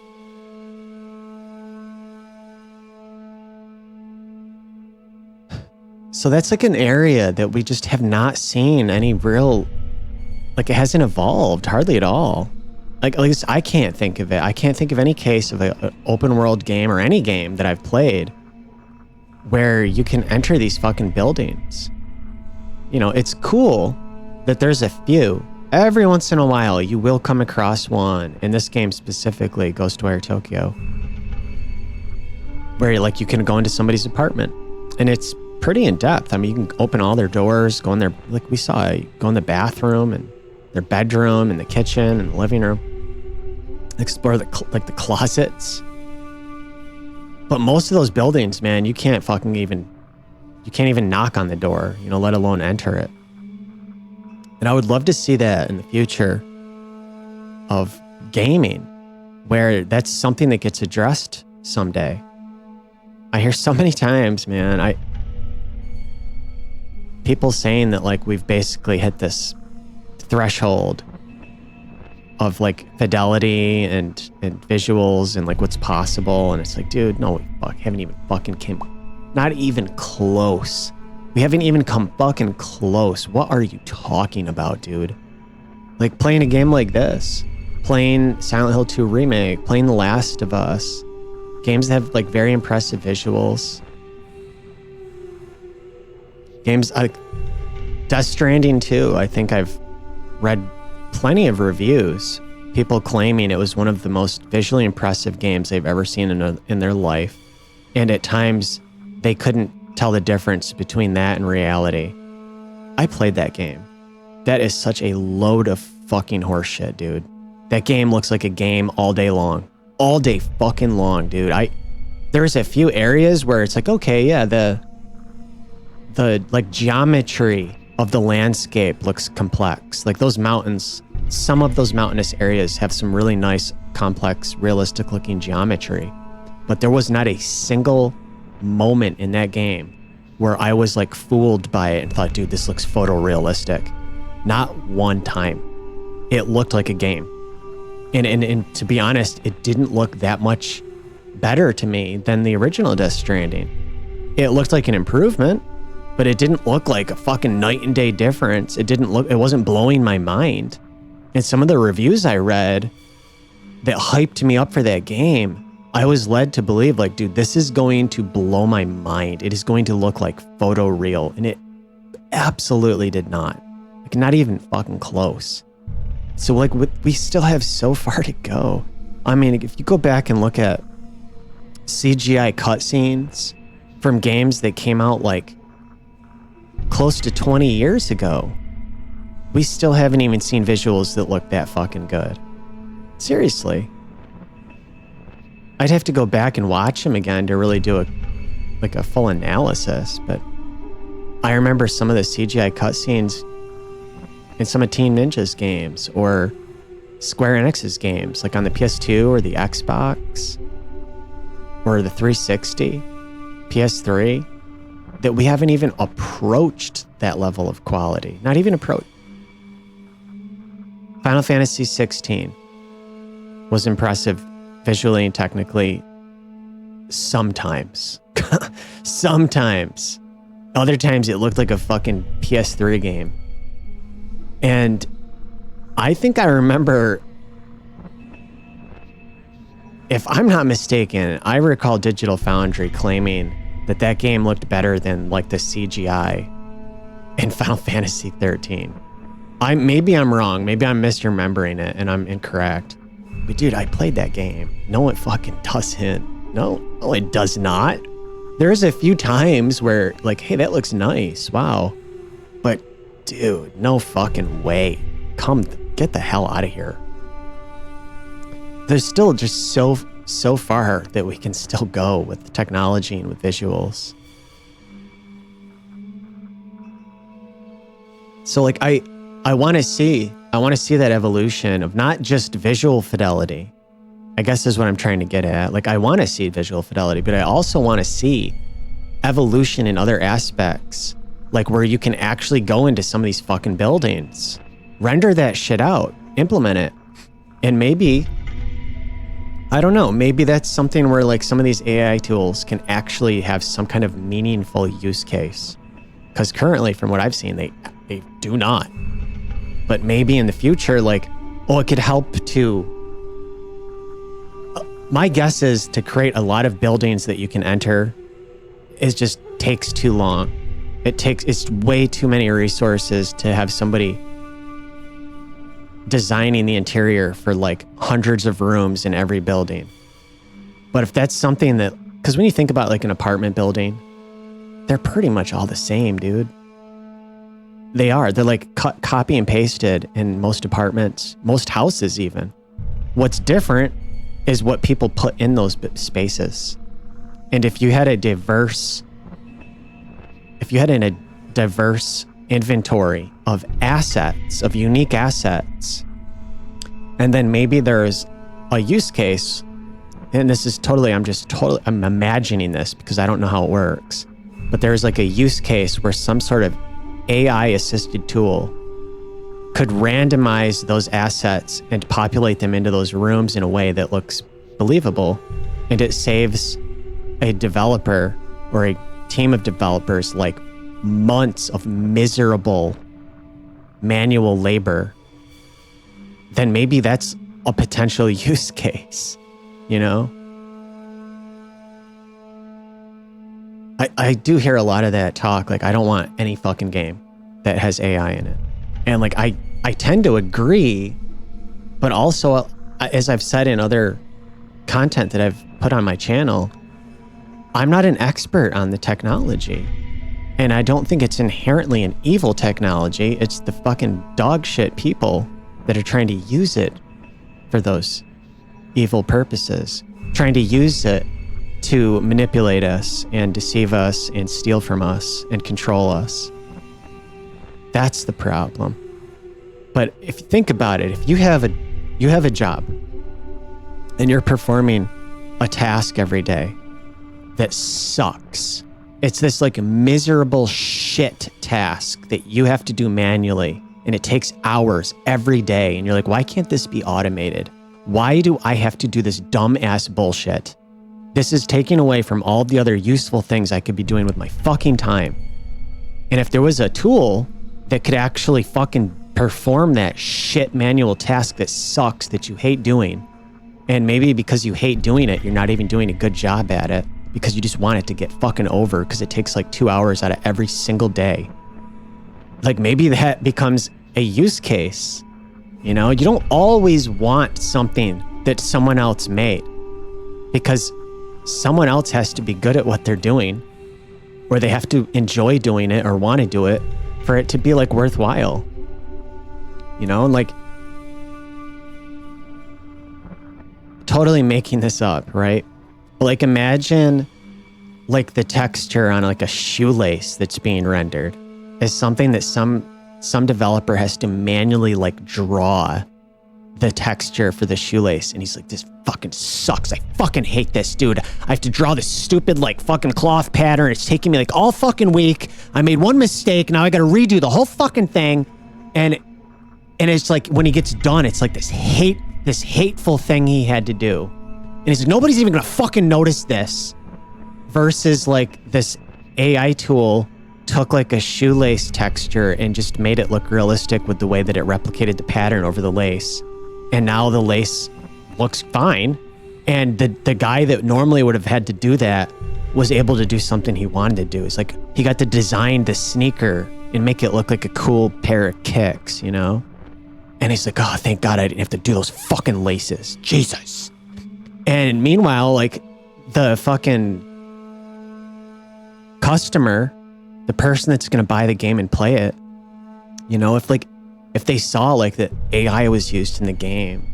So that's like an area that we just have not seen any real, like it hasn't evolved hardly at all. Like at least I can't think of it. I can't think of any case of an open world game or any game that I've played where you can enter these fucking buildings. It's cool that there's a few. Every once in a while, you will come across one, in this game specifically, Ghostwire Tokyo, where like you can go into somebody's apartment and it's pretty in depth. I mean, you can open all their doors, go in there, like we saw, go in the bathroom and their bedroom and the kitchen and the living room, explore the closets. But most of those buildings, man, you can't even knock on the door, let alone enter it. And I would love to see that in the future of gaming, where that's something that gets addressed someday. I hear so many times, man, people saying that like we've basically hit this threshold of like fidelity and visuals and like what's possible, and it's like, dude, no, we haven't even fucking came, not even close. We haven't even come fucking close. What are you talking about, dude? Like playing a game like this, playing Silent Hill 2 Remake, playing The Last of Us, games that have like very impressive visuals. Games like Death Stranding 2, I think I've read plenty of reviews, people claiming it was one of the most visually impressive games they've ever seen in their life. And at times, they couldn't tell the difference between that and reality. I played that game. That is such a load of fucking horseshit, dude. That game looks like a game all day long. All day fucking long, dude. There's a few areas where it's like, okay, yeah, the like geometry of the landscape looks complex. Like those mountains, some of those mountainous areas have some really nice, complex, realistic looking geometry. But there was not a single moment in that game where I was like fooled by it and thought, dude, this looks photorealistic. Not one time. It looked like a game. And to be honest, it didn't look that much better to me than the original Death Stranding. It looked like an improvement, but it didn't look like a fucking night and day difference. It wasn't blowing my mind. And some of the reviews I read that hyped me up for that game, I was led to believe like, dude, this is going to blow my mind. It is going to look like photoreal. And it absolutely did not. Like not even fucking close. So like we still have so far to go. I mean, if you go back and look at CGI cutscenes from games that came out like close to 20 years ago, we still haven't even seen visuals that look that fucking good. Seriously. I'd have to go back and watch them again to really do a full analysis, but I remember some of the CGI cutscenes in some of Teen Ninja's games or Square Enix's games, like on the PS2 or the Xbox or the 360, PS3, that we haven't even approached that level of quality. Not even approached. Final Fantasy 16 was impressive visually and technically sometimes. Sometimes. Other times it looked like a fucking PS3 game. And I think I remember, if I'm not mistaken, I recall Digital Foundry claiming that game looked better than like the CGI in Final Fantasy 13. Maybe I'm wrong. Maybe I'm misremembering it and I'm incorrect. But dude, I played that game. No, it fucking doesn't. No, it does not. There's a few times where like, hey, that looks nice. Wow. But dude, no fucking way. Get the hell out of here. There's still just so far that we can still go with technology and with visuals. So like I want to see that evolution of not just visual fidelity. I guess is what I'm trying to get at. Like I want to see visual fidelity, but I also want to see evolution in other aspects, like where you can actually go into some of these fucking buildings, render that shit out, implement it, and maybe, I don't know, maybe that's something where like some of these AI tools can actually have some kind of meaningful use case. Because currently, from what I've seen, they do not. But maybe in the future, like, it could help to... my guess is to create a lot of buildings that you can enter, it just takes too long. It's way too many resources to have somebody designing the interior for like hundreds of rooms in every building. But if that's something that, because when you think about like an apartment building, they're pretty much all the same, dude. They're like copy and pasted in most apartments, most houses even. What's different is what people put in those spaces. And if you had a diverse inventory of assets, of unique assets, and then maybe there's a use case, and this is I'm imagining this because I don't know how it works, but there's like a use case where some sort of AI assisted tool could randomize those assets and populate them into those rooms in a way that looks believable, and it saves a developer or a team of developers like months of miserable manual labor, then maybe that's a potential use case, you know? I do hear a lot of that talk, like, I don't want any fucking game that has AI in it. And like, I tend to agree, but also, as I've said in other content that I've put on my channel, I'm not an expert on the technology. And I don't think it's inherently an evil technology. It's the fucking dog shit people that are trying to use it for those evil purposes, trying to use it to manipulate us and deceive us and steal from us and control us. That's the problem. But if you think about it, if you have a job and you're performing a task every day that sucks, it's this like miserable shit task that you have to do manually, and it takes hours every day, and you're like, why can't this be automated? Why do I have to do this dumb ass bullshit? This is taking away from all the other useful things I could be doing with my fucking time. And if there was a tool that could actually fucking perform that shit manual task that sucks, that you hate doing, and maybe because you hate doing it, you're not even doing a good job at it because you just want it to get fucking over because it takes like 2 hours out of every single day. Like, maybe that becomes a use case. You know, you don't always want something that someone else made, because someone else has to be good at what they're doing, or they have to enjoy doing it or want to do it for it to be like worthwhile. You know, and like, totally making this up, right? But like, imagine like the texture on like a shoelace that's being rendered is something that some developer has to manually like draw the texture for the shoelace, and he's like, this fucking sucks. I fucking hate this, dude. I have to draw this stupid like fucking cloth pattern. It's taking me like all fucking week. I made one mistake. Now I got to redo the whole fucking thing. And it's like, when he gets done, it's like this hateful thing he had to do. And he's like, nobody's even gonna fucking notice this. Versus like this AI tool took like a shoelace texture and just made it look realistic with the way that it replicated the pattern over the lace. And now the lace looks fine. And the guy that normally would have had to do that was able to do something he wanted to do. It's like, he got to design the sneaker and make it look like a cool pair of kicks, you know? And he's like, oh, thank God I didn't have to do those fucking laces. Jesus. And meanwhile, like, the fucking customer, the person that's going to buy the game and play it, you know, if they saw like that AI was used in the game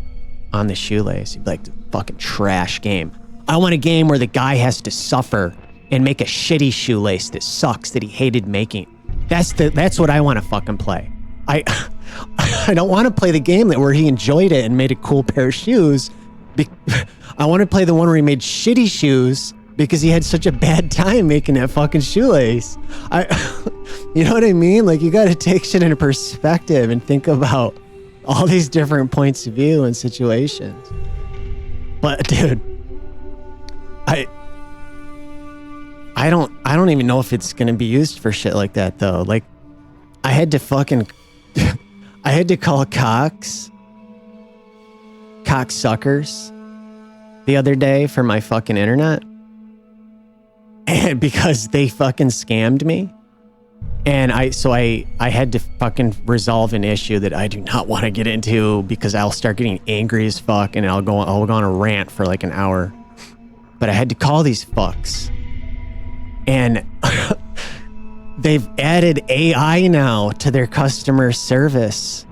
on the shoelace, you'd be like, fucking trash game. I want a game where the guy has to suffer and make a shitty shoelace that sucks, that he hated making. That's what I want to fucking play. I don't want to play the game where he enjoyed it and made a cool pair of shoes. I want to play the one where he made shitty shoes because he had such a bad time making that fucking shoelace. You know what I mean? Like, you got to take shit into perspective and think about all these different points of view and situations. But dude, I don't even know if it's going to be used for shit like that though. Like, I had to call cocksuckers the other day for my fucking internet. And because they fucking scammed me. And I had to fucking resolve an issue that I do not want to get into, because I'll start getting angry as fuck and I'll go on a rant for like an hour. But I had to call these fucks. And they've added AI now to their customer service.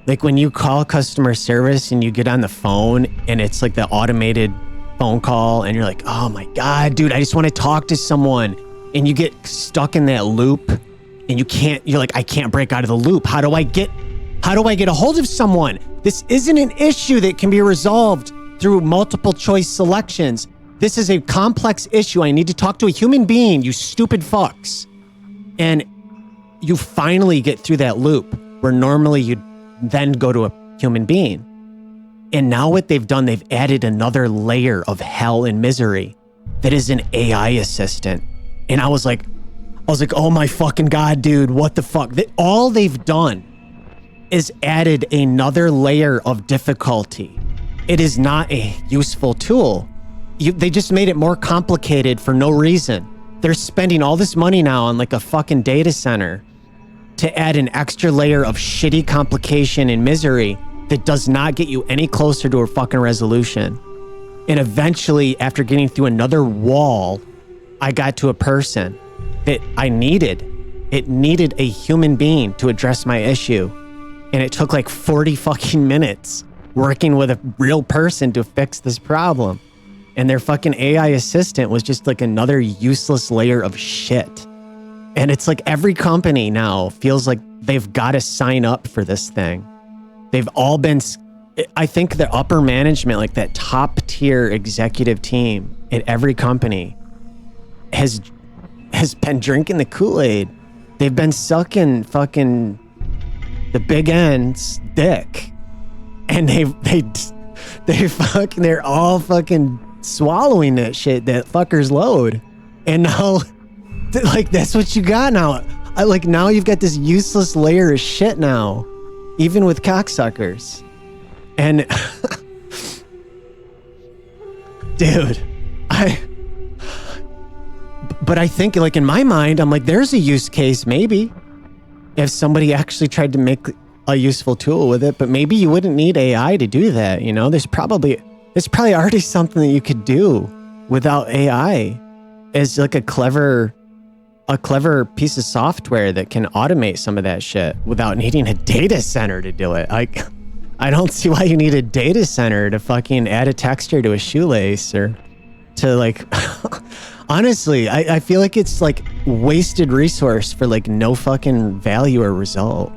Like, when you call customer service and you get on the phone and it's like the automated phone call and you're like, oh my God, dude, I just want to talk to someone. And you get stuck in that loop and you're like, I can't break out of the loop. How do I get a hold of someone? This isn't an issue that can be resolved through multiple choice selections. This is a complex issue. I need to talk to a human being, you stupid fucks. And you finally get through that loop where normally you'd then go to a human being. And now what they've done, they've added another layer of hell and misery that is an AI assistant. And I was like, oh my fucking God, dude, what the fuck? All they've done is added another layer of difficulty. It is not a useful tool. They just made it more complicated for no reason. They're spending all this money now on like a fucking data center to add an extra layer of shitty complication and misery that does not get you any closer to a fucking resolution. And eventually, after getting through another wall, I got to a person that I needed. It needed a human being to address my issue. And it took like 40 fucking minutes working with a real person to fix this problem. And their fucking AI assistant was just like another useless layer of shit. And it's like every company now feels like they've got to sign up for this thing. They've all been, I think the upper management, like that top tier executive team at every company has been drinking the Kool-Aid. They've been sucking fucking the big end's dick. And they're all fucking swallowing that shit, that fucker's load. And now, like, that's what you got now. Now you've got this useless layer of shit now, even with cocksuckers. And dude, but I think, like, in my mind, I'm like, there's a use case maybe if somebody actually tried to make a useful tool with it, but maybe you wouldn't need AI to do that. You know, there's probably already something that you could do without AI as like a clever piece of software that can automate some of that shit without needing a data center to do it. Like, I don't see why you need a data center to fucking add a texture to a shoelace or to like, honestly, I feel like it's like wasted resource for like no fucking value or result.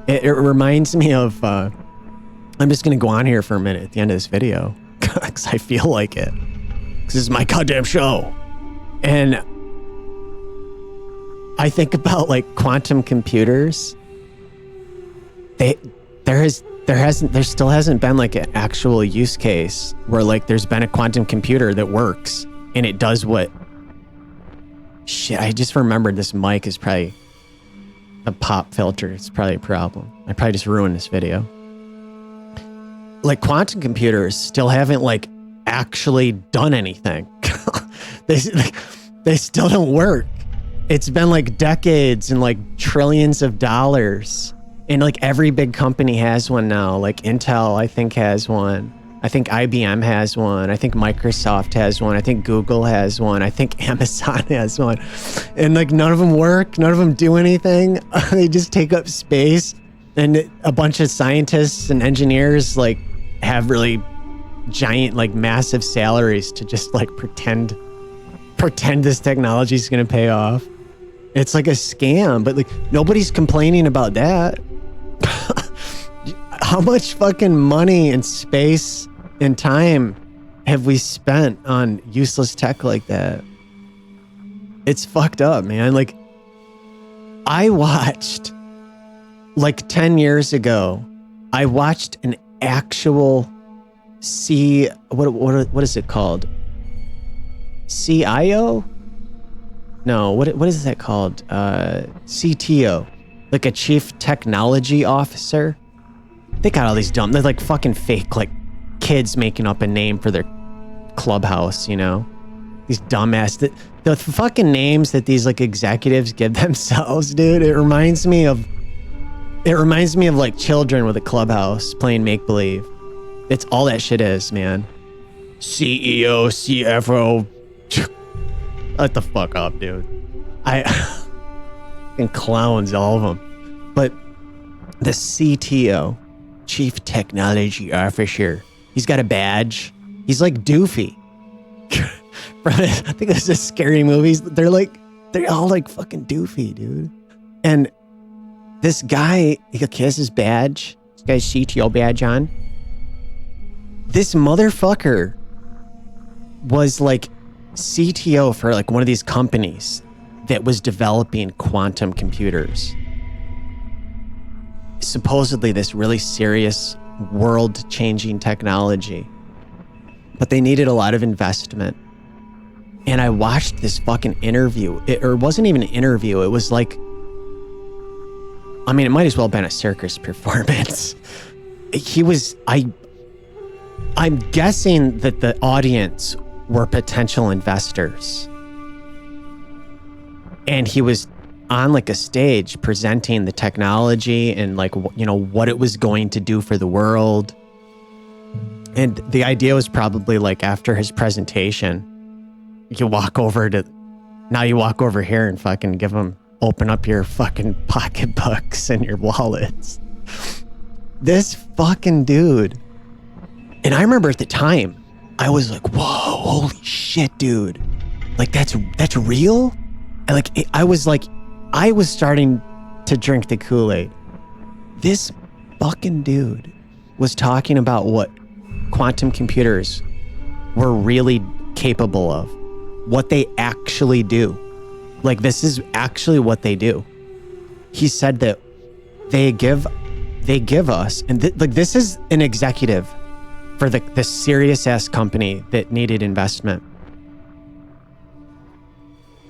It reminds me of, I'm just going to go on here for a minute at the end of this video because I feel like it. Because this is my goddamn show. And I think about like quantum computers. There still hasn't been like an actual use case where like there's been a quantum computer that works and it does what. Shit, I just remembered this mic is probably the pop filter. It's probably a problem. I probably just ruined this video. Like quantum computers still haven't like actually done anything. They still don't work. It's been like decades and like trillions of dollars. And like every big company has one now. Like Intel, I think, has one. I think IBM has one. I think Microsoft has one. I think Google has one. I think Amazon has one. And like none of them work. None of them do anything. They just take up space. And a bunch of scientists and engineers like have really giant, like massive salaries to just like pretend this technology is going to pay off. It's like a scam, but like nobody's complaining about that. How much fucking money and space and time have we spent on useless tech like that? It's fucked up, man. Like, I watched, like 10 years ago, I watched an actual what is it called? CIO? No, what is that called? CTO, like a chief technology officer. They got all these they're like fucking fake, like kids making up a name for their clubhouse, you know? These dumbass, the fucking names that these like executives give themselves, dude. It reminds me of like children with a clubhouse playing make-believe. It's all that shit is, man. CEO, CFO. What the fuck up, dude? Fucking clowns, all of them. But the CTO, Chief Technology Officer, he's got a badge. He's like Doofy. I think it's just scary movies. They're all like fucking Doofy, dude. And this guy, he has his badge. This guy's CTO badge on. This motherfucker was like CTO for like one of these companies that was developing quantum computers. supposedly this really serious world-changing technology, but they needed a lot of investment. And I watched this fucking interview. It wasn't even an interview. It was like, I mean, it might as well have been a circus performance. I'm guessing that the audience were potential investors. And he was on like a stage presenting the technology and like, you know, what it was going to do for the world. And the idea was probably like after his presentation, you walk over here and fucking open up your fucking pocketbooks and your wallets. This fucking dude. And I remember at the time, I was like, whoa, holy shit, dude. Like, that's real? And like, I was starting to drink the Kool-Aid. This fucking dude was talking about what quantum computers were really capable of. What they actually do. Like, this is actually what they do. He said that they give us, and this is an executive for the serious ass company that needed investment.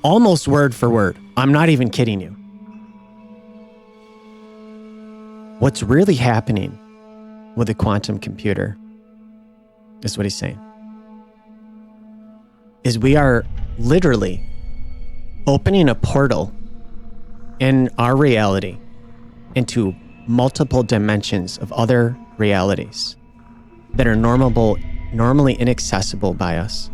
Almost word for word. I'm not even kidding you. What's really happening with a quantum computer is what he's saying. Is we are literally opening a portal in our reality into multiple dimensions of other realities that are normally inaccessible by us.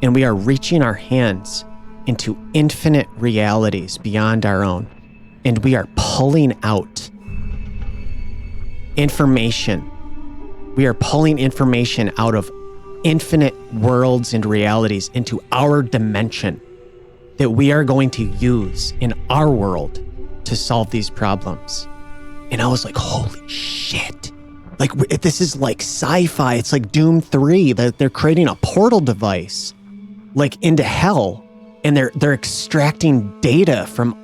And we are reaching our hands into infinite realities beyond our own. And we are pulling out information. We are pulling information out of infinite worlds and realities into our dimension that we are going to use in our world to solve these problems. And I was like, holy shit. Like, this is like sci-fi. It's like Doom 3. They're creating a portal device like into hell. And they're extracting data from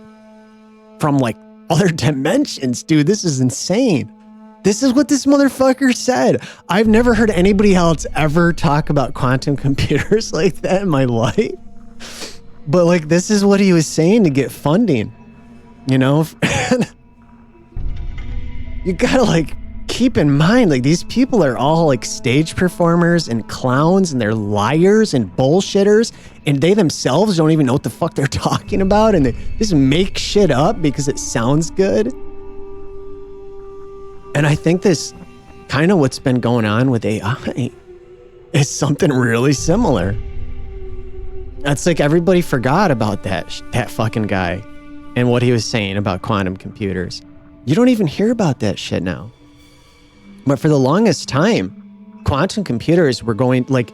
like other dimensions. Dude, this is insane. This is what this motherfucker said. I've never heard anybody else ever talk about quantum computers like that in my life. But like, this is what he was saying to get funding, you know? You gotta like keep in mind, like, these people are all like stage performers and clowns, and they're liars and bullshitters, and they themselves don't even know what the fuck they're talking about, and they just make shit up because it sounds good. And I think this kind of what's been going on with AI is something really similar. It's like everybody forgot about that fucking guy and what he was saying about quantum computers. You don't even hear about that shit now. But for the longest time, quantum computers were going, like,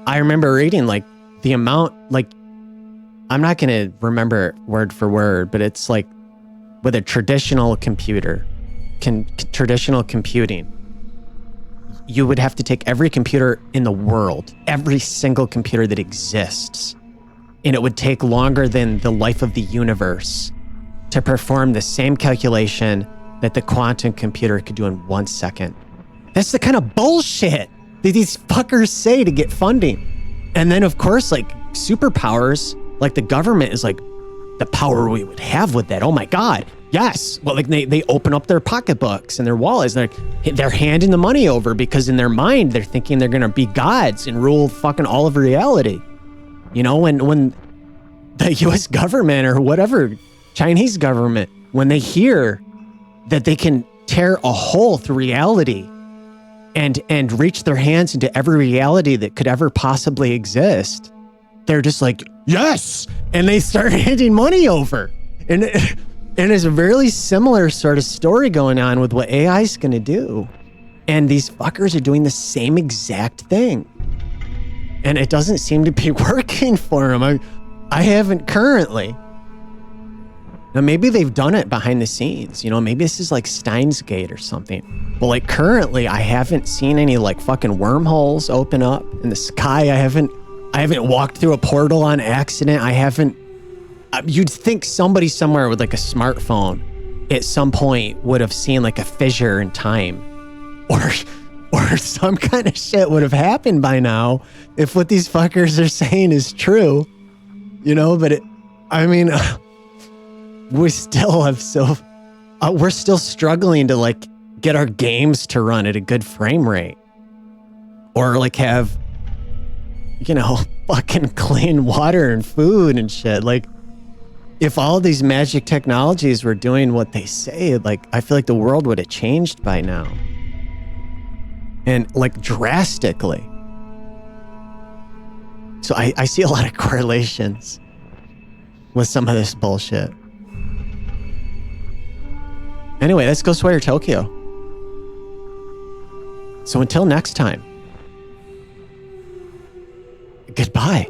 I remember reading like the amount, like, I'm not going to remember word for word, but it's like with a traditional computer, traditional computing, you would have to take every computer in the world, every single computer that exists, and it would take longer than the life of the universe to perform the same calculation that the quantum computer could do in 1 second. That's the kind of bullshit that these fuckers say to get funding. And then, of course, like, superpowers, like the government is like, the power we would have with that. Oh my God. Yes. Well, like they open up their pocketbooks and their wallets. They're handing the money over because in their mind, they're thinking they're going to be gods and rule fucking all of reality. You know, when the US government or whatever, Chinese government, when they hear that they can tear a hole through reality and reach their hands into every reality that could ever possibly exist, they're just like, yes. And they start handing money over. And it's a really similar sort of story going on with what AI is going to do. And these fuckers are doing the same exact thing. And it doesn't seem to be working for them. I haven't currently. Now, maybe they've done it behind the scenes. You know, maybe this is like Steins Gate or something. But like currently, I haven't seen any like fucking wormholes open up in the sky. I haven't walked through a portal on accident. You'd think somebody somewhere with like a smartphone at some point would have seen like a fissure in time, or some kind of shit would have happened by now if what these fuckers are saying is true, you know. But we still have we're still struggling to like get our games to run at a good frame rate, or like have, you know, fucking clean water and food and shit. Like, if all these magic technologies were doing what they say, like, I feel like the world would have changed by now. And like drastically. So I see a lot of correlations with some of this bullshit. Anyway, that's Ghostwire Tokyo. So until next time, goodbye.